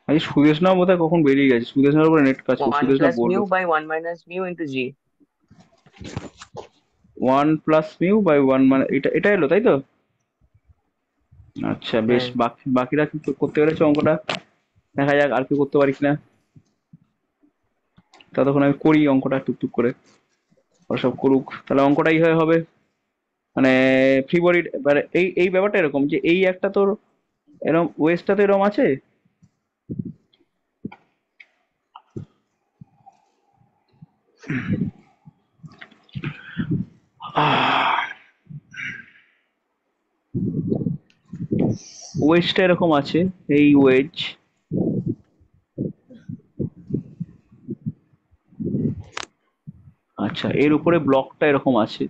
আজ সুদেশ না বোধহয় কখন বেরিয়ে গেছে, সুদেশ নার উপরে নেট কাজ করছে, ওয়ান সুদেশ না প্লাস বলবে। Mu by one minus mu into G. 1 + μ/1 মানে এটা এটা এলো তাই তো? আচ্ছা বেশ, হ্যাঁ, বাকিরা কি করতে পেরেছে অঙ্কটা? দেখা যাক আর কি করতে পারি কিনা। ততক্ষণ আমি করি অঙ্কটা টুকটুক করে, ওরা সব করুক, তাহলে অঙ্কটা এইভাবে হবে। মানে ফ্রি বডি, মানে এই এই ব্যাপারটা এরকম যে এই একটা তোর এরকম ওয়েস্টটা তো এরকম আছে, ওয়েজটা এরকম আছে, এই ওয়েজ, আচ্ছা এর উপরে ব্লকটা এরকম আছে।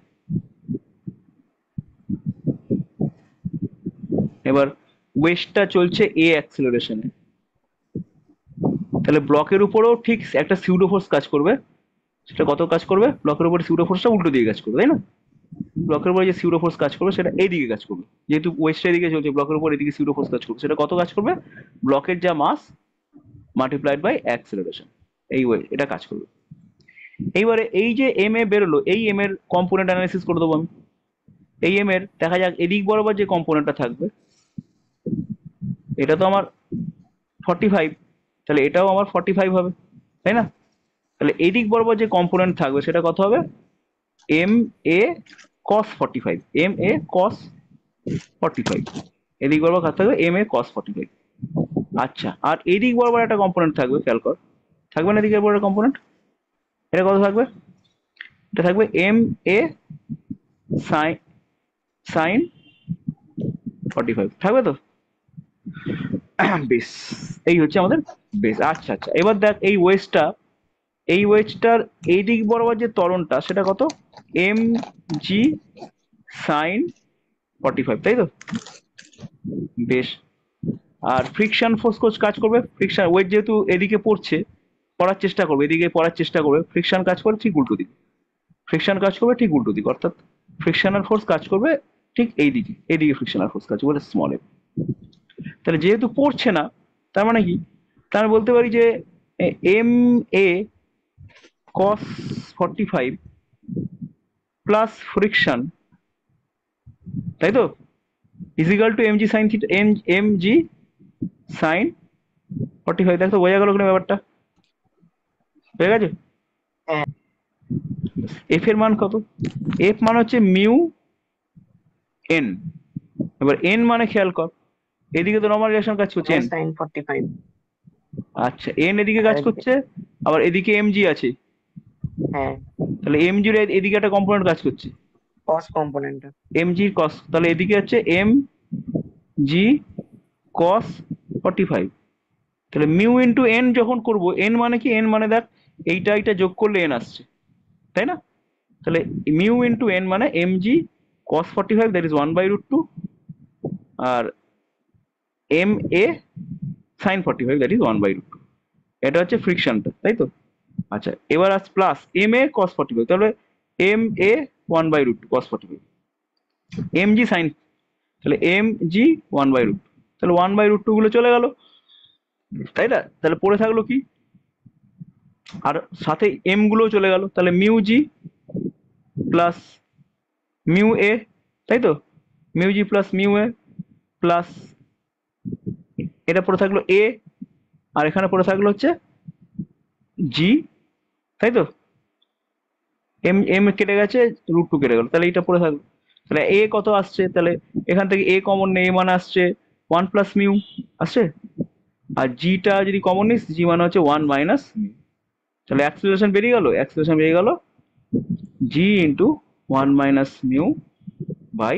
এবার ওয়েজটা চলছে এ অ্যাক্সেলারেশনে, তাহলে ব্লকের উপরেও ঠিক একটা সিউডো ফোর্স কাজ করবে। সেটা কত কাজ করবে? ব্লকের উপরে সিউডো ফোর্সটা উল্টো দিকে কাজ করবে, তাই না? ব্লকের উপরে যে সিউডো ফোর্স কাজ করবে সেটা এইদিকে কাজ করবে, যেহেতু ওয়েস্টের দিকে চলছে, ব্লকের উপর এদিকে সিউডো ফোর্স কাজ করবে। সেটা কত কাজ করবে? ব্লকের যা মাস মাল্টিপ্লাইড বাই অ্যাক্সেলারেশন, এই ওয়ে এটা কাজ করবে। এইবারে এই যে এম এ বেরোলো, এই এম এর কম্পোনেন্ট অ্যানালিসিস করে দেবো আমি। এই এম এর দেখা যাক এদিক বরাবর যে কম্পোনেন্টটা থাকবে, এটা তো আমার 45, তাহলে এটাও আমার 45 হবে, তাই না? তাহলে এদিক বরাবর যে কম্পোনেন্ট থাকবে সেটা কত হবে? M A cos 45, M A cos 45, এদিক বরাবর কাজ থাকবে এম এ কস 45। আচ্ছা, আর এদিক বরাবর একটা কম্পোনেন্ট থাকবে, খেয়াল কর, থাকবে না এদিকের বরাবর কম্পোনেন্ট? এটা কত থাকবে? এটা থাকবে এম এ সাইন সাইন 45, থাকবে তো? বেশ, এই হচ্ছে আমাদের বেশ। আচ্ছা আচ্ছা, এবার দেখ এই ওয়েজটা, এই ওয়েজটার এই দিক বরাবর যে ত্বরণটা সেটা কত? এম জি সাইন 45, তাই তো? বেশ। আর ফ্রিকশন ফোর্স কাজ করবে, ফ্রিকশন ওয়েট যেহেতু এদিকে পড়ছে, পড়ার চেষ্টা করবে, এদিকে পড়ার চেষ্টা করবে, ফ্রিকশন কাজ করে ঠিক উল্টো দিকে, ফ্রিকশন কাজ করবে ঠিক উল্টো দিকে, অর্থাৎ ফ্রিকশনাল ফোর্স কাজ করবে ঠিক এই দিকে, এদিকে ফ্রিকশনাল ফোর্স কাজ করবে স্মল এফ। তাহলে যেহেতু পড়ছে না, তার মানে কি? তার মানে বলতে পারি যে M A cos 45 plus friction, তাই তো, is equal to M G sine theta, M G sine 45। দেখ তো বোঝা গেল কিনা ব্যাপারটা? হয়ে গেছে? হ্যাঁ। এফ এর মান কত? এফ মান হচ্ছে মিউ এন। এবার এন মানে খেয়াল কর, এদিকে তো নর্মাল রিলেশন কাজ করছে এন। সাইন 45, আচ্ছা, এন এদিকে আর কাজ এদিকে করছে, আবার এদিকে এম জি আছে, হ্যাঁ তাহলে এম জির এদিকে একটা কম্পোনেন্ট কাজ করছে, কস কম্পোনেন্ট। এম জি কস, তাহলে এদিকে হচ্ছে এম জি কস 45। তাহলে মিউ ইন্টু এন যখন করবো, এন মানে কি? এন মানে দেখ এইটা এইটা যোগ করলে এন আসছে, তাই না? তাহলে মিউ ইন্টু এন মানে m g cos 45, that is 1/√2, আর m a sine 45, that is 1/√2। এটা হচ্ছে ফ্রিকশনটা, তাই তো? আচ্ছা, এবার আস প্লাস এম এ কস 45, তাহলে M A 1/√2 cos 45, M G sign, তাহলে এম জি 1/√2, তাহলে 1/√2 গুলো চলে গেল, তাই না? তাহলে পড়ে থাকলো কি? আর সাথে এম গুলোও চলে গেল, তাহলে মিউ জি প্লাস মিউ এ, তাই তো? মিউ জি প্লাস মিউ এ প্লাস এটা পড়ে থাকলো এ, আর এখানে পড়ে থাকলো হচ্ছে জি, তাই তো? এম এম কেটে গেছে, √2 কেটে গেল, তাহলে এটা পড়ে থাকলো। তাহলে এ কত আসছে? তাহলে এখান থেকে এ কমন নেই, মানে আসছে 1 প্লাস মিউ আসছে, আর জিটা যদি কমন নিস, জি মানে হচ্ছে 1 মাইনাস মিউ। তাহলে অ্যাক্সিলারেশন বেরিয়ে গেল, অ্যাক্সিলারেশন বেরিয়ে গেল জি ইন্টু 1 মাইনাস মিউ বাই,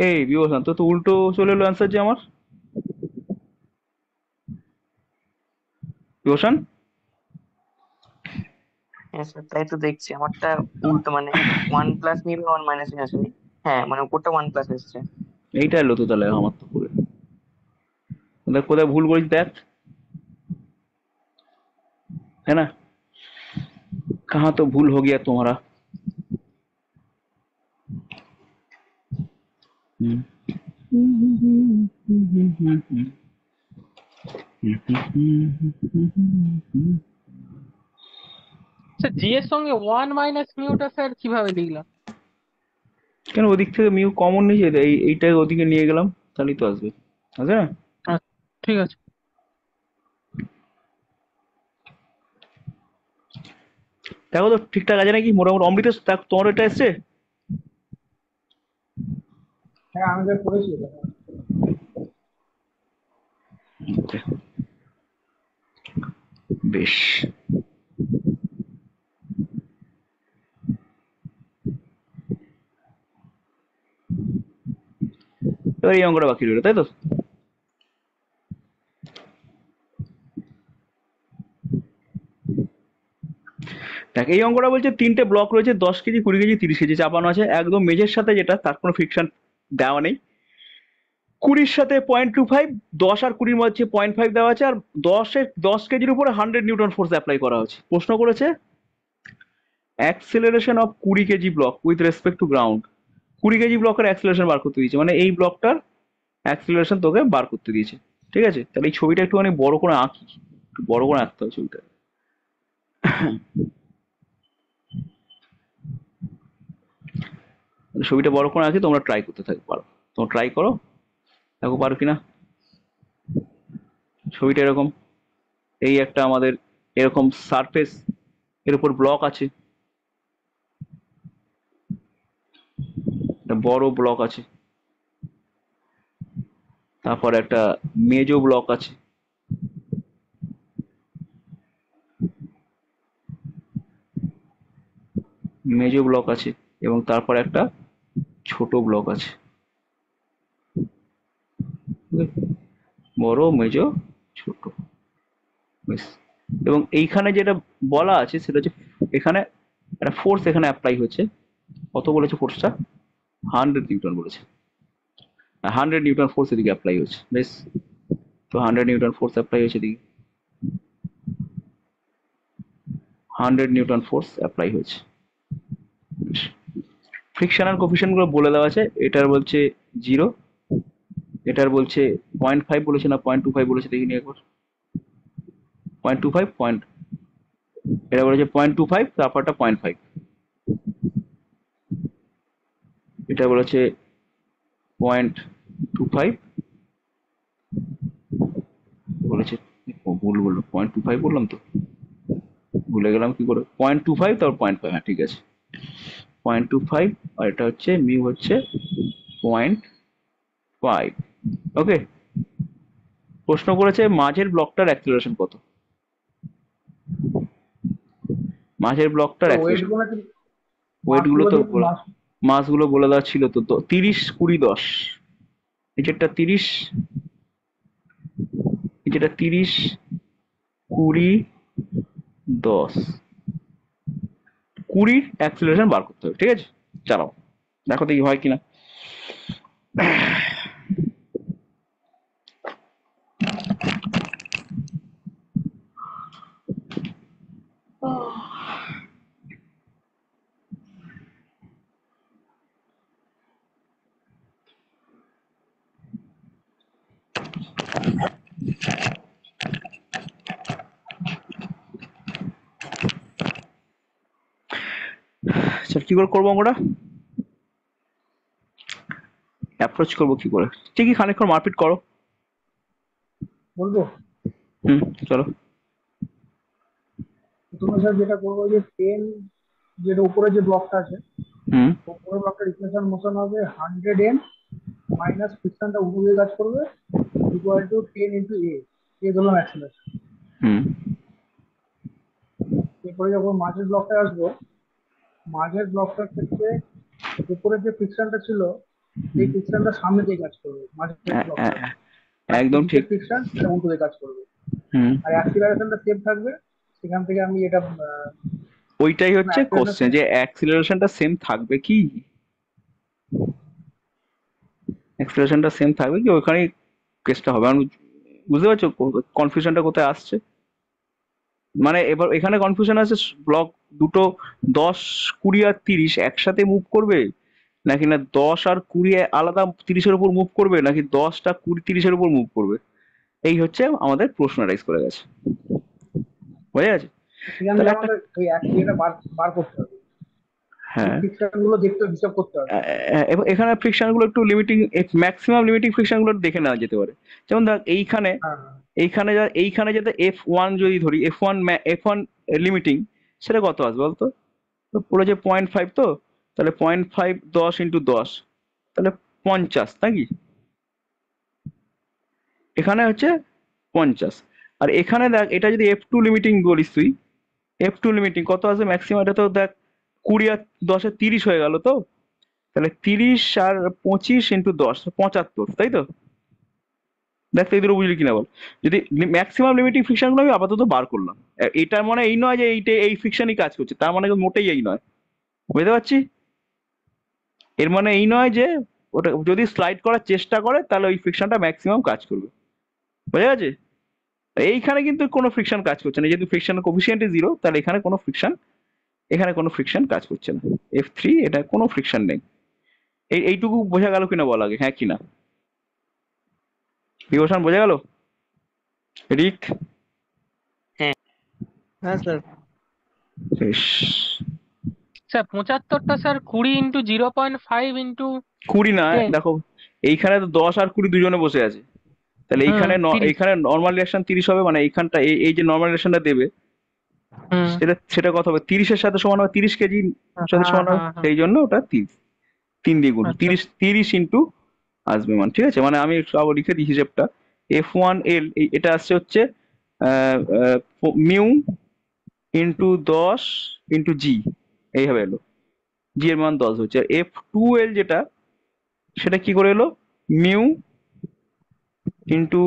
এই বিভূষণ তো উল্টো চলে এলো অ্যান্সার যে আমার, বিভূষণ। হ্যাঁ স্যার, তাই তো দেখছি আমারটা উল্টো, মানে 1 প্লাস নিবে 1 মাইনাস নিয়ে আসেনি। হ্যাঁ মানে উপরটা 1 প্লাস এসছে। এইটা এলো তো তাহলে আমার তো করে, দেখ কোথায় ভুল করেছি দেখ, है ना? कहाँ तो भूल हो गया तुम्हारा। স্যার জি এর সঙ্গে 1 - স্যার কিভাবে লিখলাম? কেন ওদিক থেকে মিউ কমন নিয়েছে, এইটা ওদিকে নিয়ে গেলাম, তাহলেই তো আসবে, আছে না? আচ্ছা, ঠিক আছে। দেখো তো ঠিকঠাক আছে নাকি মোটামুটি। অমৃত তোমার এটা এসছে? হ্যাঁ আমি যা করেছি এটা। বেশ। এবার এই অঙ্কটা বাকি রইলো, তাই তো? দেখ এই অঙ্কটা বলছে 3টে ব্লক রয়েছে, 10 কেজি, 20 কেজি, 30 কেজি চাপানো আছে একদম মেঝের সাথে, যেটা তার কোনো ফ্রিকশন দেওয়া নেই। 20-র সাথে 0.25, 10 আর 20-র মধ্যে 0.5 দেওয়া আছে, আর 10 কেজির উপরে 100 নিউটন ফোর্স অ্যাপ্লাই করা হচ্ছে। প্রশ্ন করেছে acceleration of 20 KG block with respect to ground. 20 KG ব্লকের অ্যাক্সেলারেশন বার করতে দিয়েছে, মানে এই ব্লকটার অ্যাক্সেলারেশন তোকে বার করতে দিয়েছে। ঠিক আছে, তাহলে এই ছবিটা একটুখানি বড় করে আঁকি, একটু বড় করে আঁকতে হবে ছবিটা। ছবিটা বড় করে আঁকি, তোমরা ট্রাই করতে থাকো, পারো তোমরা ট্রাই করো, দেখো পারো কিনা। ছবিটা এরকম, এই একটা আমাদের এরকম সারফেস, এর উপর ব্লক আছে, একটা বড় ব্লক আছে, তারপর একটা মেজো ব্লক আছে, মেজো ব্লক আছে, এবং তারপর একটা ছোট ব্লক আছে। বড়, মেজো, ছোট, বেশ। এবং এইখানে যেটা বলা আছে সেটা হচ্ছে এখানে একটা ফোর্স এখানে অ্যাপ্লাই হচ্ছে। কত বলেছে ফোর্সটা? 100 নিউটন বলেছে। 100 নিউটন ফোর্স এদিকে অ্যাপ্লাই হচ্ছে, বেশ। তো 100 নিউটন ফোর্স অ্যাপ্লাই হচ্ছে এদিকে, 100 নিউটন ফোর্স অ্যাপ্লাই হয়েছে। ফ্রিকশনাল কোফিশিয়েন্ট গুলো বলে দেওয়া আছে, এটার বলছে 0, এটার বলছে 0.5 বলেছে না 0.25 বলেছে দেখিনি একবার। 0.25 পয়েন্ট, এটা বলেছে 0.25, তারপরটা 0.5, এটা বলেছে 0.25 বলেছে। ভুল বললো, 0.25 বললাম তো, ভুলে গেলাম কি করে। 0.25 তারপর 0.5, হ্যাঁ ঠিক আছে, 0.25, আর এটা হচ্ছে মিউ হচ্ছে 0.5। ওকে, প্রশ্ন করেছে মাঝের ব্লকটার অ্যাক্সিলারেশন কত। মাঝের ব্লকটার ওয়েট অ্যাক্সিলারেশন, গুলো কি ওয়েট গুলো তো মাস মাসগুলো বলে দেওয়া ছিল তো। 30, 20, 10, নিচেরটা 30, নিচেরটা 30, 20, 10, 20-র অ্যাক্সিলারেশন বার করতে হবে। ঠিক আছে, চালাও, দেখো দেখি হয় কিনা। চল কি করে করবো আমরা, অ্যাপ্রোচ করবো কি করে? ঠিকই খানিকক্ষণ মারপিট করো। বলবো? চলো। প্রথমে স্যার যেটা করবো, যে 10, যেটা উপরে যে ব্লকটা আছে, হুম উপরের ব্লকটা রিফ্লেকশন মোশন হবে 100 n মাইনাস ফ্রিকশনটা উল্টো দিকে কাজ করবে, ইকুয়াল টু 10 ইন্টু এ ধরলাম অ্যাক্সেলারেশন। হুম এরপরে যখন মাঝের ব্লকটা আসবো, মাঝের ব্লকটার ক্ষেত্রে উপরে যে ফ্রিকশনটা ছিল, সেই ফ্রিকশনটা সামনে দিয়ে কাজ করবে মাঝের ব্লকটা, আর একদম নিচের ঠিক। ফ্রিকশন সেটা উল্টো দিকে কাজ করবে। হুম আর অ্যাক্সিলারেশনটা সেম থাকবে। সেখান থেকে আমি এটা ওইটাই হচ্ছে কোশ্চেন, যে অ্যাক্সিলারেশনটা সেম থাকবে কি, অ্যাক্সিলারেশনটা সেম থাকবে কি, ওখানেই কেসটা হবে। আমি বুঝতে পারছো কনফিউশনটা কোথায় আসছে? মানে এবার এখানে কনফিউশন আছে, ব্লক দুটো 10, 20 আর 30 একসাথে মুভ করবে, নাকি না 10 আর 20 আলাদা 30-এর উপর মুভ করবে, নাকি 10টা 20, 30-এর উপর মুভ করবে। এই হচ্ছে আমাদের প্রশ্ন রাইজ করে গেছে, বোঝা গেছে? সেখান তাহলে থেকে একটা, আমাদের ওই ইয়েটা বার বার করতে হবে, হ্যাঁ, ফ্রিকশন গুলো দেখতে হবে, হিসাব করতে হবে। এখানে ফ্রিকশন গুলো একটু লিমিটিং, ম্যাক্সিমাম লিমিটিং ফ্রিকশন গুলো দেখে নেওয়া যেতে পারে। যেমন দেখ এইখানে, হ্যাঁ হ্যাঁ এইখানে যাতে F1 যদি ধরি, F1 লিমিটিং, সেটা কত আসবে বলতো? তো পুরো যে 0.5, তো তাহলে 0.5 10 ইন্টু 10, তাহলে 50 নাকি, এখানে হচ্ছে 50। আর এখানে দেখ, এটা যদি F2 লিমিটিং বলিস তুই, F2 লিমিটিং কত আসবে ম্যাক্সিমাম? এটা তো দেখ 20 আর 10-এ 30 হয়ে গেল তো, তাহলে 30 আর 25 ইন্টু 10 75, তাই তো? দেখ তো এই দুটো বুঝলি কিনা বল। যদি ম্যাক্সিমাম লিমিটিং ফ্রিকশন গুলো আমি আপাতত বার করলাম, এটার মানে এই নয় যে এই ফ্রিকশনই কাজ করছে, তার মানে মোটেই এই নয়, বুঝতে পারছি? এর মানে এই নয় যে ওটা যদি স্লাইড করার চেষ্টা করে তাহলে ওই ফ্রিকশনটা ম্যাক্সিমাম কাজ করবে, বোঝা গেছে? এইখানে কিন্তু কোনো ফ্রিকশন কাজ করছে না, যেহেতু ফ্রিকশনের কোফিসিয়েন্ট 0, তাহলে এখানে কোনো ফ্রিকশন কাজ করছে না। F3 এটা কোনো ফ্রিকশন নেই। এইটুকু বোঝা গেল কিনা বল আগে, হ্যাঁ কিনা? বিভূষণ বোঝা গেল? রিক? হ্যাঁ হ্যাঁ স্যার। বেশ। স্যার 75টা স্যার 20 ইন্টু 0.5 ইন্টু 20 না, 10। দেখো এইখানে তো 10 আর 20 দুজনে বসে আছে, তাহলে হুম 30। এইখানে নর্মাল রিঅ্যাকশন 30 হবে, মানে এইখানটা এই যে নর্মাল রিঅ্যাকশনটা দেবে হুম সেটা কত হবে? 30-এর সাথে সমান হবে, 30 কেজি সাথে হ্যাঁ সমান হবে, হ্যাঁ হ্যাঁ। সেই জন্য ওটা 3 দিয়ে গুণ, আচ্ছা 30 ইন্টু আসবে মান, ঠিক আছে? মানে আমি সব লিখে দিই হিসেবটা। F1L এটা আসছে হচ্ছে মিউ ইন্টু 10 ইন্টু জি, এইভাবে এলো, জি এর মান 10 হচ্ছে। আর F2L যেটা, সেটা কি করে এলো? মিউ ইন্টু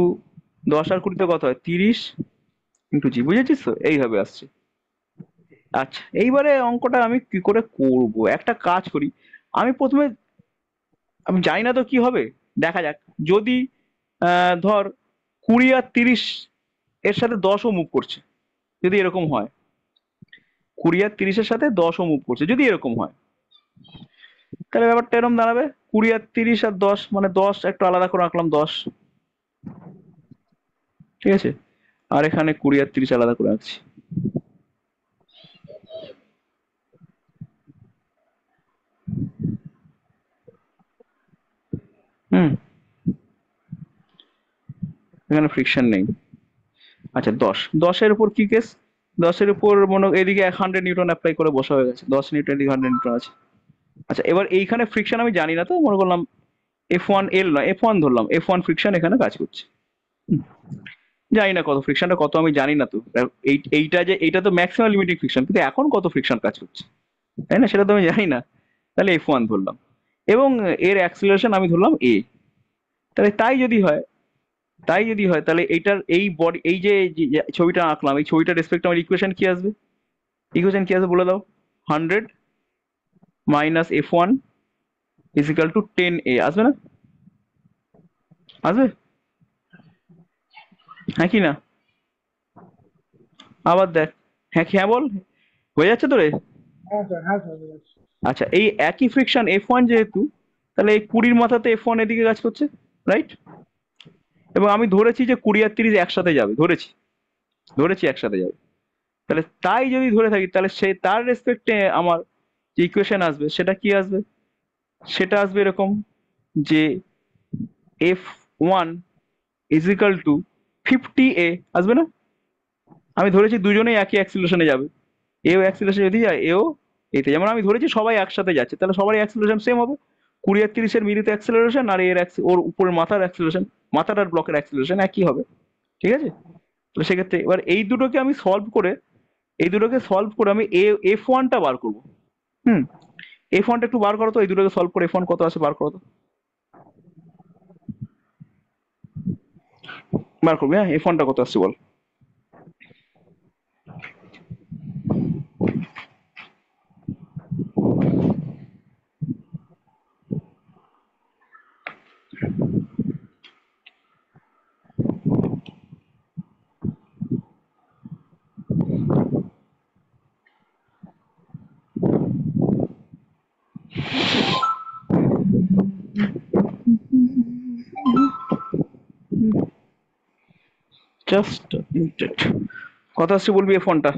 10 আর 20 কত হয়? 30 ইন্টু জি, বুঝেছিস তো? এইভাবে আসছে। আচ্ছা, এইবারে অঙ্কটা আমি কি করে করব? একটা কাজ করি, আমি প্রথমে, আমি জানি না তো কি হবে, দেখা যাক। যদি ধর 20 আর 30 এর সাথে 10ও মুভ করছে, যদি এরকম হয়, 20 আর 30-এর সাথে 10ও মুভ করছে, যদি এরকম হয়, তাহলে ব্যাপারটা এরকম দাঁড়াবে, 20 আর 30 আর 10, মানে 10 একটু আলাদা করে রাখলাম 10, ঠিক আছে? আর এখানে 20 আর 30 আলাদা করে রাখছি। হুম, এখানে ফ্রিকশন নেই। আচ্ছা, 10-এর উপর কি কেস? 10-এর উপর মনে হয় এদিকে 100 নিউটন অ্যাপ্লাই করে বসা হয়ে গেছে, 10 নিউটন এদিকে 100 নিউটন আছে। আচ্ছা, এবার এইখানে ফ্রিকশন আমি জানি না, তো মনে করলাম F1L নয়, F1 ধরলাম, F1 ফ্রিকশন এখানে কাজ করছে। হুম, জানি না কত ফ্রিকশনটা, কত আমি জানি না তো। এইটা তো ম্যাক্সিমাম লিমিটিং ফ্রিকশন, কিন্তু এখন কত ফ্রিকশন কাজ করছে, তাই না? সেটা তো আমি জানি না। তাহলে F1 ধরলাম, এবং এর অ্যাক্সিলারেশন আমি ধরলাম a। তাহলে তাই যদি হয় তাহলে এইটার এই বডি, এই যে যে ছবিটা আঁকলাম, এই ছবিটার রেসপেক্ট আমার ইকুয়েশন কি আসবে? ইকুয়েশন কি আসবে বলে দাও। 100 minus F1 is equal two 10a, আসবে না? আসবে, হ্যাঁ কি না? আবার দেখ, হ্যাঁ কি হ্যাঁ বল, হয়ে যাচ্ছে তো রে? হ্যাঁ স্যার, হ্যাঁ স্যার, বুঝেছি। আচ্ছা, এই একই ফ্রিকশন F1 যেহেতু, তাহলে এই 20-র মাথাতে F1 এদিকে কাজ করছে, রাইট? এবং আমি ধরেছি যে 20 আর 30 একসাথে যাবে, ধরেছি একসাথে যাবে। তাহলে তাই যদি ধরে থাকি, তাহলে তার রেসপেক্টে আমার যে ইকুয়েশন আসবে সেটা কি আসবে? সেটা আসবে এরকম, যে F1 is equal two 50a, আসবে না? আমি ধরেছি দুজনেই একই অ্যাক্সিলারেশনে যাবে, এও অ্যাক্সিলারেশন যদি যায়, এও এতে, যেমন আমি ধরেছি সবাই একসাথে যাচ্ছে, তাহলে সবারই অ্যাক্সিলারেশন সেম হবে। 20 আর 30-এর মিলিত অ্যাক্সিলারেশন আর ওর উপরের মাথার অ্যাক্সিলারেশন, মাথাটার ব্লকের অ্যাক্সিলারেশন একই হবে, ঠিক আছে? তো সেক্ষেত্রে এবার এই দুটোকে সলভ করে আমি F1টা বার করবো। হুম, F1টা একটু বার করো তো, এই দুটোকে সলভ করে F1 কত আছে বার করো তো, বার করবি, হ্যাঁ? F1টা কত আসছে বল। জাস্ট মিনিট, কত আসছে বলবি F1টা?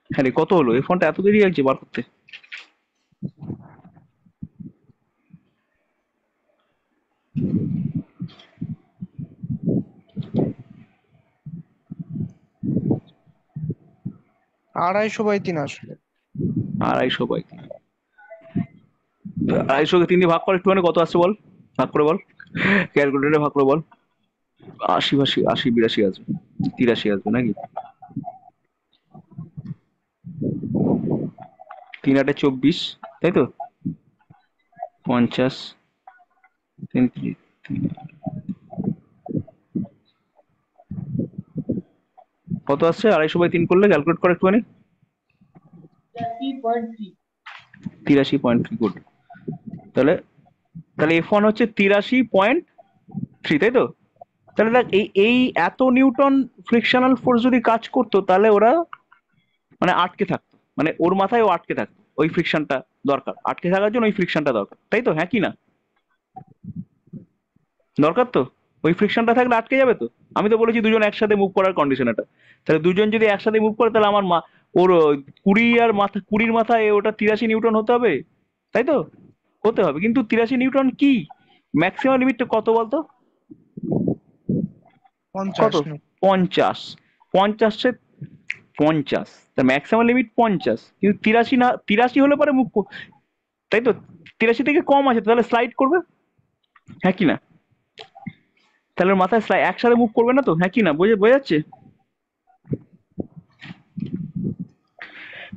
হ্যাঁ রে, কত হলো? F1টা এত দেরি লাগছে বার করতে? 250/3 আসবে। 250/3, 250 কে 3 দিয়ে ভাগ করে একটুখানি কত আসছে বল, ভাগ করে বল, ক্যালকুলেটরে ভাগ করে বল। 80 82 আসবে, 83 আসবে নাকি? 3 8 24, তাই তো? 50, 3 কত আসছে? 250/3 করলে ক্যালকুলেট করে একটুখানি। 83.3, গুড। তাহলে তাহলে F1 হচ্ছে 83.3, তাই তো? তাহলে দেখ এই এই এত নিউটন ফ্রিকশনাল ফোর্স যদি কাজ করতো তাহলে ওরা মানে আটকে থাকতো, মানে ওর মাথায় ও আটকে থাকতো, ওই ফ্রিকশনটা দরকার, আটকে থাকার জন্য ওই ফ্রিকশনটা দরকার, তাই তো? হ্যাঁ কি না? দরকার তো, ওই ফ্রিকশনটা থাকলে আটকে যাবে তো। আমি তো বলেছি দুজন একসাথে মুভ করার কন্ডিশন এটা। তাহলে দুজন যদি একসাথে মুভ করে তাহলে আমার ওর 20 মাথায় ওটা 83 নিউটন হতে হবে, তাই তো? হতে হবে, কিন্তু 83 নিউটন কি ম্যাক্সিমাম লিমিটটা কত বলতো? কত? 50 না? 50। 50 তা ম্যাক্সিমাম লিমিট 50, কিন্তু 83 না, 83 হলে পরে মুভ, তাই তো? 83 থেকে কম আছে তাহলে স্লাইড করবে, হ্যাঁ কি না? তাহলে ওর মাথায় একসাথে মুভ করবে না তো, হ্যাঁ কি না? বোঝা যাচ্ছে?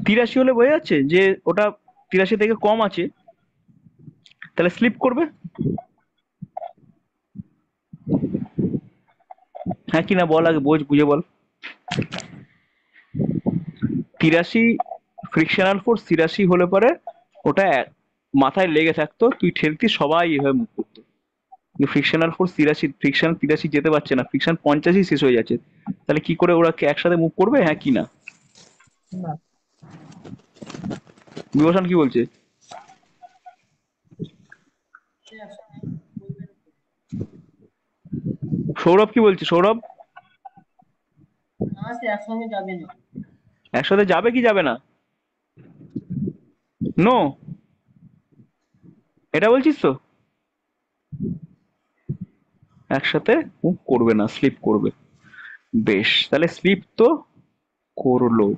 83 হলে বোঝা যাচ্ছে যে ওটা 83 থেকে কম আছে, তাহলে স্লিপ করবে, হ্যাঁ কি না? বল আগে, বুঝে বল। 83 ফ্রিকশনাল ফোর্স 83 হলে পরে ওটা মাথায় লেগে থাকতো, তুই ঠেলতি, সবাই এভাবে মুভ করতো। কিন্তু ফ্রিকশনাল ফোর্স 83, ফ্রিকশন 83 যেতে পারছে না, ফ্রিকশন 50 শেষ হয়ে যাচ্ছে, তাহলে কি করে ওরা একসাথে মুভ করবে, হ্যাঁ কি না? না। বিভূষণ কি বলছে? সৌরভ কি বলছে? সৌরভ একসাথে যাবে কি যাবে না? নো, এটা বলছিস তো? একসাথে মুভ করবে না, স্লিপ করবে। বেশ, তাহলে স্লিপ তো করলো।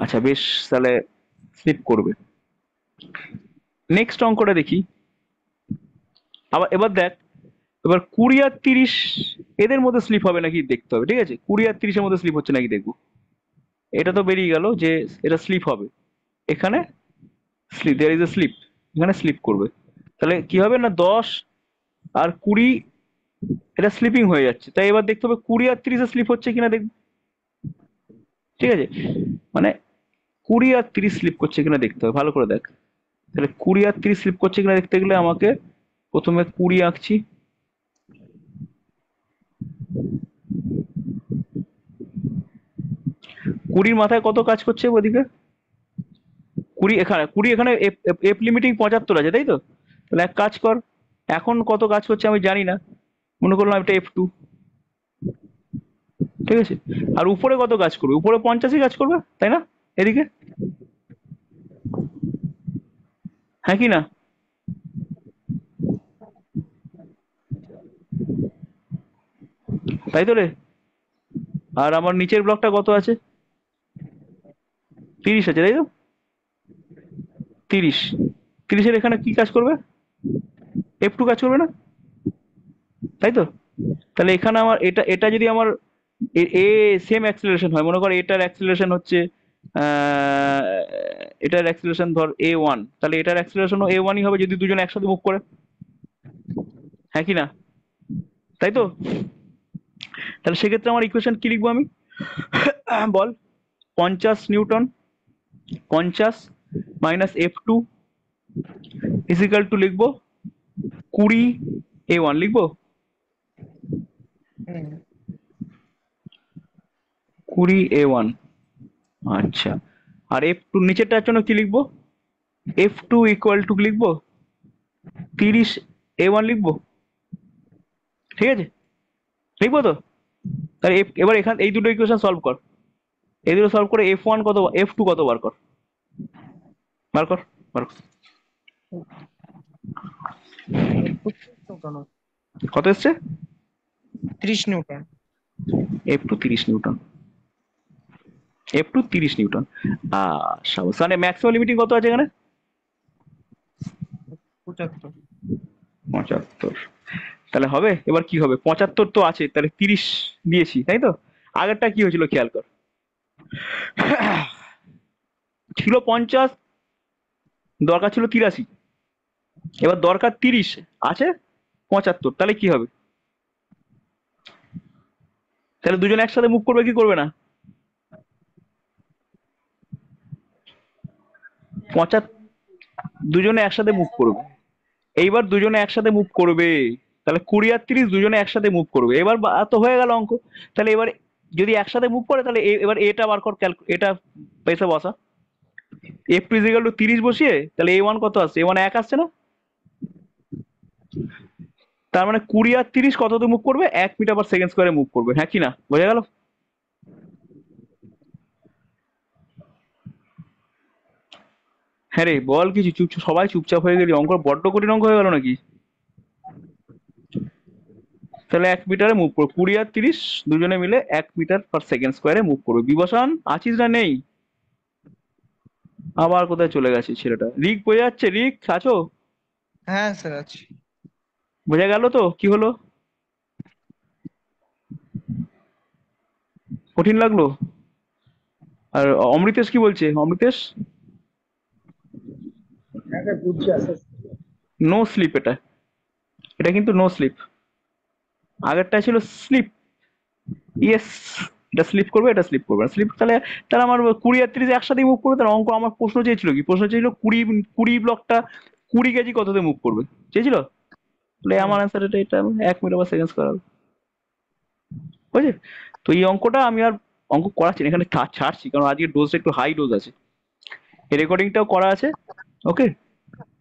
আচ্ছা বেশ, তাহলে স্লিপ করবে। নেক্সট অঙ্কটা দেখি। এবার দেখ, এবার 20 আর 30 এদের মধ্যে স্লিপ হবে নাকি দেখতে হবে, ঠিক আছে? 20 আর 30-এর মধ্যে স্লিপ হচ্ছে নাকি দেখবো। এটা তো বেরিয়ে গেল যে এটা স্লিপ হবে, এখানে slip, there is a slip, এখানে স্লিপ করবে। তাহলে কি হবে না, 10 আর 20 এটা স্লিপিং হয়ে যাচ্ছে, তাই এবার দেখতে হবে 20 আর 30-এ স্লিপ হচ্ছে কিনা দেখবো, ঠিক আছে? মানে 20 আর 30 স্লিপ করছে কিনা দেখতে হবে, ভালো করে দেখ। তাহলে 20 আর 30 স্লিপ করছে কিনা দেখতে গেলে আমাকে প্রথমে 20 আঁকছি, 20-র মাথায় কত কাজ করছে ওদিকে? 20 এখানে, 20 এখানে এফ লিমিটিং 75 আছে, তাই তো? তাহলে এক কাজ কর, এখন কত কাজ করছে আমি জানি না, মনে করলাম এটা F2, ঠিক আছে? আর উপরে কত কাজ করবে? উপরে 50-ই কাজ করবে, তাই না? এদিকে, হ্যাঁ কি না? তাই তো রে। আর আমার নিচের ব্লকটা কত আছে? 30 আছে, তাই তো? 30, 30-এর এখানে কি কাজ করবে? F2 কাজ করবে না, তাই তো? তাহলে এখানে আমার এটা এটা যদি আমার এ সেম অ্যাক্সিলারেশন হয়, মনে কর এটার অ্যাক্সিলারেশন হচ্ছে আহ, এটার অ্যাক্সিলারেশন ধর A1, তাহলে এটার অ্যাক্সিলারেশনও A1-ই হবে যদি দুজন একসাথে মুভ করে, হ্যাঁ কি না? তাই তো? তাহলে সেক্ষেত্রে আমার ইকুয়েশন কি লিখবো আমি? বল। 50 newton, 50 minus F2 equal to লিখবো 20 A1 লিখবো, হুম। 20 A1। আচ্ছা, আর F2 নিচেরটার জন্য কি লিখবো? F2 ইকুয়াল টু লিখবো 30 A1 লিখবো, ঠিক আছে? লিখবো তো? তাহলে এবার এই দুটো ইকুয়েশন সলভ কর, এই দুটো সলভ করে F1 কত, F2 কত বার কর, বার কর, বার কর। নিউটন। কত এসছে? 30 Newton. F2 30 Newton. F2 30 Newton. Suppose মানে ম্যাক্সিমাম লিমিটিং কত আছে এখানে? 75। 75। তাহলে হবে, এবার কি হবে? 75 তো আছে, তাহলে 30 দিয়েছি, তাই তো? আগেরটা কি হয়েছিল খেয়াল কর। ছিল 50, দরকার ছিল 83, এবার দরকার 30, আছে 75, তাহলে কি হবে? তাহলে দুজনে একসাথে মুভ করবে কি করবে না? 75 দুজনে একসাথে মুভ করবে। এইবার দুজনে একসাথে মুভ করবে, তাহলে 20 আর 30 দুজনে একসাথে মুভ করবে। এবার তো হয়ে গেল অঙ্ক। তাহলে এবার যদি একসাথে মুভ করে তাহলে এবার এটা বার কর, এটা পেসে বসা। F2 = 30 বসিয়ে তাহলে A1 কত আসছে? A1 1 আসছে না? তার মানে 20 আর 30 কততে মুভ করবে? 1 মিটার পার সেকেন্ড স্কোয়ারে মুভ করবে, হ্যাঁ কি না? বোঝা গেল? হ্যাঁ রে, বল কিছু, সবাই চুপচাপ হয়ে গেলি, অঙ্ক বড্ড কঠিন অঙ্ক হয়ে গেল নাকি? তাহলে 1 মিটারে মুভ করবে, 20 আর 30 দুজনে মিলে 1 মিটার পার সেকেন্ড স্কোয়ারে মুভ করবে। বিবসান আছিস না নেই? আবার কোথায় চলে গেছে ছেলেটা? রিক বোঝা যাচ্ছে? রিক আছো? হ্যাঁ স্যার আছি। বোঝা গেল তো কি হলো? কঠিন লাগলো? আর অমৃতেশ কি বলছে? অমৃতেশ হ্যাঁ স্যার বুঝছি আস্তে আস্তে। নো স্লিপ, এটা এটা কিন্তু নো স্লিপ। আগেরটা ছিল স্লিপ। ইয়েস, এটা স্লিপ করবে, এটা স্লিপ করবে না। স্লিপ তাহলে তাহলে আমার 20 আর 30 একসাথে মুভ করবে। তাহলে অঙ্ক আমার প্রশ্ন চেয়েছিল কি? প্রশ্ন চেয়েছিল 20 ব্লকটা 20 কেজি কততে মুভ করবে চেয়েছিল। তাহলে আমার অ্যান্সার এটা 1 মিটার পার সেকেন্ড স্কোয়ার হবে। বুঝলি? তো এই অঙ্কটা আমি আর অঙ্ক করাচ্ছি না, এখানে ছাড়ছি, কারণ আজকে ডোজটা একটু হাই ডোজ আছে। এই রেকর্ডিংটাও করা আছে, ওকে?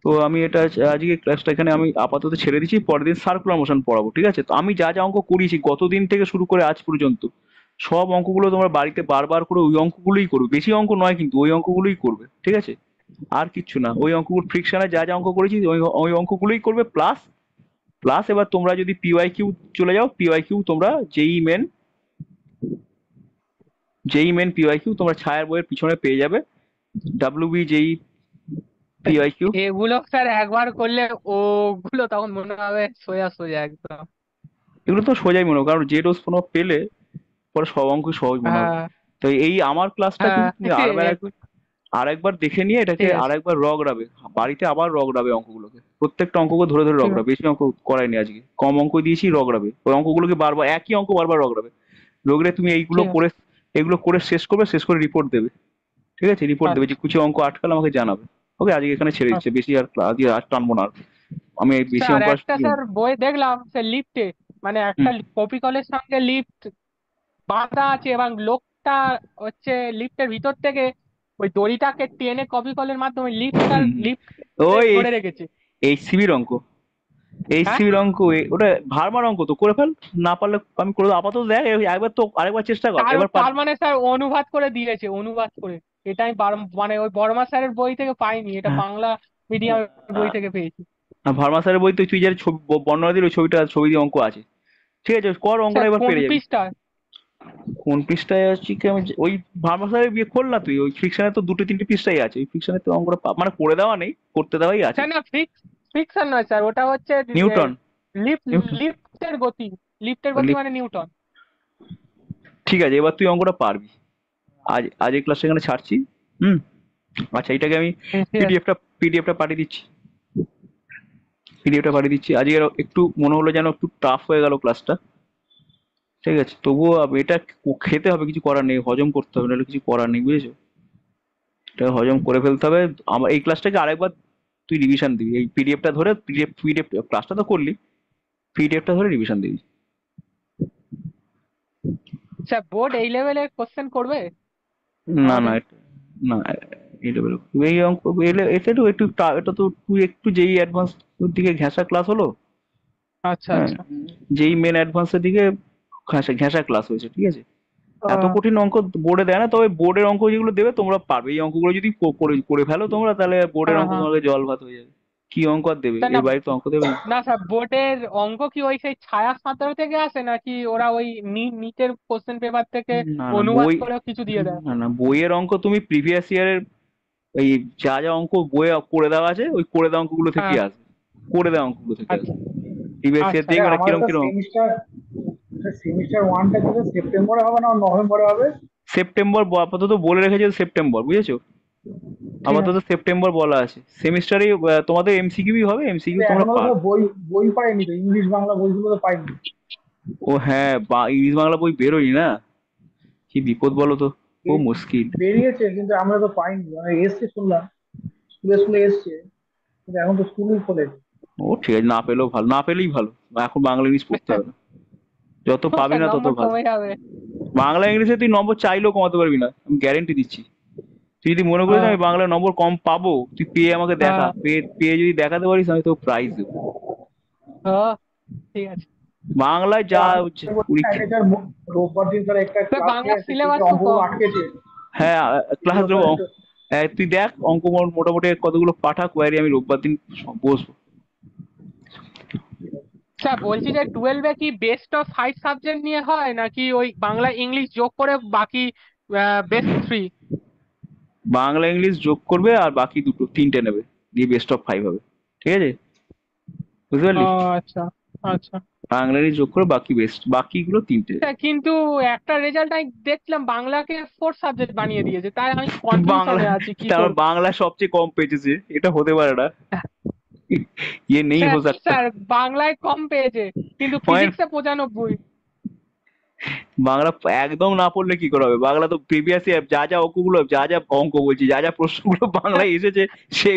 তো আমি এটা আজকে ক্লাসটা এখানে আমি আপাতত ছেড়ে দিচ্ছি, পরের দিন সার্কুলার মোশন পড়াবো, ঠিক আছে? তো আমি যা যা অঙ্ক করিয়েছি গতদিন থেকে শুরু করে আজ পর্যন্ত, সব অঙ্কগুলো তোমরা বাড়িতে বারবার করে ওই অঙ্কগুলোই করবে। বেশি অঙ্ক নয় কিন্তু, ওই অঙ্কগুলোই করবে, ঠিক আছে? আর কিচ্ছু না। ওই অঙ্কগুলো ফ্রিকশনে যা যা অঙ্ক করেছি ওই অঙ্কগুলোই করবে। প্লাস প্লাস এবার তোমরা যদি পিওয়াই কিউ চলে যাও, পিওয়াই কিউ তোমরা যেই মেন পিওয়াই কিউ তোমরা ছায়ার বইয়ের পিছনে পেয়ে যাবে। ডাব্লিউবি যেই পিওয়াই কিউ, এগুলো স্যার একবার করলে ওগুলো তখন মনে হবে সোজা সোজা একদম। এগুলো তো সোজাই মনে হবে, কারণ যে ডোজ কোনো পেলে পরে সব অঙ্ক সহজ মনে হবে। হ্যাঁ তো এই আমার ক্লাসটা হ্যাঁ কিন্তু তুমি আরেকবার দেখে নিয়ে এটাকে ঠিক আছে আরেকবার রগড়াবে, বাড়িতে আবার রগড়াবে অঙ্কগুলোকে, প্রত্যেকটা অঙ্ককে ধরে ধরে ঠিক রগড়াবে। আছে বেশি অঙ্ক করায়নি আজকে, কম অঙ্ক দিয়েছি, রগড়াবে ওই অঙ্কগুলোকে বারবার, একই অঙ্ক বারবার রগড়াবে। রগড়ে তুমি এইগুলো ঠিক আছে করে, এগুলো করে শেষ করবে, শেষ করে রিপোর্ট দেবে, ঠিক আছে? রিপোর্ট দেবে যে আচ্ছা কিছু অঙ্ক আটকালে আমাকে জানাবে। ওকে, আজকে এখানে ছেড়ে দিচ্ছে, আচ্ছা বেশি আর আজকে আর টানবো না আর। আমি এই বেশি স্যার অঙ্ক আর একটা স্যার বই দেখলাম স্যার লিফটে, মানে একটা হুম, কপি কলের সঙ্গে লিফট বাঁধা আছে এবং লোকটা হচ্ছে লিফটের ভিতর থেকে ওই দড়িটাকে টেনে কপি কলের মাধ্যমে হুম, লিফট ওই ধরে রেখেছে। HCB অঙ্ক, হ্যাঁ HCB অঙ্ক ওটা ভার্মার অঙ্ক, তো করে ফেল। না পারলে আমি করে দেবো, আপাতত দেখ একবার, তো আরেকবার চেষ্টা কর, তার এবার তার পারবি। মানে স্যার অনুবাদ করে দিয়েছে, অনুবাদ করে। এটা আমি মানে ওই বর্মা স্যারের বই থেকে পাইনি, এটা হ্যাঁ, বাংলা মিডিয়ামের বই থেকে পেয়েছি। ভার্মা স্যারের বই তো তুই যে ছবি বর্ণনা দিল, ওই ছবি দিয়ে অঙ্ক আছে, ঠিক আছে? কর স্যার অঙ্কটা, এবার কোন পেরে যাবি। পৃষ্ঠা? কোন পৃষ্ঠায় আছি কি আমি ওই ভার্মা স্যারের বিয়ে খোল না তুই, ওই ফিকশনে তো 2-3টে পৃষ্ঠাই আছে, ওই ফিকশনে তো অঙ্কটা মানে করে দেওয়া নেই, করতে দেওয়াই আছে। স্যার না ফিকশন নয় স্যার, ওটা হচ্ছে নিউটন, লিফট, নিউটন, লিফটের গতি, লিফটের গতি মানে নিউটন। ঠিক আছে, এবার তুই অঙ্কটা পারবি। আজ আজ এই ক্লাসটা এখানে ছাড়ছি। হুম, আচ্ছা এটাকে আমি ঠিক আছে পিডিএফটা পাঠিয়ে দিচ্ছি, আজকে একটু মনে হলো যেন একটু টাফ হয়ে গেল ক্লাসটা, ঠিক আছে? তবুও এটা খেতে হবে, কিছু করার নেই, হজম করতে হবে, নাহলে কিছু করার নেই, বুঝেছো? এটা হজম করে ফেলতে হবে। আমার এই ক্লাসটাকে আরেকবার তুই রিভিশন দিবি, এই পিডিএফটা ধরে, পিডিএফ ক্লাসটা তো করলি, পিডিএফটা ধরে রিভিশন দিবি। স্যার বোর্ড এই লেভেলের কোশ্চেন করবে না না আমাদের? না, এই level এই অঙ্ক এটা তো একটু এটা তো তুই একটু যেই অ্যাডভান্স দিকে ঘেঁষা ক্লাস হলো, আচ্ছা হ্যাঁ, আচ্ছা যেই মেন অ্যাডভান্সের দিকে ঘেঁষা ঘেঁষা ক্লাস হয়েছে, ঠিক আছে? এত আহ, কঠিন অঙ্ক বোর্ডে দেয় না, তবে বোর্ডের অঙ্ক যেগুলো দেবে তোমরা পারবে। এই অঙ্কগুলো যদি করে করে ফেলো তোমরা, তাহলে বোর্ডের হ্যাঁ অঙ্ক হ্যাঁ তোমাকে জল ভাত হয়ে যাবে। কি অঙ্ক আর দেবে, তা এর না, বাইরে তো অঙ্ক দেবে না। না স্যার বোর্ডের অঙ্ক কি ওই সেই ছায়া সাঁতার থেকে আসে নাকি ওরা ওই নিটের কোশ্চেন পেপার থেকে না না অনুবাদ বই, করেও কিছু দিয়ে দেয়? না না বইয়ের অঙ্ক তুমি প্রিভিয়াস ইয়ারের এই যা যা অঙ্ক বইয়ে করে দেওয়া আছে ওই করে দেওয়া অঙ্কগুলো থেকেই হ্যাঁ, আসে, করে দেওয়া অঙ্কগুলো থেকে আসে। আচ্ছা প্রিভিয়াস ইয়ার আচ্ছা দেখবে না আমাদের কিরম তো কিরম। সেমিস্টার ওয়ানটা কিন্তু সেপ্টেম্বরে হবে না নভেম্বরে হবে? সেপ্টেম্বর আপাতত বলে রেখেছে সেপ্টেম্বর, বুঝেছো? ঠিক আপাতত আছে। সেপ্টেম্বর বলা আছে। সেমিস্টারে তোমাদের এমসিকিউ হবে, এমসিকিউ কিন্তু তোমরা এখনো তো বই বই পাইনি তো, ইংলিশ বাংলা বইগুলো তো পাইনি। ও হ্যাঁ, ইংলিশ বাংলা বই বেরোয়নি না, কি বিপদ বলো তো, খুব মুশকিল। বেরিয়েছে কিন্তু আমরা তো পাইনি, মানে এসছে শুনলাম, স্কুলে স্কুলে এসছে, কিন্তু এখন তো স্কুলই খোলেনি। ও ঠিক আছে, না পেলেও ভালো, না পেলেই ভালো, এখন বাংলা ইংলিশ পড়তে হবে না, যত পাবি স্যার না তত নম্বর ভালো। কমে যাবে। বাংলা ইংলিশে তুই নম্বর চাইলেও কমাতে পারবি না, আমি গ্যারেন্টি দিচ্ছি। তুই যদি মনে করিস হ্যাঁ আমি বাংলা নম্বর কম পাবো, তুই পেয়ে আমাকে দেখা, হ্যাঁ পেয়ে পেয়ে যদি দেখাতে পারিস আমি তোকে প্রাইজ দেবো। হ্যাঁ, ঠিক আছে। বাংলায় যা হচ্ছে পরীক্ষা। এটা রোববার দিন তার একটা স্যার ক্লাস বাংলা নিয়ে সিলেবাস তো অঙ্কগুলো কম। আটকেছে। হ্যাঁ, ক্লাস দেবো। তুই দেখ অঙ্ক মোটামুটি কতগুলো পাঠা কোয়ারি, আমি রোববার দিন বসবো। স্যার বলছি যে 12-এ কি বেস্ট অফ 5 সাবজেক্ট নিয়ে হয় নাকি ওই বাংলা ইংলিশ যোগ করে বাকি বেস্ট 3? বাংলা ইংলিশ যোগ করবে আর বাকি দুটো তিনটে নেবে, দিয়ে বেস্ট অফ 5 হবে, ঠিক আছে? বুঝতে ও পারলি? আচ্ছা আচ্ছা। বাংলা ইংলিশ যোগ করে বাকি বেস্ট, বাকিগুলো তিনটে। স্যার কিন্তু একটা রেজাল্ট আমি দেখলাম বাংলাকে 4 সাবজেক্ট বানিয়ে দিয়েছে, তাই আমি বাংলা, কনফিউশনে আছি কি তার করব। বাংলা সবচেয়ে কম পেয়েছে, এটা হতে পারে না, ये नहीं স্যার हो सकता। স্যার বাংলায় কম পেয়েছে কিন্তু পয়েন্ট, ফিজিক্সে 95। বাংলা একদম না পড়লে কি করে হবে? বাংলা তো প্রিভিয়াস ইয়ার যা যা অঙ্কগুলো, যা যা অঙ্ক বলছি, যা যা প্রশ্নগুলো বাংলায় এসেছে সে